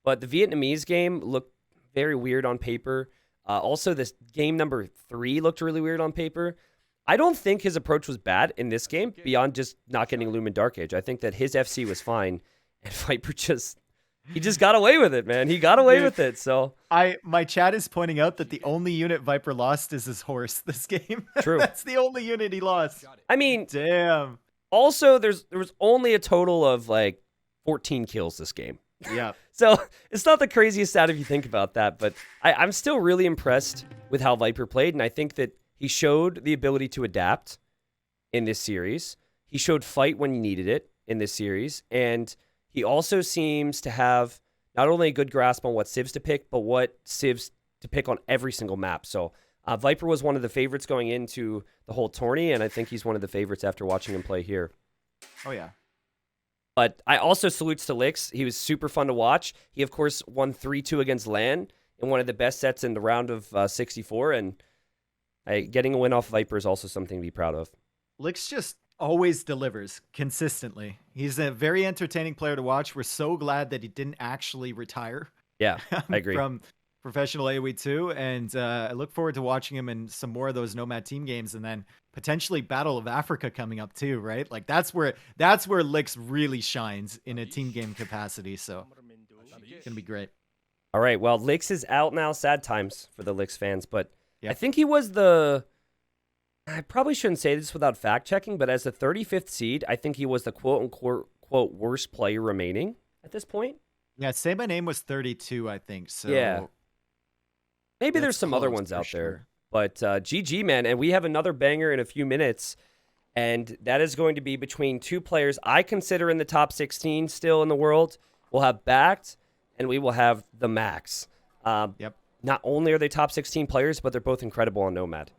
But the Vietnamese game looked very weird on paper. Also, this game number 3 looked really weird on paper. I don't think his approach was bad in this game, beyond just not getting Lumen Dark Age. I think that his FC was fine, and Viper he just got away with it, man. He got away with it. So my chat is pointing out that the only unit Viper lost is his horse this game. True. That's the only unit he lost. I mean, damn. Also, there was only a total of like 14 kills this game. Yeah. So it's not the craziest stat if you think about that, but I'm still really impressed with how Viper played, and I think that he showed the ability to adapt in this series. He showed fight when he needed it in this series, and he also seems to have not only a good grasp on what civs to pick, but what civs to pick on every single map. So Viper was one of the favorites going into the whole tourney, and I think he's one of the favorites after watching him play here. Oh, yeah. But I also salutes to Licks. He was super fun to watch. He, of course, won 3-2 against Lan in one of the best sets in the round of 64, and getting a win off Viper is also something to be proud of. Licks just always delivers consistently. He's a very entertaining player to watch. We're so glad that he didn't actually retire. Yeah, I agree. From professional AoE2, and I look forward to watching him in some more of those Nomad team games, and then potentially Battle of Africa coming up too, right? Like that's where Licks really shines in a team game capacity. So it's gonna be great. All right, well, Licks is out now. Sad times for the Licks fans, but yeah. I think he was I probably shouldn't say this without fact checking, but as the 35th seed, I think he was the quote unquote worst player remaining at this point. Yeah, Say My Name was 32, I think. So yeah. Maybe there's some other ones out there. But GG, man. And we have another banger in a few minutes. And that is going to be between two players I consider in the top 16 still in the world. We'll have Backed, and we will have the Max. Yep. Not only are they top 16 players, but they're both incredible on Nomad.